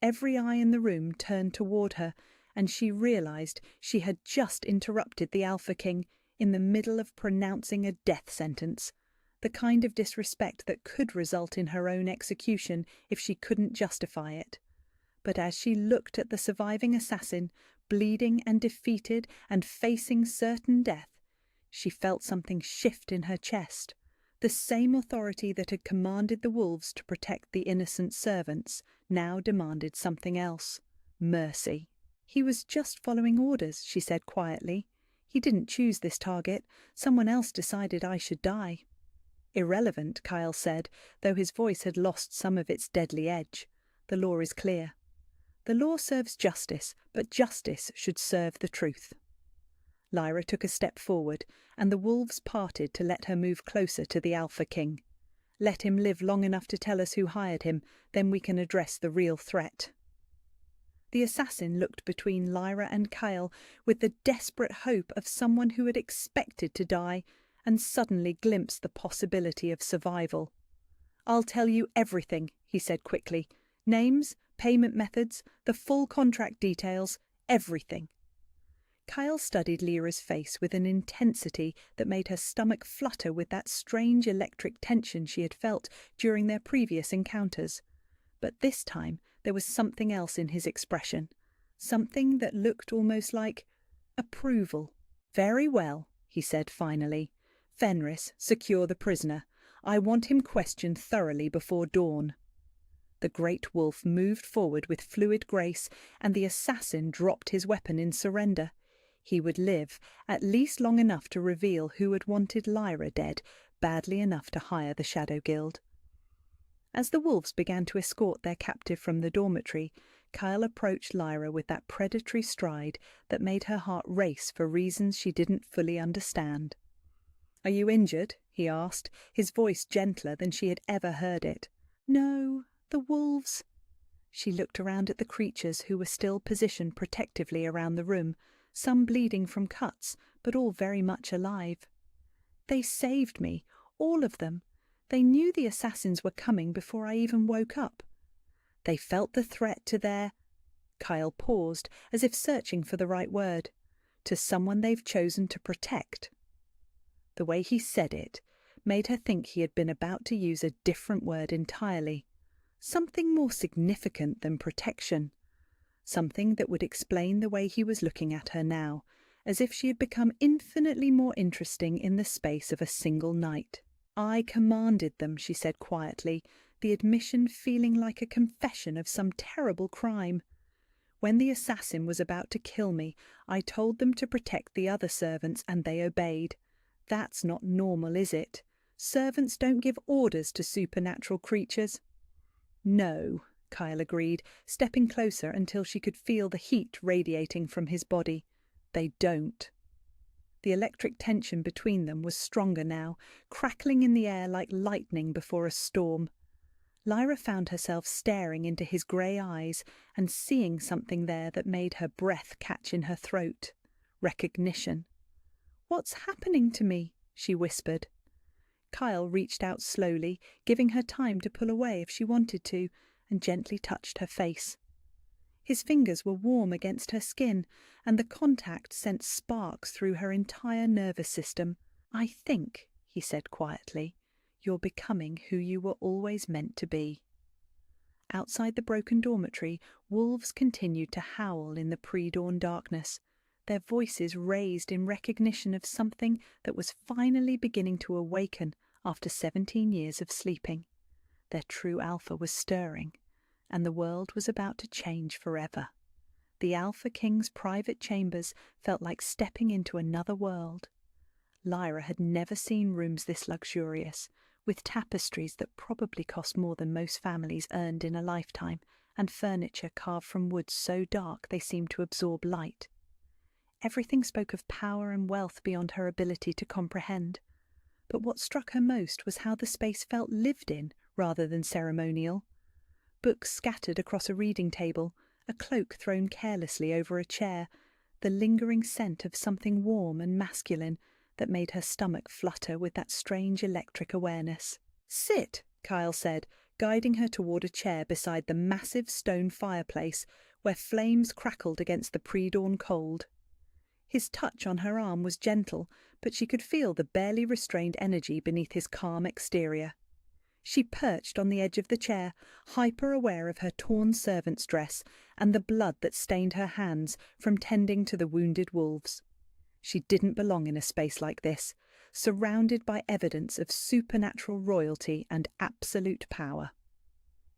Every eye in the room turned toward her, and she realized she had just interrupted the Alpha King in the middle of pronouncing a death sentence, the kind of disrespect that could result in her own execution if she couldn't justify it. But as she looked at the surviving assassin, bleeding and defeated and facing certain death, she felt something shift in her chest. The same authority that had commanded the wolves to protect the innocent servants now demanded something else: mercy. "He was just following orders," she said quietly. "He didn't choose this target. Someone else decided I should die." "Irrelevant," Kyle said, though his voice had lost some of its deadly edge. "The law is clear. The law serves justice, but justice should serve the truth." Lyra took a step forward, and the wolves parted to let her move closer to the Alpha King. "Let him live long enough to tell us who hired him, then we can address the real threat." The assassin looked between Lyra and Kyle with the desperate hope of someone who had expected to die and suddenly glimpsed the possibility of survival. "I'll tell you everything," he said quickly. "Names, payment methods, the full contract details, everything." Kyle studied Lyra's face with an intensity that made her stomach flutter with that strange electric tension she had felt during their previous encounters. But this time there was something else in his expression, something that looked almost like approval. "Very well," he said finally. "Fenris, secure the prisoner. I want him questioned thoroughly before dawn." The great wolf moved forward with fluid grace, and the assassin dropped his weapon in surrender. He would live, at least long enough to reveal who had wanted Lyra dead, badly enough to hire the Shadow Guild. As the wolves began to escort their captive from the dormitory, Kyle approached Lyra with that predatory stride that made her heart race for reasons she didn't fully understand. "Are you injured?" he asked, his voice gentler than she had ever heard it. "No, the wolves." She looked around at the creatures who were still positioned protectively around the room, some bleeding from cuts, but all very much alive. "They saved me, all of them. They knew the assassins were coming before I even woke up. They felt the threat to their—" Kyle paused, as if searching for the right word. "To someone they've chosen to protect." The way he said it made her think he had been about to use a different word entirely, something more significant than protection, something that would explain the way he was looking at her now, as if she had become infinitely more interesting in the space of a single night. "I commanded them," she said quietly, the admission feeling like a confession of some terrible crime. "When the assassin was about to kill me, I told them to protect the other servants, and they obeyed. That's not normal, is it? Servants don't give orders to supernatural creatures." "No," Kyle agreed, stepping closer until she could feel the heat radiating from his body. "They don't." The electric tension between them was stronger now, crackling in the air like lightning before a storm. Lyra found herself staring into his grey eyes and seeing something there that made her breath catch in her throat. Recognition. "What's happening to me?" she whispered. Kyle reached out slowly, giving her time to pull away if she wanted to, and gently touched her face. His fingers were warm against her skin, and the contact sent sparks through her entire nervous system. "I think," he said quietly, "you're becoming who you were always meant to be." Outside the broken dormitory, wolves continued to howl in the pre-dawn darkness, their voices raised in recognition of something that was finally beginning to awaken after 17 years of sleeping. Their true alpha was stirring, and the world was about to change forever. The Alpha King's private chambers felt like stepping into another world. Lyra had never seen rooms this luxurious, with tapestries that probably cost more than most families earned in a lifetime, and furniture carved from wood so dark they seemed to absorb light. Everything spoke of power and wealth beyond her ability to comprehend. But what struck her most was how the space felt lived in rather than ceremonial. Books scattered across a reading table, a cloak thrown carelessly over a chair, the lingering scent of something warm and masculine that made her stomach flutter with that strange electric awareness. "Sit," Kyle said, guiding her toward a chair beside the massive stone fireplace where flames crackled against the pre-dawn cold. His touch on her arm was gentle, but she could feel the barely restrained energy beneath his calm exterior. She perched on the edge of the chair, hyper-aware of her torn servant's dress and the blood that stained her hands from tending to the wounded wolves. She didn't belong in a space like this, surrounded by evidence of supernatural royalty and absolute power.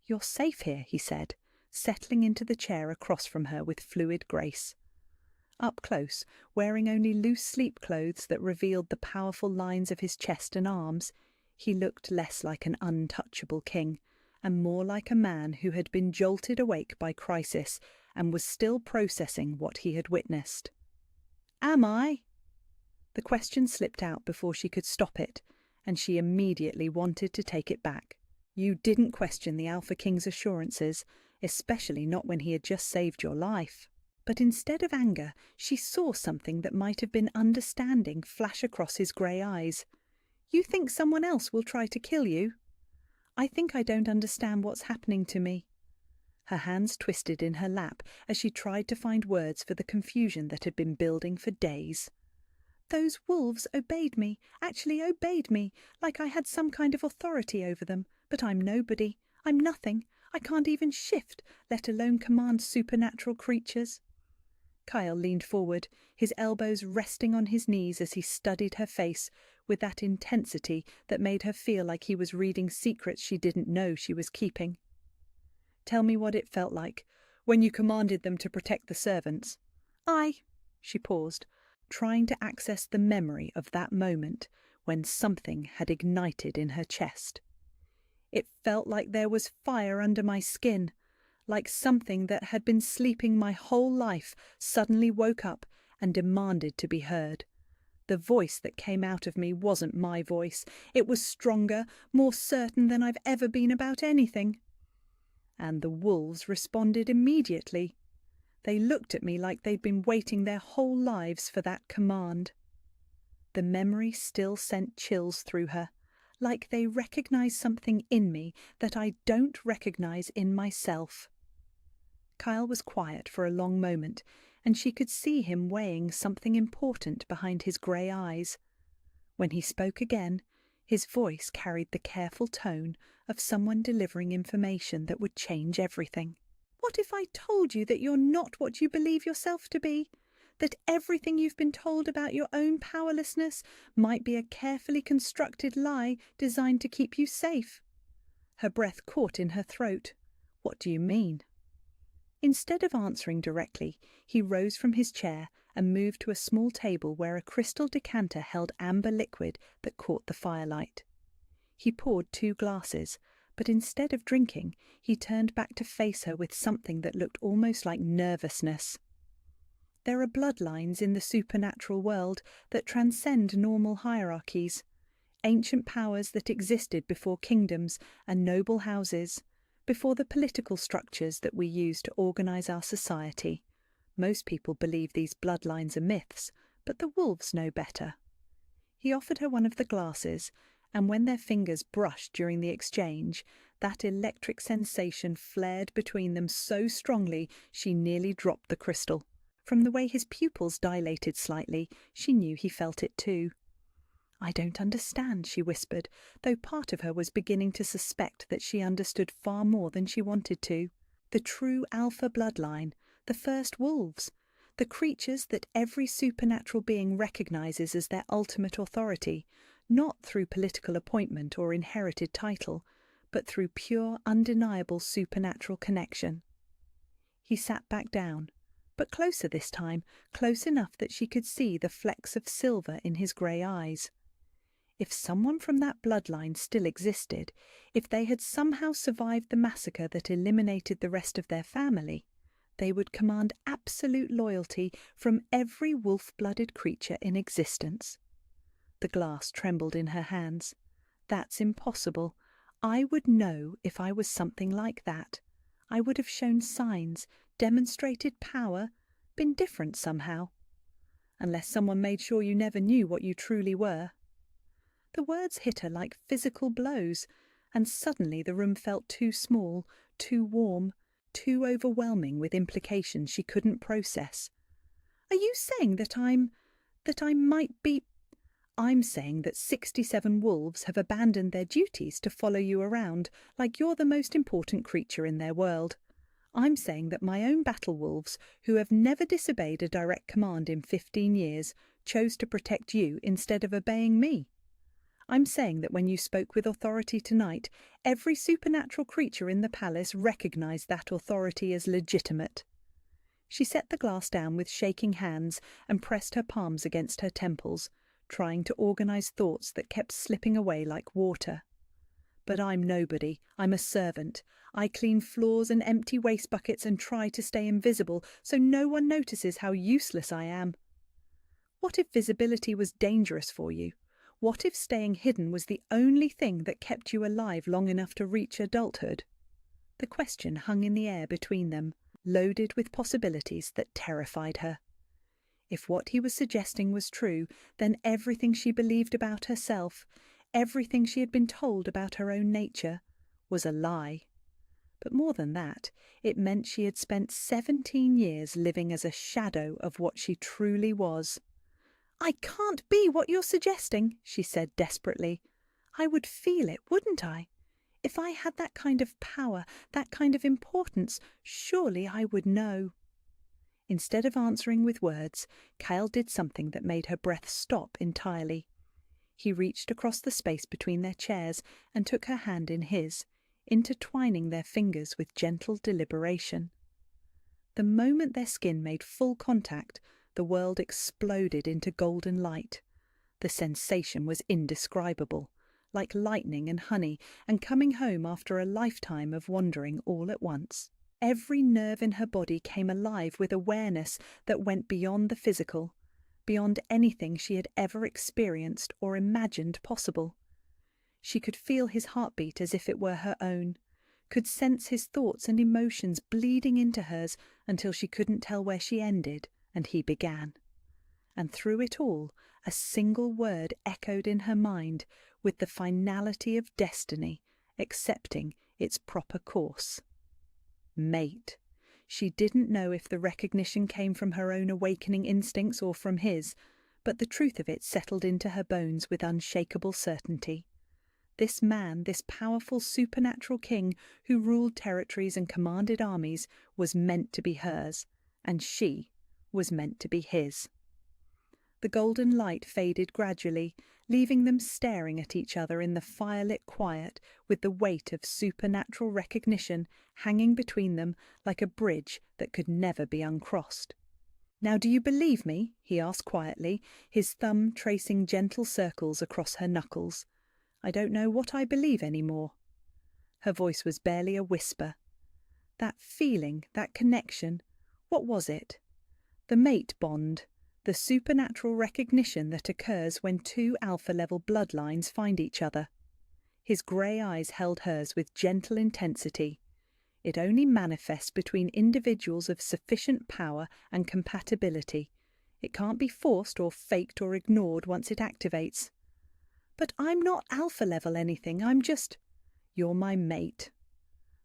"You're safe here," he said, settling into the chair across from her with fluid grace. Up close, wearing only loose sleep clothes that revealed the powerful lines of his chest and arms, he looked less like an untouchable king, and more like a man who had been jolted awake by crisis and was still processing what he had witnessed. "Am I?" The question slipped out before she could stop it, and she immediately wanted to take it back. You didn't question the Alpha King's assurances, especially not when he had just saved your life. But instead of anger, she saw something that might have been understanding flash across his grey eyes. "You think someone else will try to kill you?" "I think I don't understand what's happening to me." Her hands twisted in her lap as she tried to find words for the confusion that had been building for days. "Those wolves obeyed me, actually obeyed me, like I had some kind of authority over them, but I'm nobody. I'm nothing. I can't even shift, let alone command supernatural creatures." Kyle leaned forward, his elbows resting on his knees as he studied her face with that intensity that made her feel like he was reading secrets she didn't know she was keeping. "Tell me what it felt like when you commanded them to protect the servants." She paused, trying to access the memory of that moment when something had ignited in her chest. "It felt like there was fire under my skin, like something that had been sleeping my whole life suddenly woke up and demanded to be heard. The voice that came out of me wasn't my voice. It was stronger, more certain than I've ever been about anything. And the wolves responded immediately. They looked at me like they'd been waiting their whole lives for that command." The memory still sent chills through her, like they recognized something in me that I don't recognize in myself. Kyle was quiet for a long moment, and she could see him weighing something important behind his grey eyes. When he spoke again, his voice carried the careful tone of someone delivering information that would change everything. "What if I told you that you're not what you believe yourself to be? That everything you've been told about your own powerlessness might be a carefully constructed lie designed to keep you safe?" Her breath caught in her throat. "What do you mean?" Instead of answering directly, he rose from his chair and moved to a small table where a crystal decanter held amber liquid that caught the firelight. He poured 2 glasses, but instead of drinking, he turned back to face her with something that looked almost like nervousness. "There are bloodlines in the supernatural world that transcend normal hierarchies, ancient powers that existed before kingdoms and noble houses, before the political structures that we use to organize our society. Most people believe these bloodlines are myths, but the wolves know better." He offered her one of the glasses, and when their fingers brushed during the exchange, that electric sensation flared between them so strongly she nearly dropped the crystal. From the way his pupils dilated slightly, she knew he felt it too. I don't understand, she whispered, though part of her was beginning to suspect that she understood far more than she wanted to. The true alpha bloodline, the first wolves, the creatures that every supernatural being recognizes as their ultimate authority, not through political appointment or inherited title, but through pure, undeniable supernatural connection. He sat back down, but closer this time, close enough that she could see the flecks of silver in his grey eyes. If someone from that bloodline still existed, if they had somehow survived the massacre that eliminated the rest of their family, they would command absolute loyalty from every wolf-blooded creature in existence. The glass trembled in her hands. That's impossible. I would know if I was something like that. I would have shown signs, demonstrated power, been different somehow. Unless someone made sure you never knew what you truly were. The words hit her like physical blows, and suddenly the room felt too small, too warm, too overwhelming with implications she couldn't process. Are you saying that I might be... I'm saying that 67 wolves have abandoned their duties to follow you around like you're the most important creature in their world. I'm saying that my own battle wolves, who have never disobeyed a direct command in 15 years, chose to protect you instead of obeying me. I'm saying that when you spoke with authority tonight, every supernatural creature in the palace recognized that authority as legitimate. She set the glass down with shaking hands and pressed her palms against her temples, trying to organize thoughts that kept slipping away like water. But I'm nobody. I'm a servant. I clean floors and empty waste buckets and try to stay invisible so no one notices how useless I am. What if visibility was dangerous for you? What if staying hidden was the only thing that kept you alive long enough to reach adulthood? The question hung in the air between them, loaded with possibilities that terrified her. If what he was suggesting was true, then everything she believed about herself, everything she had been told about her own nature, was a lie. But more than that, it meant she had spent 17 years living as a shadow of what she truly was. I can't be what you're suggesting, she said desperately. I would feel it, wouldn't I? If I had that kind of power, that kind of importance, surely I would know. Instead of answering with words, Kyle did something that made her breath stop entirely. He reached across the space between their chairs and took her hand in his, intertwining their fingers with gentle deliberation. The moment their skin made full contact, the world exploded into golden light. The sensation was indescribable, like lightning and honey, and coming home after a lifetime of wandering all at once. Every nerve in her body came alive with awareness that went beyond the physical, beyond anything she had ever experienced or imagined possible. She could feel his heartbeat as if it were her own, could sense his thoughts and emotions bleeding into hers until she couldn't tell where she ended and he began. And through it all, a single word echoed in her mind with the finality of destiny accepting its proper course. Mate. She didn't know if the recognition came from her own awakening instincts or from his, but the truth of it settled into her bones with unshakable certainty. This man, this powerful supernatural king who ruled territories and commanded armies, was meant to be hers, and she was meant to be his. The golden light faded gradually, leaving them staring at each other in the firelit quiet with the weight of supernatural recognition hanging between them like a bridge that could never be uncrossed. "Now do you believe me?" he asked quietly, his thumb tracing gentle circles across her knuckles. "I don't know what I believe any more." Her voice was barely a whisper. That feeling, that connection, what was it? The mate bond, the supernatural recognition that occurs when two alpha-level bloodlines find each other. His grey eyes held hers with gentle intensity. It only manifests between individuals of sufficient power and compatibility. It can't be forced or faked or ignored once it activates. "But I'm not alpha-level anything, I'm just—" "You're my mate."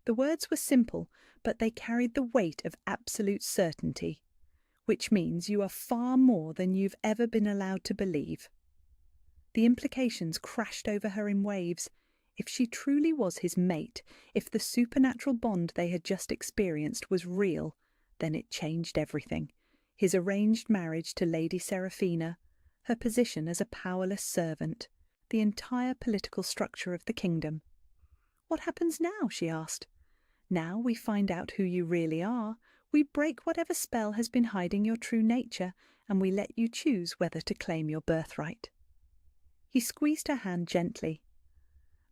The words were simple, but they carried the weight of absolute certainty. "Which means you are far more than you've ever been allowed to believe." The implications crashed over her in waves. If she truly was his mate, if the supernatural bond they had just experienced was real, then it changed everything. His arranged marriage to Lady Seraphina, her position as a powerless servant, the entire political structure of the kingdom. "What happens now?" she asked. "Now we find out who you really are. We break whatever spell has been hiding your true nature, and we let you choose whether to claim your birthright." He squeezed her hand gently.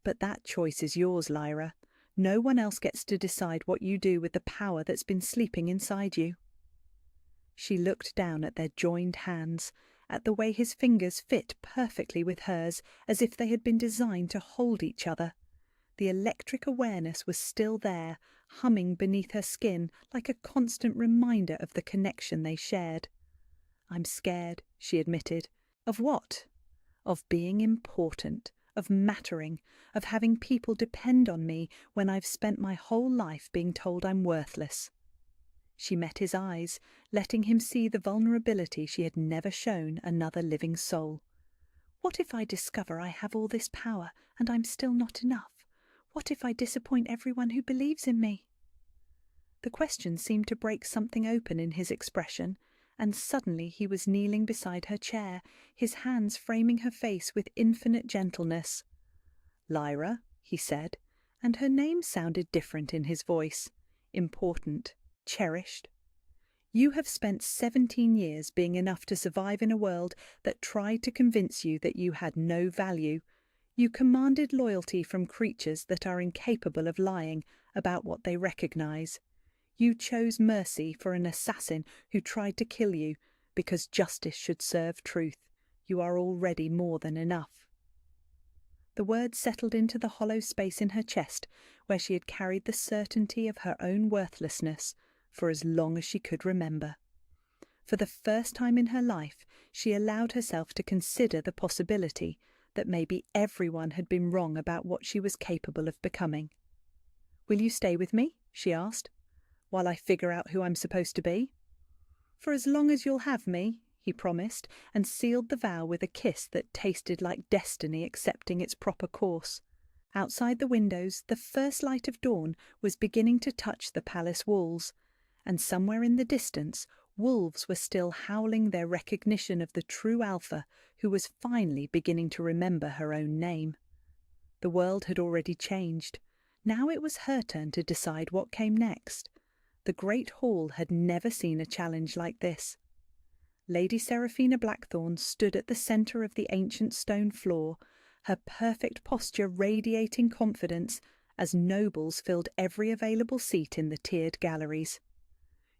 "But that choice is yours, Lyra. No one else gets to decide what you do with the power that's been sleeping inside you." She looked down at their joined hands, at the way his fingers fit perfectly with hers, as if they had been designed to hold each other. The electric awareness was still there, humming beneath her skin like a constant reminder of the connection they shared. "I'm scared," she admitted. "Of what?" "Of being important, of mattering, of having people depend on me when I've spent my whole life being told I'm worthless." She met his eyes, letting him see the vulnerability she had never shown another living soul. "What if I discover I have all this power and I'm still not enough? What if I disappoint everyone who believes in me?" The question seemed to break something open in his expression, and suddenly he was kneeling beside her chair, his hands framing her face with infinite gentleness. "Lyra," he said, and her name sounded different in his voice, important, cherished. "You have spent 17 years being enough to survive in a world that tried to convince you that you had no value. You commanded loyalty from creatures that are incapable of lying about what they recognize. You chose mercy for an assassin who tried to kill you because justice should serve truth. You are already more than enough." The words settled into the hollow space in her chest where she had carried the certainty of her own worthlessness for as long as she could remember. For the first time in her life, she allowed herself to consider the possibility that maybe everyone had been wrong about what she was capable of becoming. "Will you stay with me?" she asked, "while I figure out who I'm supposed to be?" "For as long as you'll have me," he promised, and sealed the vow with a kiss that tasted like destiny accepting its proper course. Outside the windows, the first light of dawn was beginning to touch the palace walls, and somewhere in the distance, wolves were still howling their recognition of the true Alpha, who was finally beginning to remember her own name. The world had already changed. Now it was her turn to decide what came next. The great hall had never seen a challenge like this. Lady Seraphina Blackthorne stood at the centre of the ancient stone floor, her perfect posture radiating confidence as nobles filled every available seat in the tiered galleries.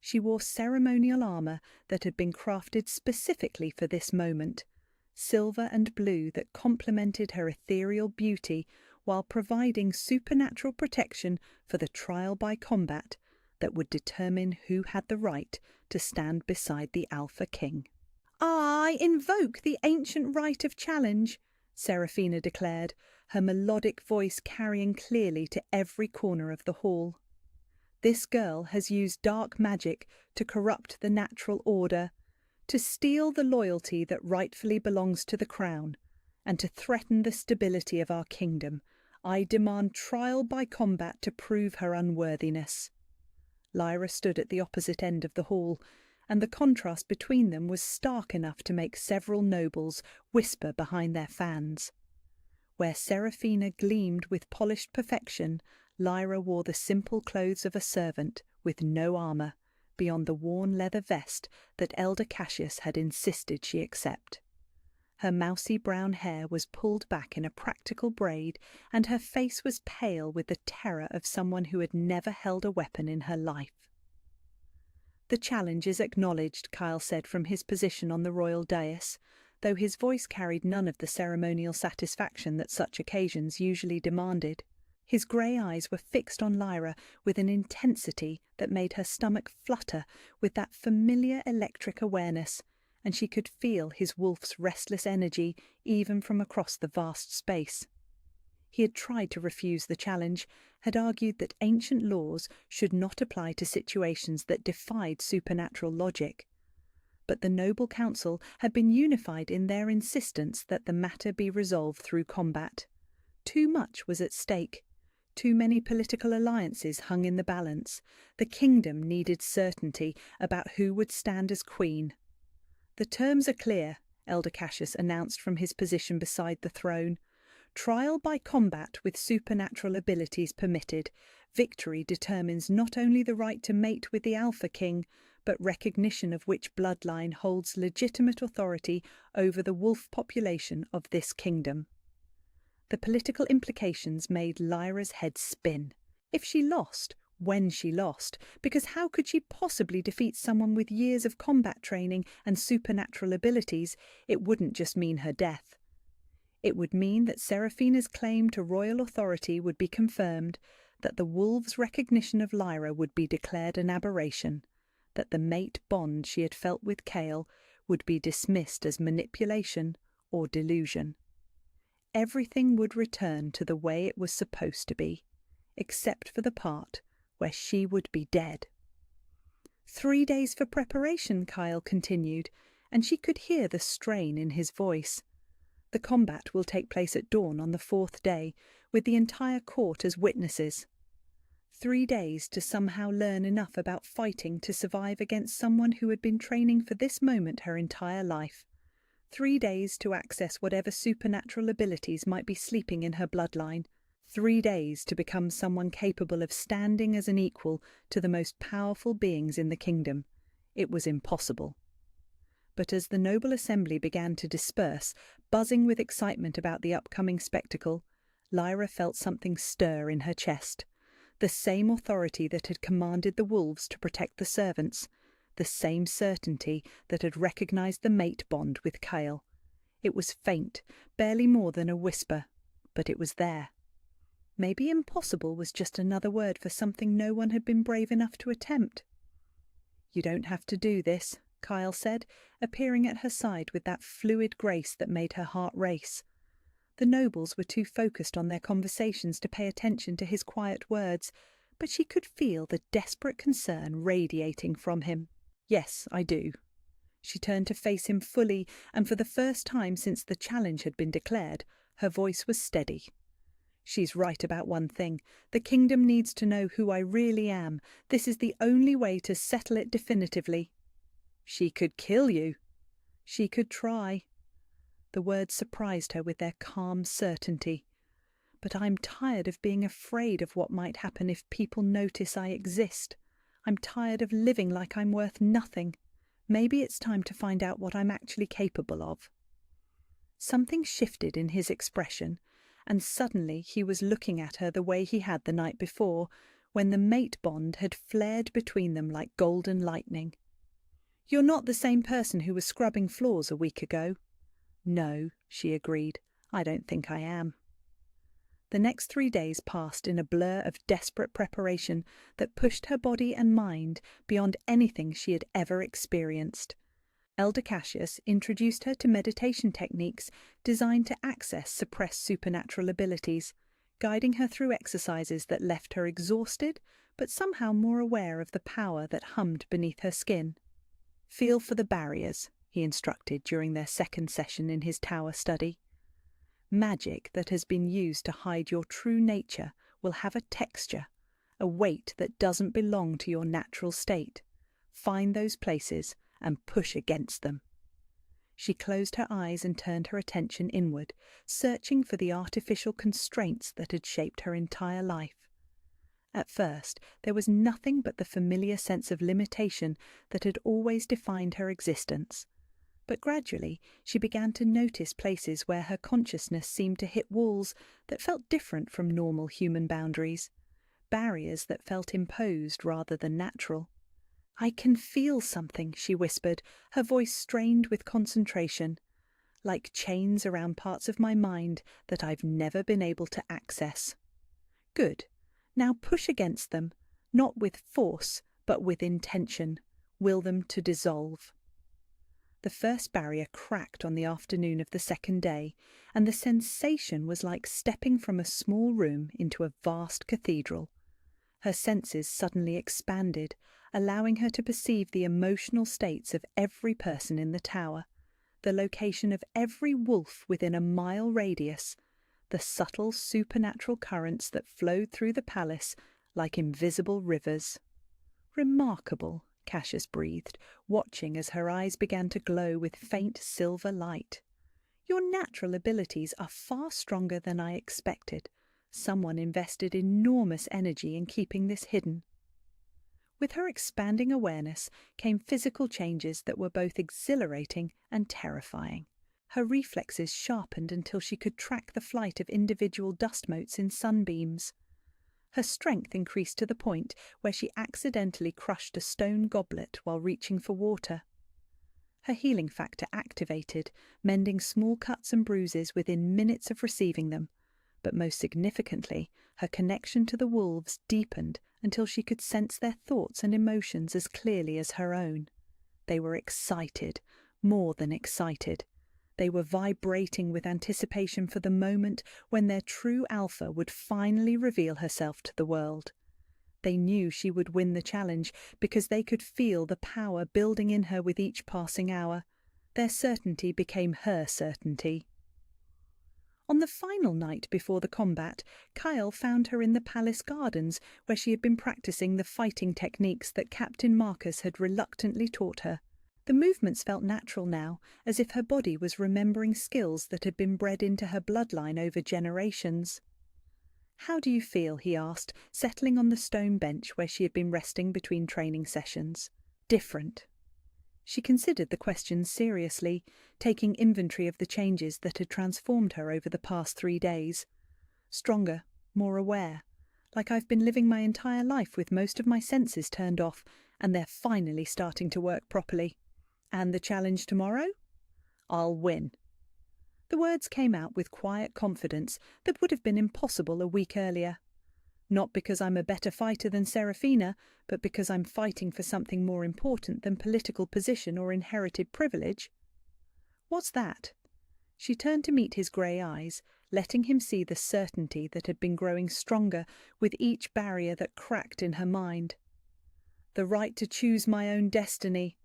She wore ceremonial armour that had been crafted specifically for this moment, silver and blue that complemented her ethereal beauty while providing supernatural protection for the trial by combat that would determine who had the right to stand beside the Alpha King. "I invoke the ancient right of challenge," Seraphina declared, her melodic voice carrying clearly to every corner of the hall. "This girl has used dark magic to corrupt the natural order, to steal the loyalty that rightfully belongs to the crown, and to threaten the stability of our kingdom. I demand trial by combat to prove her unworthiness." Lyra stood at the opposite end of the hall, and the contrast between them was stark enough to make several nobles whisper behind their fans. Where Seraphina gleamed with polished perfection, Lyra wore the simple clothes of a servant, with no armour, beyond the worn leather vest that Elder Cassius had insisted she accept. Her mousy brown hair was pulled back in a practical braid, and her face was pale with the terror of someone who had never held a weapon in her life. "The challenge is acknowledged," Kyle said from his position on the royal dais, though his voice carried none of the ceremonial satisfaction that such occasions usually demanded. His grey eyes were fixed on Lyra with an intensity that made her stomach flutter with that familiar electric awareness, and she could feel his wolf's restless energy even from across the vast space. He had tried to refuse the challenge, had argued that ancient laws should not apply to situations that defied supernatural logic. but the noble council had been unified in their insistence that the matter be resolved through combat. Too much was at stake. Too many political alliances hung in the balance. The kingdom needed certainty about who would stand as queen. "The terms are clear," Elder Cassius announced from his position beside the throne. "Trial by combat with supernatural abilities permitted. Victory determines not only the right to mate with the Alpha King, but recognition of which bloodline holds legitimate authority over the wolf population of this kingdom." The political implications made Lyra's head spin. If she lost, when she lost, because how could she possibly defeat someone with years of combat training and supernatural abilities? It wouldn't just mean her death. It would mean that Seraphina's claim to royal authority would be confirmed, that the wolves' recognition of Lyra would be declared an aberration, that the mate bond she had felt with Cale would be dismissed as manipulation or delusion. Everything would return to the way it was supposed to be, except for the part where she would be dead. 3 days for preparation, Kyle continued, and she could hear the strain in his voice. The combat will take place at dawn on the 4th day, with the entire court as witnesses. 3 days to somehow learn enough about fighting to survive against someone who had been training for this moment her entire life. 3 days to access whatever supernatural abilities might be sleeping in her bloodline. 3 days to become someone capable of standing as an equal to the most powerful beings in the kingdom. It was impossible. But as the noble assembly began to disperse, buzzing with excitement about the upcoming spectacle, Lyra felt something stir in her chest. The same authority that had commanded the wolves to protect the servants, the same certainty that had recognized the mate bond with Cale. It was faint, barely more than a whisper, but it was there. Maybe impossible was just another word for something no one had been brave enough to attempt. "You don't have to do this," Kyle said, appearing at her side with that fluid grace that made her heart race. The nobles were too focused on their conversations to pay attention to his quiet words, but she could feel the desperate concern radiating from him. "Yes, I do." She turned to face him fully, and for the first time since the challenge had been declared, her voice was steady. "She's right about one thing. The kingdom needs to know who I really am. This is the only way to settle it definitively." "She could kill you." "She could try." The words surprised her with their calm certainty. "But I'm tired of being afraid of what might happen if people notice I exist. I'm tired of living like I'm worth nothing. Maybe it's time to find out what I'm actually capable of." Something shifted in his expression, and suddenly he was looking at her the way he had the night before, when the mate bond had flared between them like golden lightning. "You're not the same person who was scrubbing floors a week ago." "No," she agreed. "I don't think I am." The next 3 days passed in a blur of desperate preparation that pushed her body and mind beyond anything she had ever experienced. Elder Cassius introduced her to meditation techniques designed to access suppressed supernatural abilities, guiding her through exercises that left her exhausted but somehow more aware of the power that hummed beneath her skin. "Feel for the barriers," he instructed during their second session in his tower study. "Magic that has been used to hide your true nature will have a texture, a weight that doesn't belong to your natural state. Find those places and push against them." She closed her eyes and turned her attention inward, searching for the artificial constraints that had shaped her entire life. At first, there was nothing but the familiar sense of limitation that had always defined her existence. But gradually, she began to notice places where her consciousness seemed to hit walls that felt different from normal human boundaries, barriers that felt imposed rather than natural. "I can feel something," she whispered, her voice strained with concentration, "like chains around parts of my mind that I've never been able to access." "Good. Now push against them, not with force, but with intention. Will them to dissolve." The first barrier cracked on the afternoon of the second day, and the sensation was like stepping from a small room into a vast cathedral. Her senses suddenly expanded, allowing her to perceive the emotional states of every person in the tower, the location of every wolf within a mile radius, the subtle supernatural currents that flowed through the palace like invisible rivers. "Remarkable," Cassius breathed, watching as her eyes began to glow with faint silver light. "Your natural abilities are far stronger than I expected. Someone invested enormous energy in keeping this hidden." With her expanding awareness came physical changes that were both exhilarating and terrifying. Her reflexes sharpened until she could track the flight of individual dust motes in sunbeams. Her strength increased to the point where she accidentally crushed a stone goblet while reaching for water. Her healing factor activated, mending small cuts and bruises within minutes of receiving them, but most significantly, her connection to the wolves deepened until she could sense their thoughts and emotions as clearly as her own. They were excited, more than excited. They were vibrating with anticipation for the moment when their true alpha would finally reveal herself to the world. They knew she would win the challenge because they could feel the power building in her with each passing hour. Their certainty became her certainty. On the final night before the combat, Kyle found her in the palace gardens where she had been practicing the fighting techniques that Captain Marcus had reluctantly taught her. The movements felt natural now, as if her body was remembering skills that had been bred into her bloodline over generations. "How do you feel?" he asked, settling on the stone bench where she had been resting between training sessions. "Different." She considered the question seriously, taking inventory of the changes that had transformed her over the past 3 days. "Stronger, more aware. Like I've been living my entire life with most of my senses turned off, and they're finally starting to work properly. And the challenge tomorrow? I'll win." The words came out with quiet confidence that would have been impossible a week earlier. "Not because I'm a better fighter than Seraphina, but because I'm fighting for something more important than political position or inherited privilege." "What's that?" She turned to meet his grey eyes, letting him see the certainty that had been growing stronger with each barrier that cracked in her mind. "The right to choose my own destiny.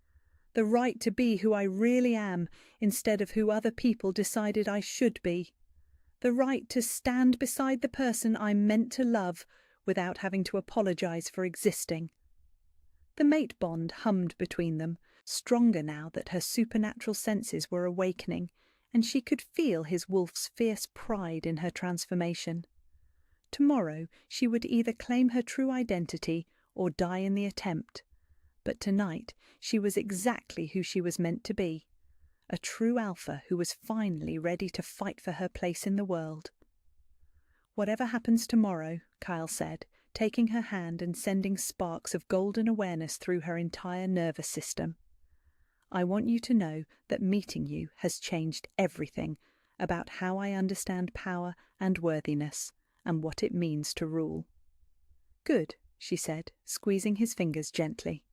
The right to be who I really am instead of who other people decided I should be. The right to stand beside the person I'm meant to love without having to apologize for existing." The mate bond hummed between them, stronger now that her supernatural senses were awakening, and she could feel his wolf's fierce pride in her transformation. Tomorrow she would either claim her true identity or die in the attempt. But tonight she was exactly who she was meant to be, a true alpha who was finally ready to fight for her place in the world. "Whatever happens tomorrow," Kyle said, taking her hand and sending sparks of golden awareness through her entire nervous system, "I want you to know that meeting you has changed everything about how I understand power and worthiness and what it means to rule." "Good," she said, squeezing his fingers gently.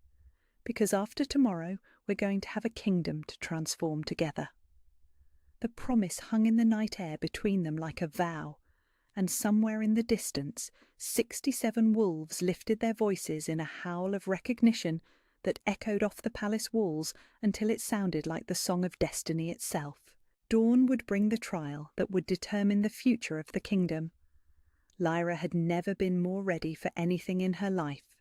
"Because after tomorrow we're going to have a kingdom to transform together." The promise hung in the night air between them like a vow, and somewhere in the distance 67 wolves lifted their voices in a howl of recognition that echoed off the palace walls until it sounded like the song of destiny itself. Dawn would bring the trial that would determine the future of the kingdom. Lyra had never been more ready for anything in her life.